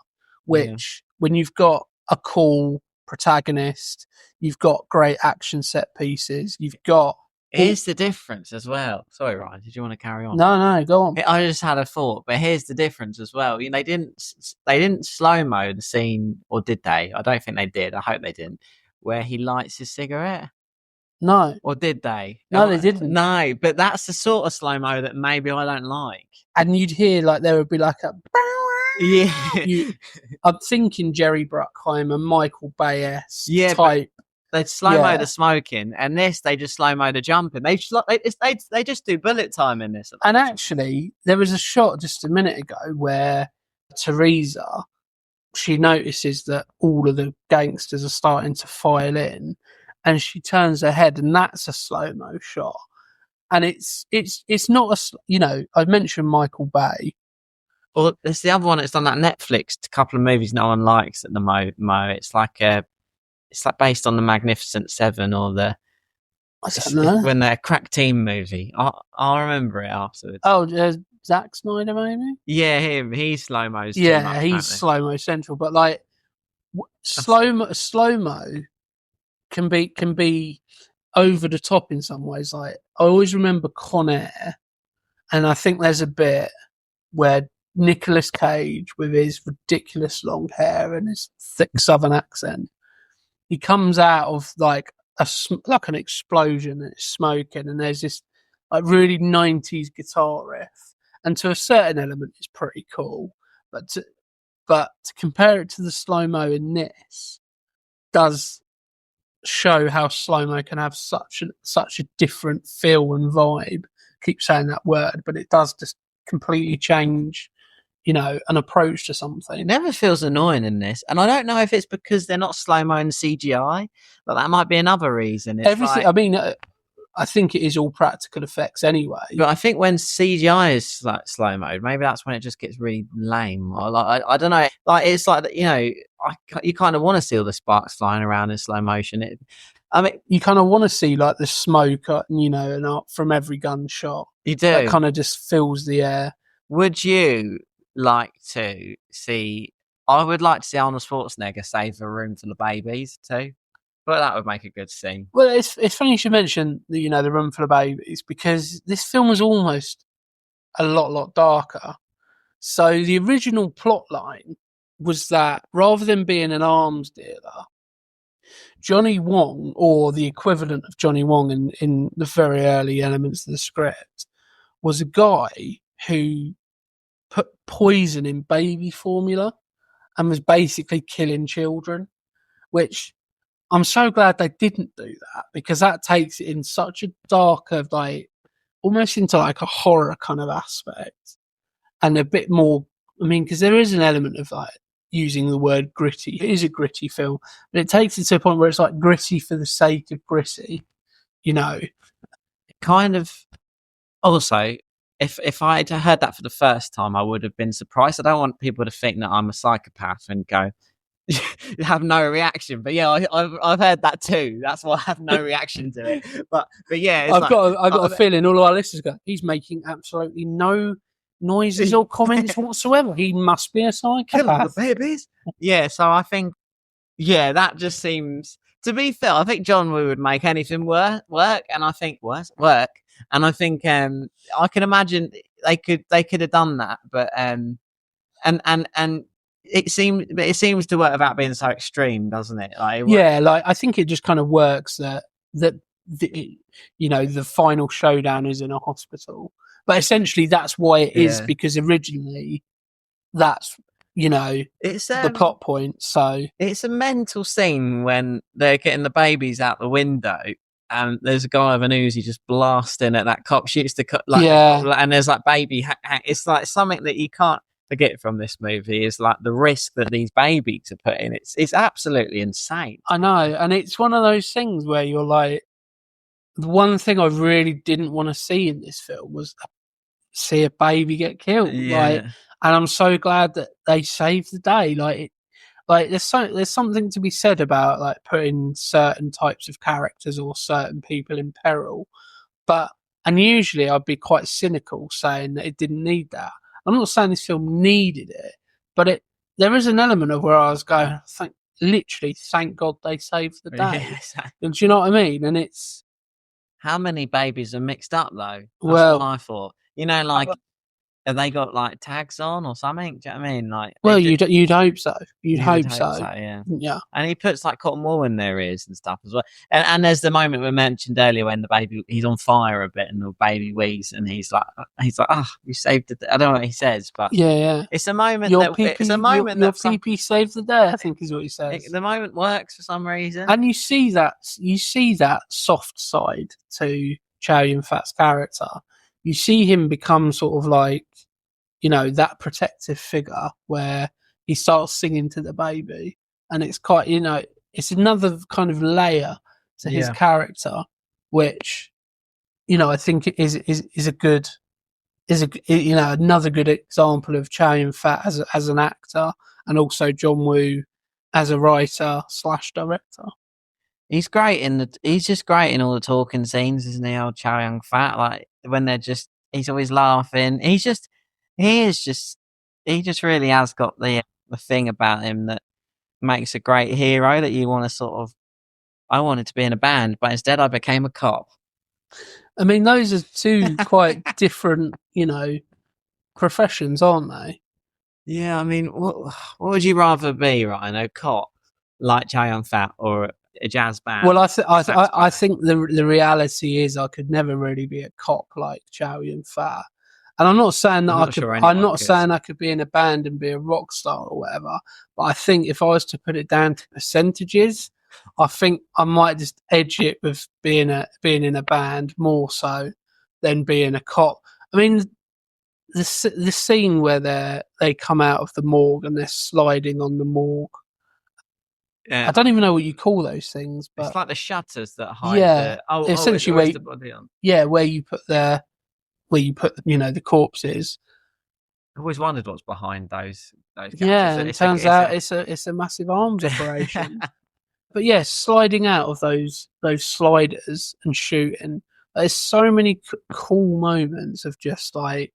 Which, when you've got a cool protagonist, you've got great action set pieces, you've got. Here's the difference as well. Sorry, Ryan, did you want to carry on? No, go on. I just had a thought, but here's the difference as well. You know, they didn't slow mo the scene, or did they? I don't think they did. I hope they didn't. Where he lights his cigarette. No. Or did they? No, they didn't. No, but that's the sort of slow mo that maybe I don't like. And you'd hear like there would be like a. Yeah. I'm thinking Jerry Bruckheimer, Michael Bay-esque type. They slow mo the smoking, and this they just slow mo the jumping. They just do bullet time in this. And actually, there was a shot just a minute ago where Teresa, she notices that all of the gangsters are starting to file in, and she turns her head, and that's a slow mo shot. And it's not a, you know, I mentioned Michael Bay. Well, there's the other one that's done that Netflix, a couple of movies no one likes at the Mo. It's like based on the Magnificent Seven or the I don't know. when they're crack team movie. I'll remember it afterwards. Oh, Zack Snyder maybe? Yeah, him. He's slow mo. Yeah, he's slow mo central. But like slow mo can be over the top in some ways. Like I always remember Con Air, and I think there's a bit where Nicolas Cage, with his ridiculous long hair and his thick Southern accent, he comes out of like an explosion and it's smoking, and there's this like really 90s guitar riff, and to a certain element it's pretty cool, but to compare it to the slow mo in this does show how slow mo can have such a different feel and vibe. Keep saying that word, but it does just completely change, you know, an approach to something. It never feels annoying in this, and I don't know if it's because they're not slow mo and CGI, but that might be another reason. Everything. I mean, I think it is all practical effects anyway. But I think when CGI is like slow mo, maybe that's when it just gets really lame. Or like I don't know. Like it's like, you know, you kind of want to see all the sparks flying around in slow motion. I mean, you kind of want to see like the smoke, you know, and up from every gunshot. You do. That kind of just fills the air. Would you like to see? I would like to see Arnold Schwarzenegger save a room full of babies too. But that would make a good scene. Well, it's funny you should mention the, you know, the room full of babies, because this film was almost a lot darker. So the original plot line was that rather than being an arms dealer, Johnny Wong, or the equivalent of Johnny Wong in the very early elements of the script, was a guy who put poison in baby formula and was basically killing children, which I'm so glad they didn't do that, because that takes it in such a darker, like almost into like a horror kind of aspect, and a bit more. I mean, because there is an element of like using the word gritty. It is a gritty film, but it takes it to a point where it's like gritty for the sake of gritty, you know. Kind of. Also, if I had heard that for the first time, I would have been surprised. I don't want people to think that I'm a psychopath and go, have no reaction. But yeah, I've heard that too. That's why I have no reaction to it. But yeah, I've got a feeling all of our listeners go, he's making absolutely no noises or comments whatsoever. He must be a psychopath. Kill the babies. Yeah, so I think, yeah, that just seems, to be fair, I think John Woo would make anything work, and I think work, and I think I can imagine they could have done that, but and it seems to work without being so extreme, doesn't it? Like, Yeah, like I think it just kind of works that the final showdown is in a hospital, but essentially that's why it is, Yeah. because originally that's it's the plot point. So it's a mental scene when they're getting the babies out the window, and there's a guy with an Uzi just blasting at that cop, shoots the cop, and there's like baby. It's like something that you can't forget from this movie is like the risk that these babies are put in. It's absolutely insane. I know, and it's one of those things where you're like, the one thing I really didn't want to see in this film was see a baby get killed. Like, and I'm so glad that they saved the day. Like there's something to be said about like putting certain types of characters or certain people in peril, and usually I'd be quite cynical saying that it didn't need that. I'm not saying this film needed it, but there is an element of where I was going, thank God they saved the day. And do you know what I mean? And it's, how many babies are mixed up though? That's well, what I thought. Like, have they got like tags on or something? Do you know what I mean? Like, well, you'd hope so. You'd hope so. Yeah. And he puts like cotton wool in their ears and stuff as well. And there's the moment we mentioned earlier when the baby, he's on fire a bit and the baby wheezes and he's like, you saved it. I don't know what he says, but yeah. It's a moment your pee saved the day, I think is what he says. The moment works for some reason. And you see that soft side to Chow Yun-fat's character. You see him become sort of like, that protective figure where he starts singing to the baby, and it's quite, it's another kind of layer to his character, which, I think is another good example of Chow Yun-fat as an actor, and also John Woo as a writer / director. He's just great in all the talking scenes, isn't he, old Chow Yun-fat? Like when he's always laughing. He just really has got the thing about him that makes a great hero that you want to I wanted to be in a band, but instead I became a cop. I mean, those are two quite different, professions, aren't they? Yeah, I mean, what would you rather be, Ryan? A cop like Chow Yun-fat or a jazz band? Well, I think the reality is I could never really be a cop like Chow Yun-fat. And I'm not saying that I'm not saying I could be in a band and be a rock star or whatever. But I think if I was to put it down to percentages, I think I might just edge it with being in a band more so than being a cop. I mean, the scene where they come out of the morgue and they're sliding on the morgue. Yeah. I don't even know what you call those things, but it's like the shutters that hide. Essentially, where the body on. Yeah, where you put the corpses. I always wondered what's behind those captures. Yeah, it turns out it's a massive arms operation. But yes, sliding out of those sliders and shooting. There's so many cool moments of just like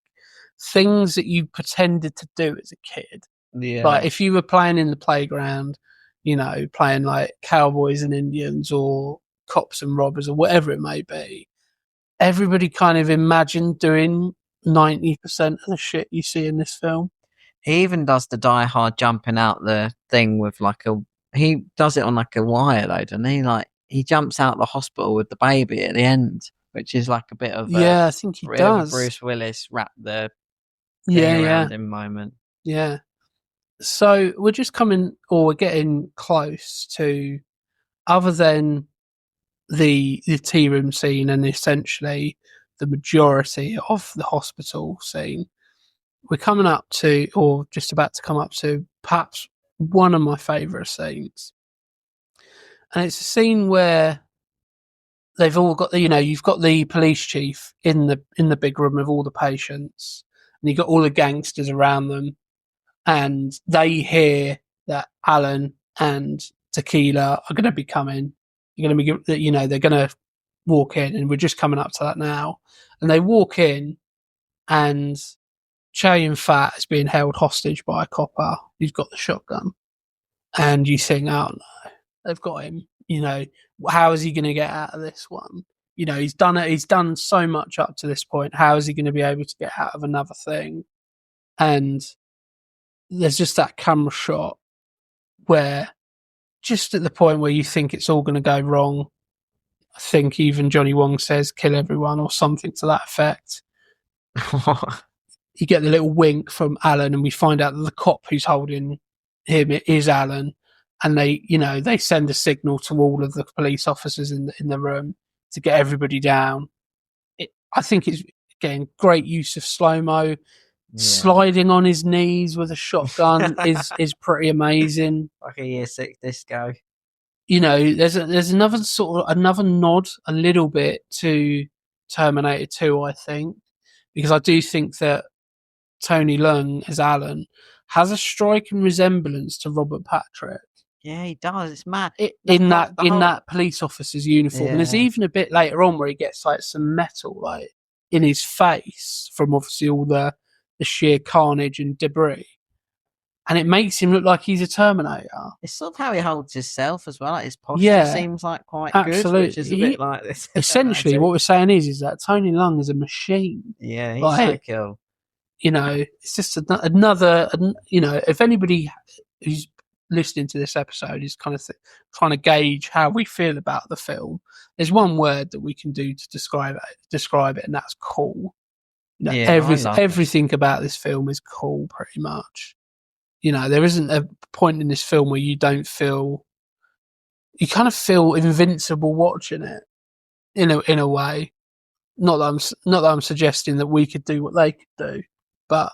things that you pretended to do as a kid. Yeah. Like if you were playing in the playground, playing like cowboys and Indians or cops and robbers or whatever it may be, everybody kind of imagined doing 90% of the shit you see in this film. He even does the Die Hard jumping out the thing with he does it on like a wire though, doesn't he? Like he jumps out the hospital with the baby at the end, which is like a bit of I think he does. Bruce Willis wrap the thing around him moment. Yeah. So we're getting close to, other than the tea room scene and essentially the majority of the hospital scene, we're coming up to, or just about to come up to, perhaps one of my favourite scenes. And it's a scene where they've all got you've got the police chief in the big room with all the patients, and you've got all the gangsters around them, and they hear that Alan and Tequila are going to be coming. They're going to be, they're going to walk in, and we're just coming up to that now. And they walk in, and Chow Yun-fat is being held hostage by a copper who's got the shotgun. And you think, oh no, they've got him. How is he going to get out of this one? He's done it. He's done so much up to this point. How is he going to be able to get out of another thing? And there's just that camera shot where, just at the point where you think it's all going to go wrong, I think even Johnny Wong says kill everyone or something to that effect. You get the little wink from Alan, and we find out that the cop who's holding him is Alan, and they send a signal to all of the police officers in the room to get everybody down. I think it's, again, great use of slow-mo. Sliding on his knees with a shotgun is pretty amazing. Like a Year 6 disco. There's another nod a little bit to Terminator 2, I think, because I do think that Tony Leung as Alan has a striking resemblance to Robert Patrick. Yeah, he does. It's mad. In that police officer's uniform. And there's even a bit later on where he gets like some metal like in his face from obviously all the sheer carnage and debris. And it makes him look like he's a Terminator. It's sort of how he holds himself as well. Like his posture seems like quite good, which is a bit like this. Essentially, what we're saying is that Tony Leung is a machine. Yeah, he's so cool. It's just another. If anybody who's listening to this episode is kind of trying to gauge how we feel about the film, there's one word that we can do to describe it, and that's cool. Everything about this film is cool, pretty much. There isn't a point in this film where you kind of feel invincible watching it in a way. Not that I'm suggesting that we could do what they could do, but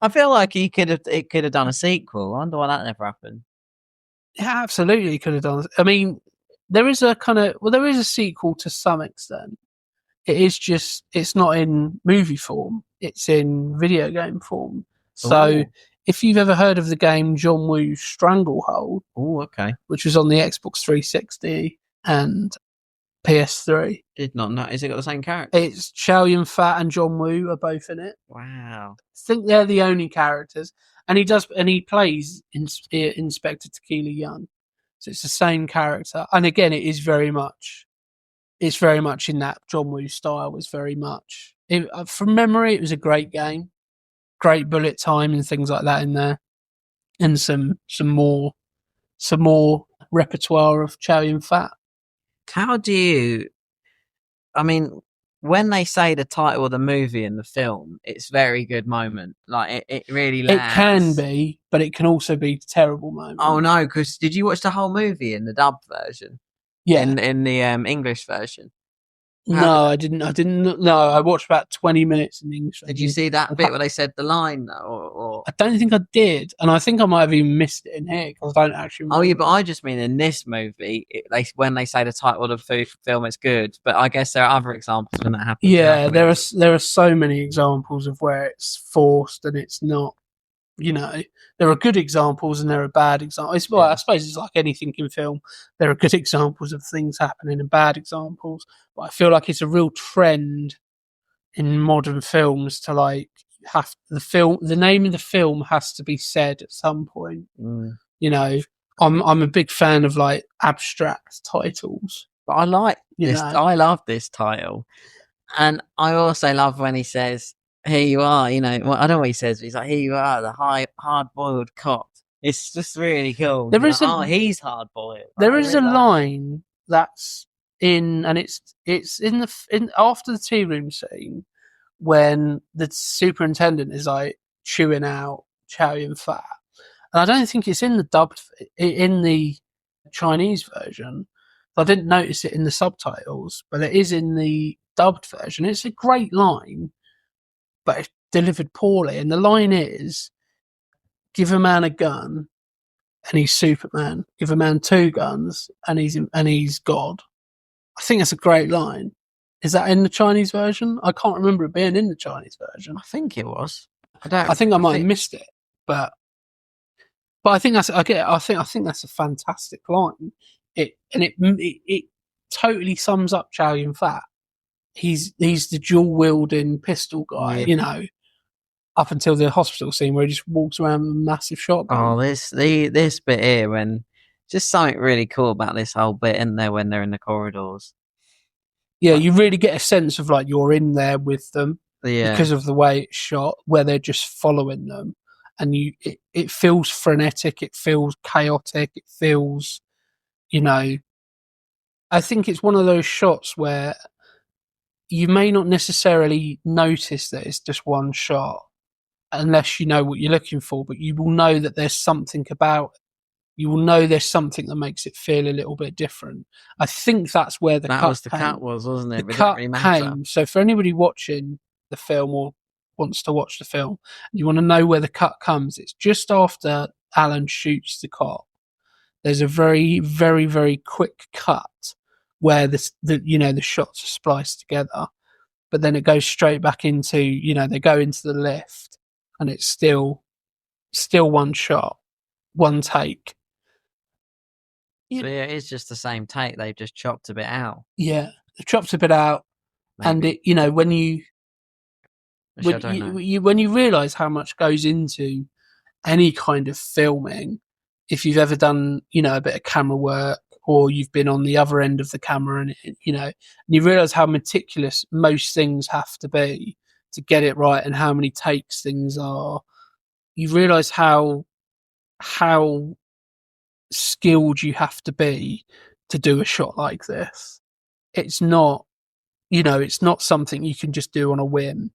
I feel like it could have done a sequel. I wonder why that never happened. Yeah, absolutely could have done. I mean, there is a sequel to some extent. It's not in movie form. It's in video game form. So if you've ever heard of the game John Woo's Stranglehold, which was on the Xbox 360 and PS3. Did not know. Is it got the same character? It's Chow Yun-fat and John Woo are both in it. Wow. I think they're the only characters. And he plays Inspector Tequila Young. So it's the same character. And again, it's very much in that John Woo style. It's very much, from memory, it was a great game. Great bullet time and things like that in there. And some more repertoire of Chow Yun-fat. How do you... I mean, when they say the title of the movie in the film, it's a very good moment. Like, it really lands. It can be, but it can also be a terrible moment. Oh, no, because did you watch the whole movie in the dubbed version? Yeah. In the English version? No, I didn't. No, I watched about 20 minutes in the English version. Did you see that bit where they said the line, though? Or... I don't think I did. And I think I might have even missed it in here because I don't actually remember. Oh, yeah, but I just mean in this movie, when they say the title of the film, it's good. But I guess there are other examples when that happens. Yeah, there are so many examples of where it's forced and it's not. There are good examples and there are bad examples. Well, I suppose it's like anything in film. There are good examples of things happening and bad examples. But I feel like it's a real trend in modern films to the name of the film has to be said at some point. I'm a big fan of like abstract titles. But I like this. I love this title, and I also love when he says, "Here you are," I don't know what he says, but he's like, "Here you are, the hard-boiled cop." It's just really cool. He's hard-boiled. There is a line that's in, and it's in after the tea room scene when the superintendent is like chewing out Chow Yun-fat, and I don't think it's in the Chinese version. I didn't notice it in the subtitles, but it is in the dubbed version. It's a great line. But it's delivered poorly. And the line is, give a man a gun and he's Superman. Give a man 2 guns and he's God. I think that's a great line. Is that in the Chinese version? I can't remember it being in the Chinese version. I think it was. I think I might have missed it. But I think that's a fantastic line. It totally sums up Chow Yun-fat. He's the dual wielding pistol guy, up until the hospital scene where he just walks around with a massive shotgun. Oh, this bit here, when just something really cool about this whole bit, isn't there, when they're in the corridors? Yeah, you really get a sense of like you're in there with them because of the way it's shot, where they're just following them. and it feels frenetic, it feels chaotic, it feels, you know, I think it's one of those shots where you may not necessarily notice that it's just one shot unless you know what you're looking for, but you will know that there's something about it. You will know there's something that makes it feel a little bit different. I think that's where the cut came. wasn't it? The It cut didn't really matter. came. So for anybody watching the film or wants to watch the film, you want to know where the cut comes. It's just after Alan shoots the cop. There's a very, very, very quick cut where the shots are spliced together, but then it goes straight back into, they go into the lift, and it's still one shot, one take. So yeah, it is just the same take. They've just chopped a bit out. Yeah, they chopped a bit out, Maybe. and when you realise how much goes into any kind of filming, if you've ever done, a bit of camera work, or you've been on the other end of the camera, and you realise how meticulous most things have to be to get it right, and how many takes things are. You realise how skilled you have to be to do a shot like this. It's not, it's not something you can just do on a whim.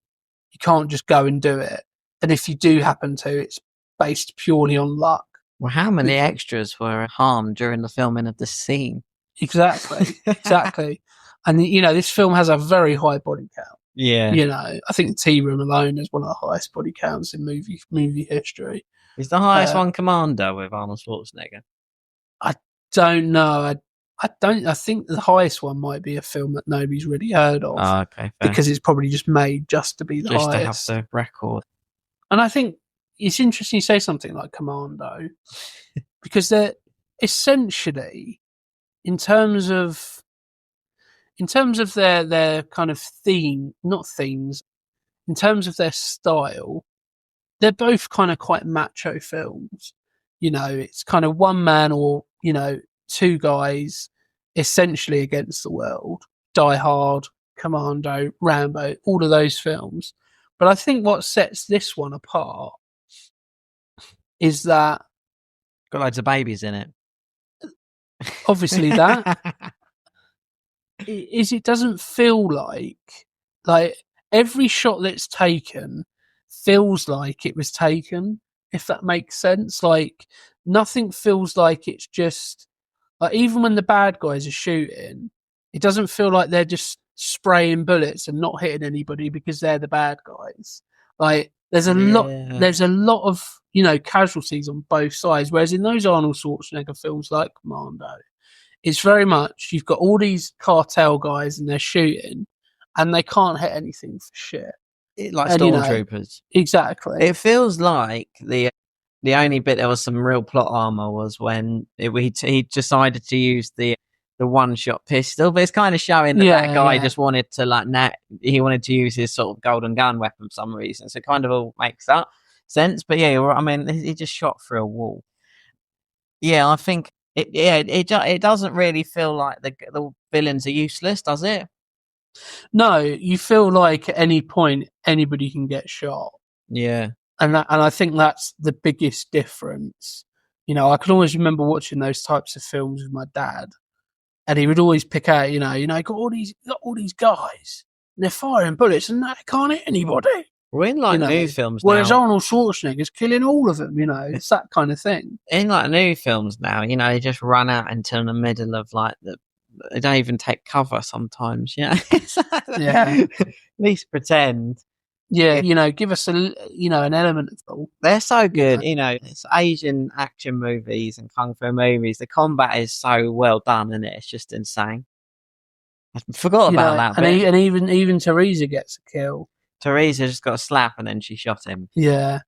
You can't just go and do it. And if you do happen to, it's based purely on luck. Well, how many extras were harmed during the filming of the scene? Exactly. And, this film has a very high body count. Yeah. I think the tea room alone is one of the highest body counts in movie history. Is the highest one Commando with Arnold Schwarzenegger? I don't know. I think the highest one might be a film that nobody's really heard of. Oh, okay. Fair. Because it's probably just made just to be the highest. Just to have the record. And I think it's interesting you say something like Commando, because they're essentially, in terms of their kind of theme, not themes, in terms of their style, they're both kind of quite macho films. It's kind of one man or, two guys essentially against the world. Die Hard, Commando, Rambo, all of those films. But I think what sets this one apart is that... Got loads of babies in it. Obviously that. It doesn't feel like every shot that's taken feels like it was taken, if that makes sense. Like, nothing feels like it's just, like, even when the bad guys are shooting, it doesn't feel like they're just spraying bullets and not hitting anybody because they're the bad guys. Like, there's a lot of, casualties on both sides. Whereas in those Arnold Schwarzenegger films like Commando, it's very much, you've got all these cartel guys and they're shooting and they can't hit anything for shit. Like stormtroopers. Exactly. It feels like the only bit there was some real plot armor was when he decided to use the one-shot pistol, but it's kind of showing that guy just wanted to he wanted to use his sort of golden gun weapon for some reason. So it kind of all makes that sense. But yeah, I mean, he just shot through a wall. Yeah, I think it doesn't really feel like the villains are useless, does it? No, you feel like at any point anybody can get shot. Yeah. And I think that's the biggest difference. I can always remember watching those types of films with my dad, and he would always pick out, got all these guys, and they're firing bullets, and they can't hit anybody. We're in new films now. Whereas Arnold Schwarzenegger's killing all of them. It's that kind of thing. In new films now, they just run out into the middle of they don't even take cover sometimes. Yeah. At least pretend. Yeah, give us an element of all. They're so good, it's Asian action movies and kung fu movies. The combat is so well done, and it's just insane. I forgot about that. And even Teresa gets a kill. Teresa just got a slap, and then she shot him. Yeah,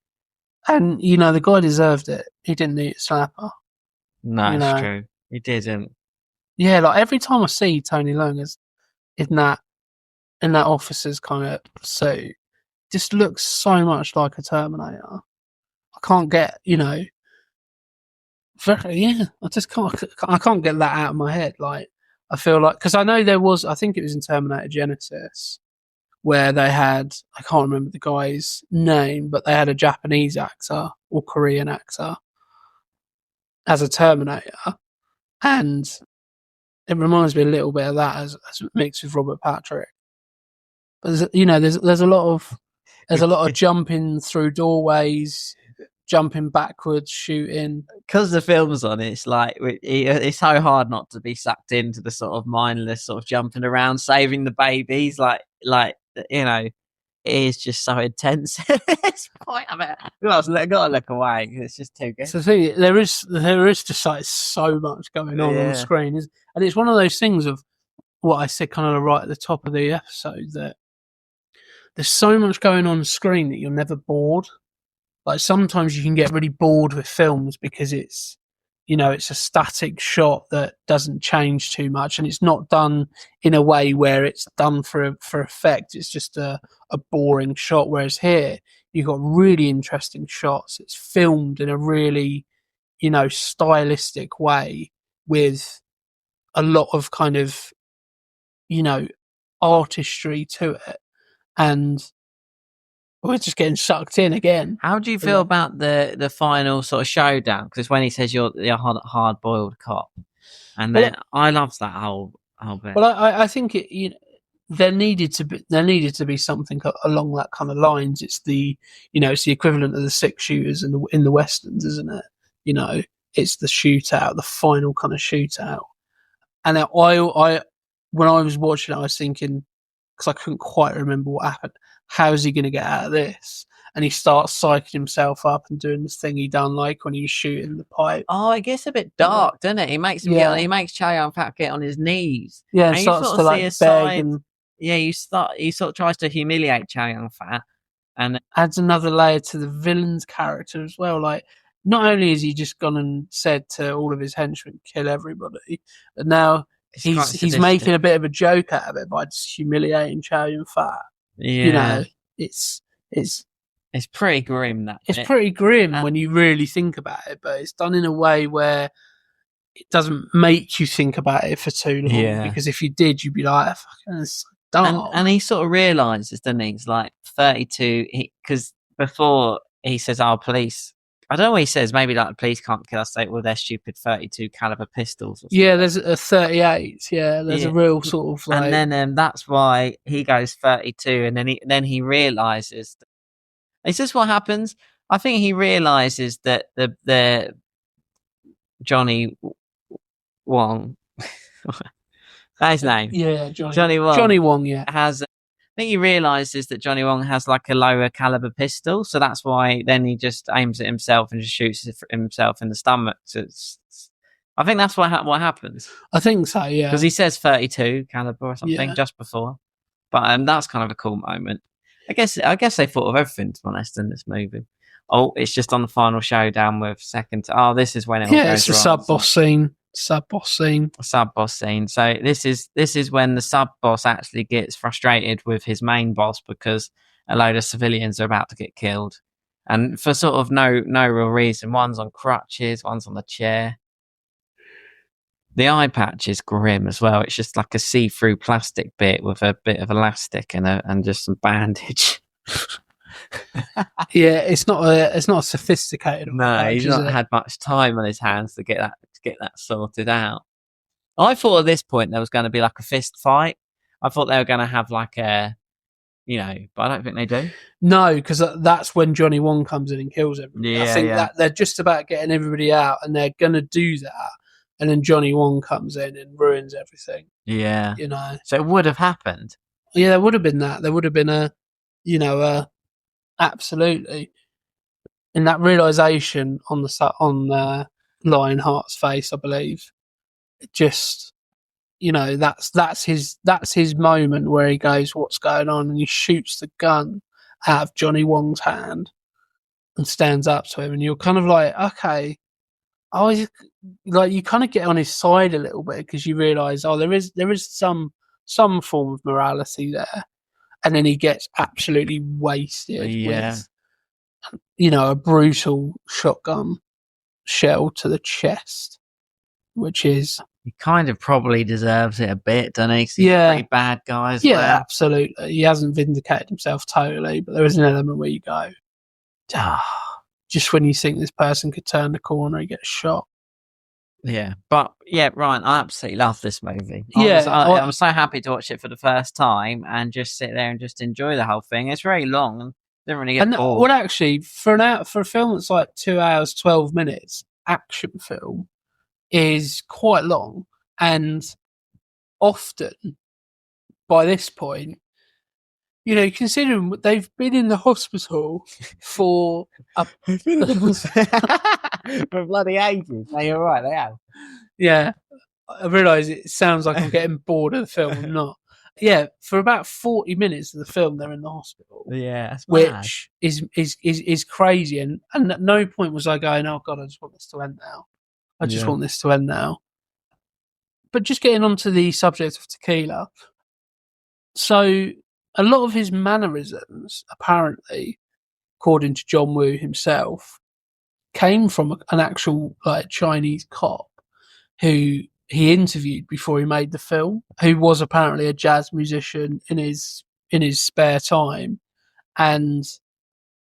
and the guy deserved it. He didn't need a slapper. No, it's true. He didn't. Yeah, like every time I see Tony Leung in that officer's kind of suit, just looks so much like a Terminator. I can't get, I just can't get that out of my head. Like, I feel like, because I know I think it was in Terminator Genesis, where they had, I can't remember the guy's name, but they had a Japanese actor or Korean actor as a Terminator, and it reminds me a little bit of that as mixed with Robert Patrick. But there's a lot of jumping through doorways, jumping backwards, shooting. Because the film's on, it's like it's so hard not to be sucked into the sort of mindless sort of jumping around, saving the babies. Like it is just so intense at this point. I mean, I've got to look away. It's just too good. So the thing, there is just like so much going on the screen, and it's one of those things of what I said kind of right at the top of the episode, that there's so much going on screen that you're never bored. Like sometimes you can get really bored with films because it's a static shot that doesn't change too much, and it's not done in a way where it's done for effect. It's just a boring shot. Whereas here, you've got really interesting shots. It's filmed in a really, stylistic way with a lot of kind of, artistry to it. And we're just getting sucked in again. How do you feel about the final sort of showdown? Because it's when he says you're a hard-boiled cop, and then I love that whole bit. Well, I think there needed to be something along that kind of lines. It's the it's the equivalent of the 6 shooters in the westerns, isn't it? It's the shootout, the final kind of shootout. And I when I was watching it, I was thinking, because I couldn't quite remember what happened, how is he going to get out of this? And he starts psyching himself up and doing this thing he done, like when he was shooting the pipe. Oh, it gets a bit dark, doesn't it? He makes him he makes Chow Yun-fat get on his knees. Yeah, and starts to like beg and he sort of tries to humiliate Chow Yun-fat, and adds another layer to the villain's character as well. Like, not only has he just gone and said to all of his henchmen, kill everybody, but now he's making a bit of a joke out of it by just humiliating Chow Yun-fat. Yeah, it's pretty grim. It's pretty grim when you really think about it, but it's done in a way where it doesn't make you think about it for too long. Yeah. Because if you did, you'd be like, "Fucking it's dark." And he sort of realizes, doesn't he? He's like 32. Because before he says, "Our police." I don't know what he says. Maybe like the police can't kill us. With their stupid 32 caliber pistols. Yeah, there's a 38. Yeah, there's a real sort of like. And then that's why he goes 32, and then he realizes. Is this what happens? I think he realizes that the Johnny Wong, that's his name. Yeah, Johnny Wong. Johnny Wong, yeah. I think he realizes that Johnny Wong has like a lower caliber pistol, so that's why then he just aims at himself and just shoots himself in the stomach. So I think that's what happens. I think so, yeah. Because he says 32 caliber or something just before, but that's kind of a cool moment. I guess they thought of everything, to be honest, in this movie. Oh, it's just on the final showdown with second. Oh, this is when it all goes it's the wrong. sub-boss scene. Sub-boss scene. So this is when the sub-boss actually gets frustrated with his main boss because a load of civilians are about to get killed. And for sort of no real reason. One's on crutches, one's on the chair. The eye patch is grim as well. It's just like a see-through plastic bit with a bit of elastic and just some bandage. Yeah, it's not a sophisticated. No, he's not had much time on his hands to get that sorted out. I thought at this point there was going to be like a fist fight. I thought they were going to have like a, but I don't think they do. No, because that's when Johnny Wong comes in and kills everybody. Yeah, I think that they're just about getting everybody out, and they're going to do that, and then Johnny Wong comes in and ruins everything. Yeah, So it would have happened. Yeah, there would have been that. There would have been a absolutely. And that realization on Lionheart's face, I believe, just that's his moment where he goes, "What's going on?" and he shoots the gun out of Johnny Wong's hand and stands up to him, and you're kind of like, okay, you kind of get on his side a little bit because you realize, there is some form of morality there. And then he gets absolutely wasted with, a brutal shotgun shell to the chest, which is he kind of probably deserves it a bit, doesn't he? 'Cause he's Yeah. a pretty bad guy as Yeah, well. absolutely. He hasn't vindicated himself totally, but there is an element where you go, just when you think this person could turn the corner, he gets shot. Yeah, but yeah, Ryan, I absolutely love this movie. Yeah, I'm so happy to watch it for the first time and just sit there and just enjoy the whole thing. It's very long and didn't really get And bored. well, actually, for a film that's like 2 hours 12 minutes, action film is quite long, and often by this point, you know, considering they've been in the hospital for for bloody ages. No, you're right, they have. yeah, I realise it sounds like I'm getting bored of the film. I'm not. Yeah, for about 40 minutes of the film, they're in the hospital. Yeah, that's mad. Which is crazy, and at no point was I going, "Oh God, I just want this to end now. I just want this to end now." But just getting onto the subject of Tequila, so a lot of his mannerisms, apparently, according to John Woo himself, came from an actual like Chinese cop who he interviewed before he made the film, who was apparently a jazz musician in his spare time, and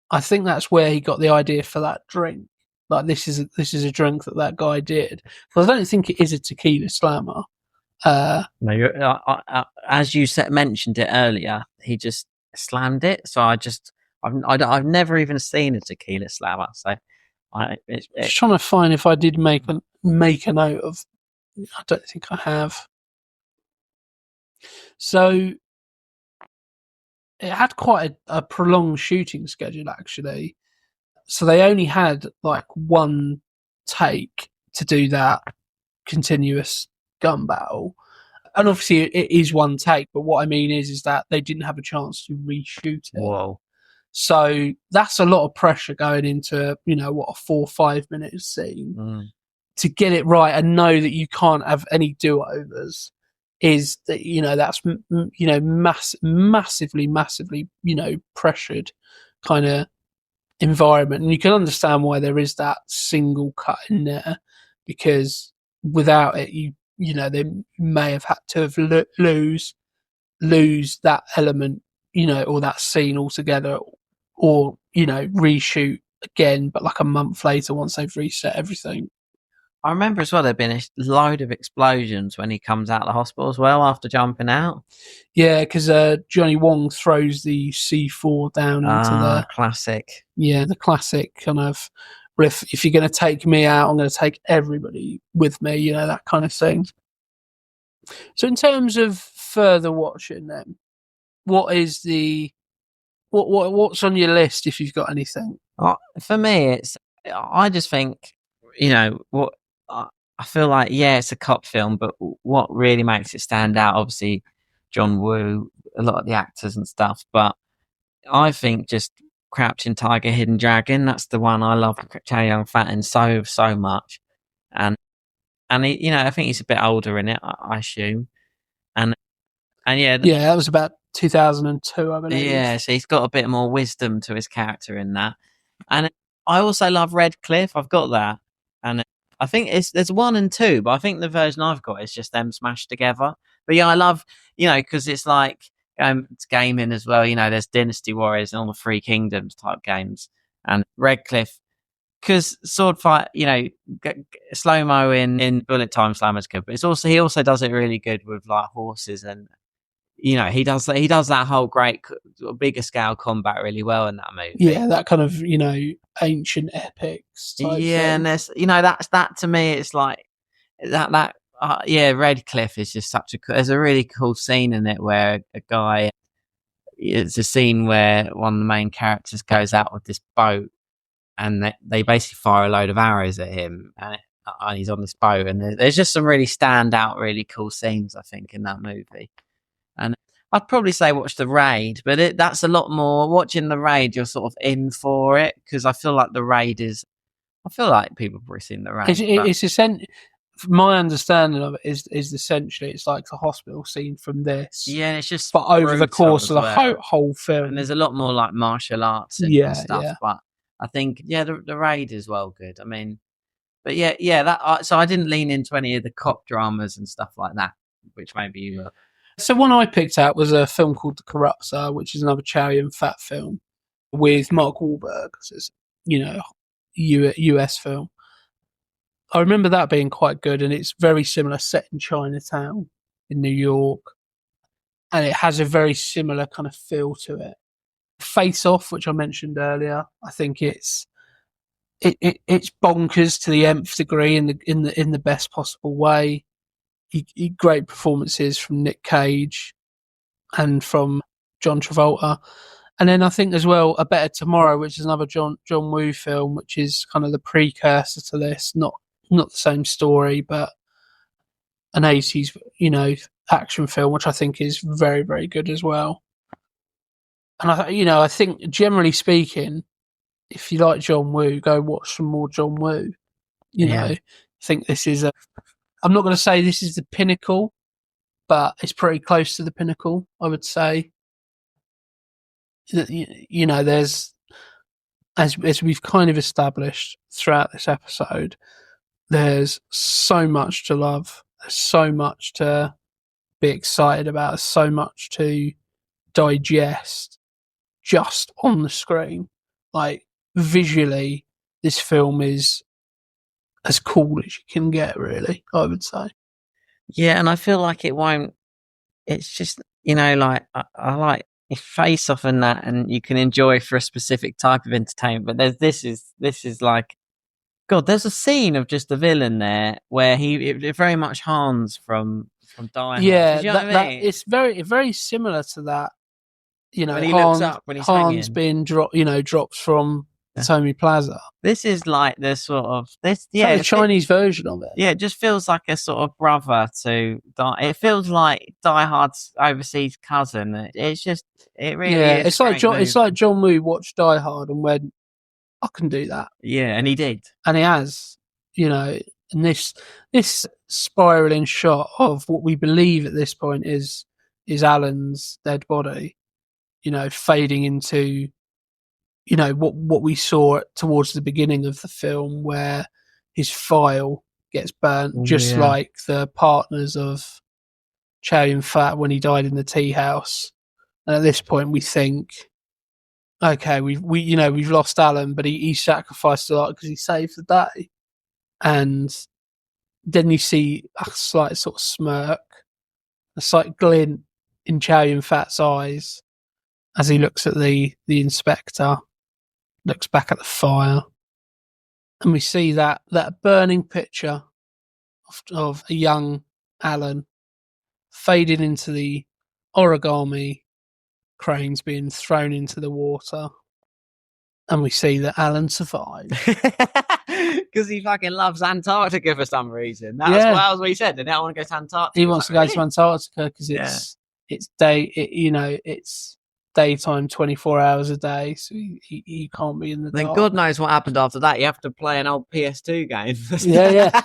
I think that's where he got the idea for that drink. Like this is a drink that guy did. But I don't think it is a tequila slammer. No, you're, as you mentioned it earlier, he just slammed it. So I've never even seen a tequila slammer. So Just trying to find if I did make a note of. I don't think I have. So it had quite a prolonged shooting schedule, actually. So they only had like one take to do that continuous gun battle. And obviously it is one take, but what I mean is that they didn't have a chance to reshoot it. Whoa. So that's a lot of pressure going into, you know, what, a 4 or 5 minute scene. To get it right and know that you can't have any do-overs is that, you know, that's, you know, massively, you know, pressured kind of environment. And you can understand why there is that single cut in there, because without it, you know, they may have had to have lose that element, you know, or that scene altogether, or, you know, reshoot again, but like a month later once they've reset everything. I remember as well there'd been a load of explosions when he comes out of the hospital as well after jumping out. Yeah, because Johnny Wong throws the C4 down into the classic. Yeah, the classic kind of, if you're going to take me out, I'm going to take everybody with me, you know, that kind of thing. So in terms of further watching then, what's on your list if you've got anything? For me, I just think, you know, what I feel like, yeah, it's a cop film, but what really makes it stand out, obviously, John Woo, a lot of the actors and stuff, but I think just Crouching Tiger, Hidden Dragon, that's the one I love Chow Yun-fat in so much. And he, you know, I think he's a bit older in it, I assume. And yeah. Yeah, that was about 2002, I believe. Yeah, so he's got a bit more wisdom to his character in that. And I also love Redcliffe. I've got that. And I think there's 1 and 2, but I think the version I've got is just them smashed together. But yeah, I love, you know, because it's like, it's gaming as well. You know, there's Dynasty Warriors and all the Three Kingdoms type games. And Redcliffe, because sword fight, you know, slow mo in Bullet Time Slammer's good, but he also does it really good with like horses, and you know, he does that whole great bigger scale combat really well in that movie. Yeah, that kind of, you know, ancient epics type thing. And there's, you know, that to me, it's like that. Yeah, Redcliffe is just there's a really cool scene in it where a guy. It's a scene where one of the main characters goes out with this boat, and they basically fire a load of arrows at him, and he's on this boat. And there's just some really standout, really cool scenes, I think, in that movie. And I'd probably say watch The Raid, but that's a lot more. Watching The Raid, you're sort of in for it, because I feel like The Raid is. I feel like people have probably seen The Raid. It's essentially. My understanding of it is essentially it's like the hospital scene from this. Yeah, and it's just but over the course of the whole film. And there's a lot more like martial arts and stuff. Yeah. But I think, the Raid is well good. I mean, But yeah. That so I didn't lean into any of the cop dramas and stuff like that, which maybe you were. So one I picked out was a film called The Corrupter, which is another Chow Yun-fat film with Mark Wahlberg. So it's, US film. I remember that being quite good, and it's very similar, set in Chinatown in New York, and it has a very similar kind of feel to it. Face Off, which I mentioned earlier, I think it's bonkers to the nth degree in the best possible way. Great performances from Nick Cage and from John Travolta. And then I think as well, A Better Tomorrow, which is another John Woo film, which is kind of the precursor to this. Not the same story, but an 80s, action film, which I think is very, very good as well. And I think generally speaking, if you like John Woo, go watch some more John Woo. I think this is I'm not going to say this is the pinnacle, but it's pretty close to the pinnacle, I would say. There's, as we've kind of established throughout this episode, there's so much to love. There's so much to be excited about. There's so much to digest just on the screen. Like, visually, this film is as cool as you can get, really, I would say. Yeah, and I feel like it won't. It's just, like I like Face Off and that, and you can enjoy for a specific type of entertainment. But this is like, God, there's a scene of just the villain there where it very much Hans from Die Hard. Yeah, you know what I mean? it's very, very similar to that. When he looks up when he's Hans hanging. being drops from Tommy Plaza. This is like the sort of this, yeah, the Chinese version of it. Yeah, it just feels like a sort of brother to Die. It feels like Die Hard's overseas cousin. It's just, it really is. It's like John Woo watched Die Hard and went, I can do that. Yeah, and he did, and he has. And this spiraling shot of what we believe at this point is Alan's dead body, fading into. What we saw towards the beginning of the film, where his file gets burnt, like the partners of Chow Yun-fat when he died in the tea house. And at this point, we think, okay, we've lost Alan, but he sacrificed a lot because he saved the day. And then you see a slight sort of smirk, a slight glint in Chow Yun-fat's eyes as he looks at the inspector. Looks back at the fire, and we see that burning picture of a young Alan fading into the origami cranes being thrown into the water, and we see that Alan survived because he fucking loves Antarctica for some reason. That's what he said. And I want to go to Antarctica. He wants to go to Antarctica because it's daytime 24 hours a day, so he can't be in the dark. Then God knows what happened after that. You have to play an old PS2 game. yeah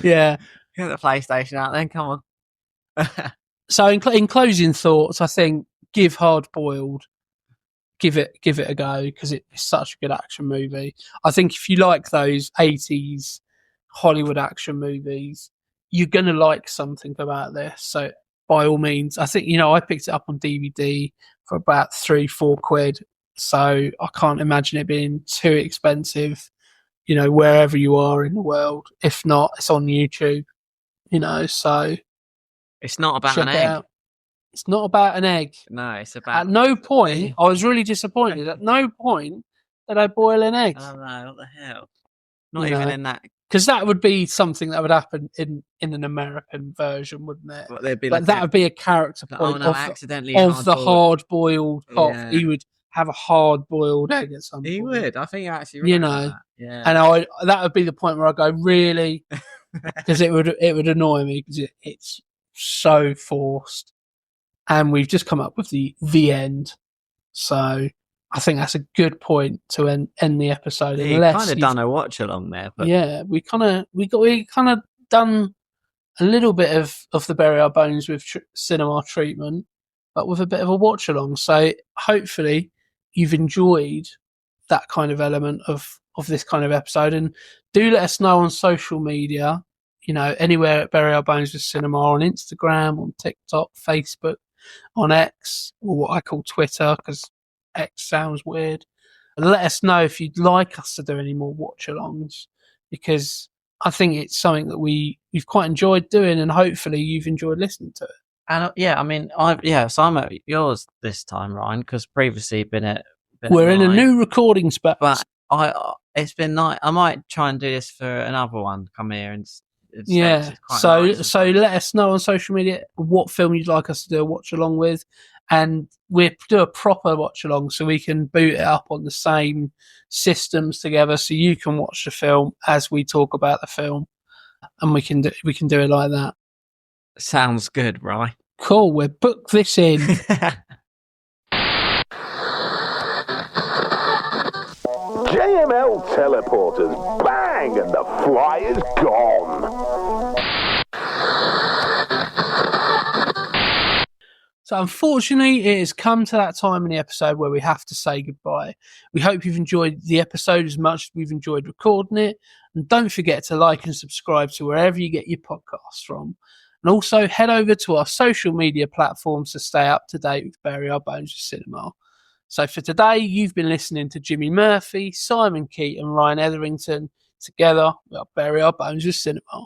yeah Get the PlayStation out then, come on. So in closing thoughts, I think give Hard Boiled give it a go, because it's such a good action movie. I think if you like those 80s Hollywood action movies, you're gonna like something about this. So by all means, I think, I picked it up on DVD for about £3-4, so I can't imagine it being too expensive, wherever you are in the world. If not, it's on YouTube, so it's not about an egg. It's not about an egg. No, it's about... At no point, I was really disappointed, at no point did I boil an egg. Oh no, what the hell? Not even in that... Because that would be something that would happen in an American version, wouldn't it? Well, there'd be that would be a character point of the hard-boiled cop. Yeah. He would have a hard-boiled egg at some point. He would. I think you're actually right. That. Yeah. And that would be the point where I go, really? Because it would annoy me, because it's so forced. And we've just come up with the end. So I think that's a good point to end the episode. You kind of done a watch along there, but yeah, we kind of done a little bit of the Bury Our Bones with cinema treatment, but with a bit of a watch along. So hopefully you've enjoyed that kind of element of of this kind of episode. And do let us know on social media, anywhere at Bury Our Bones with Cinema, on Instagram, on TikTok, Facebook, on X, or what I call Twitter, because X sounds weird. And let us know if you'd like us to do any more watch-alongs, because I think it's something that we've quite enjoyed doing, and hopefully you've enjoyed listening to it. And so I'm at yours this time, Ryan, because previously We're in a new recording space. But it's been nice. I might try and do this for another one. Come here and so let us know on social media what film you'd like us to do a watch along with, and we'll do a proper watch along so we can boot it up on the same systems together, so you can watch the film as we talk about the film, and we can do it like that. Sounds good, right? Cool. We'll book this in. JML teleporters, bang, and the fly is gone. So unfortunately, it has come to that time in the episode where we have to say goodbye. We hope you've enjoyed the episode as much as we've enjoyed recording it. And don't forget to like and subscribe to wherever you get your podcasts from. And also head over to our social media platforms to stay up to date with Bury Our Bones with Cinema. So for today, you've been listening to Jimmy Murphy, Simon Keet and Ryan Etherington. Together, we'll Bury Our Bones with Cinema.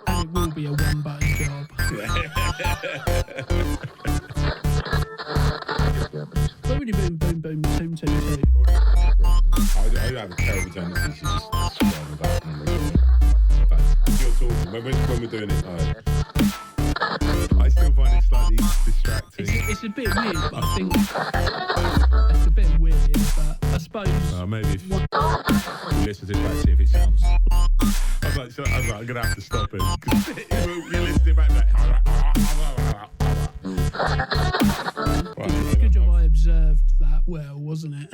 And it will be a one-button job. Boom, boom, boom, boom, toom, toom, toom. I have a terrible tendency to just scroll about and like, if you're talking, when we're doing it, I still find it slightly distracting. It's a bit weird, but I think it's a bit weird, but I suppose... maybe if you listen to it back, see if it sounds... I was like, I'm going to have to stop it. You listen to it back, It's good job I observed that well, wasn't it?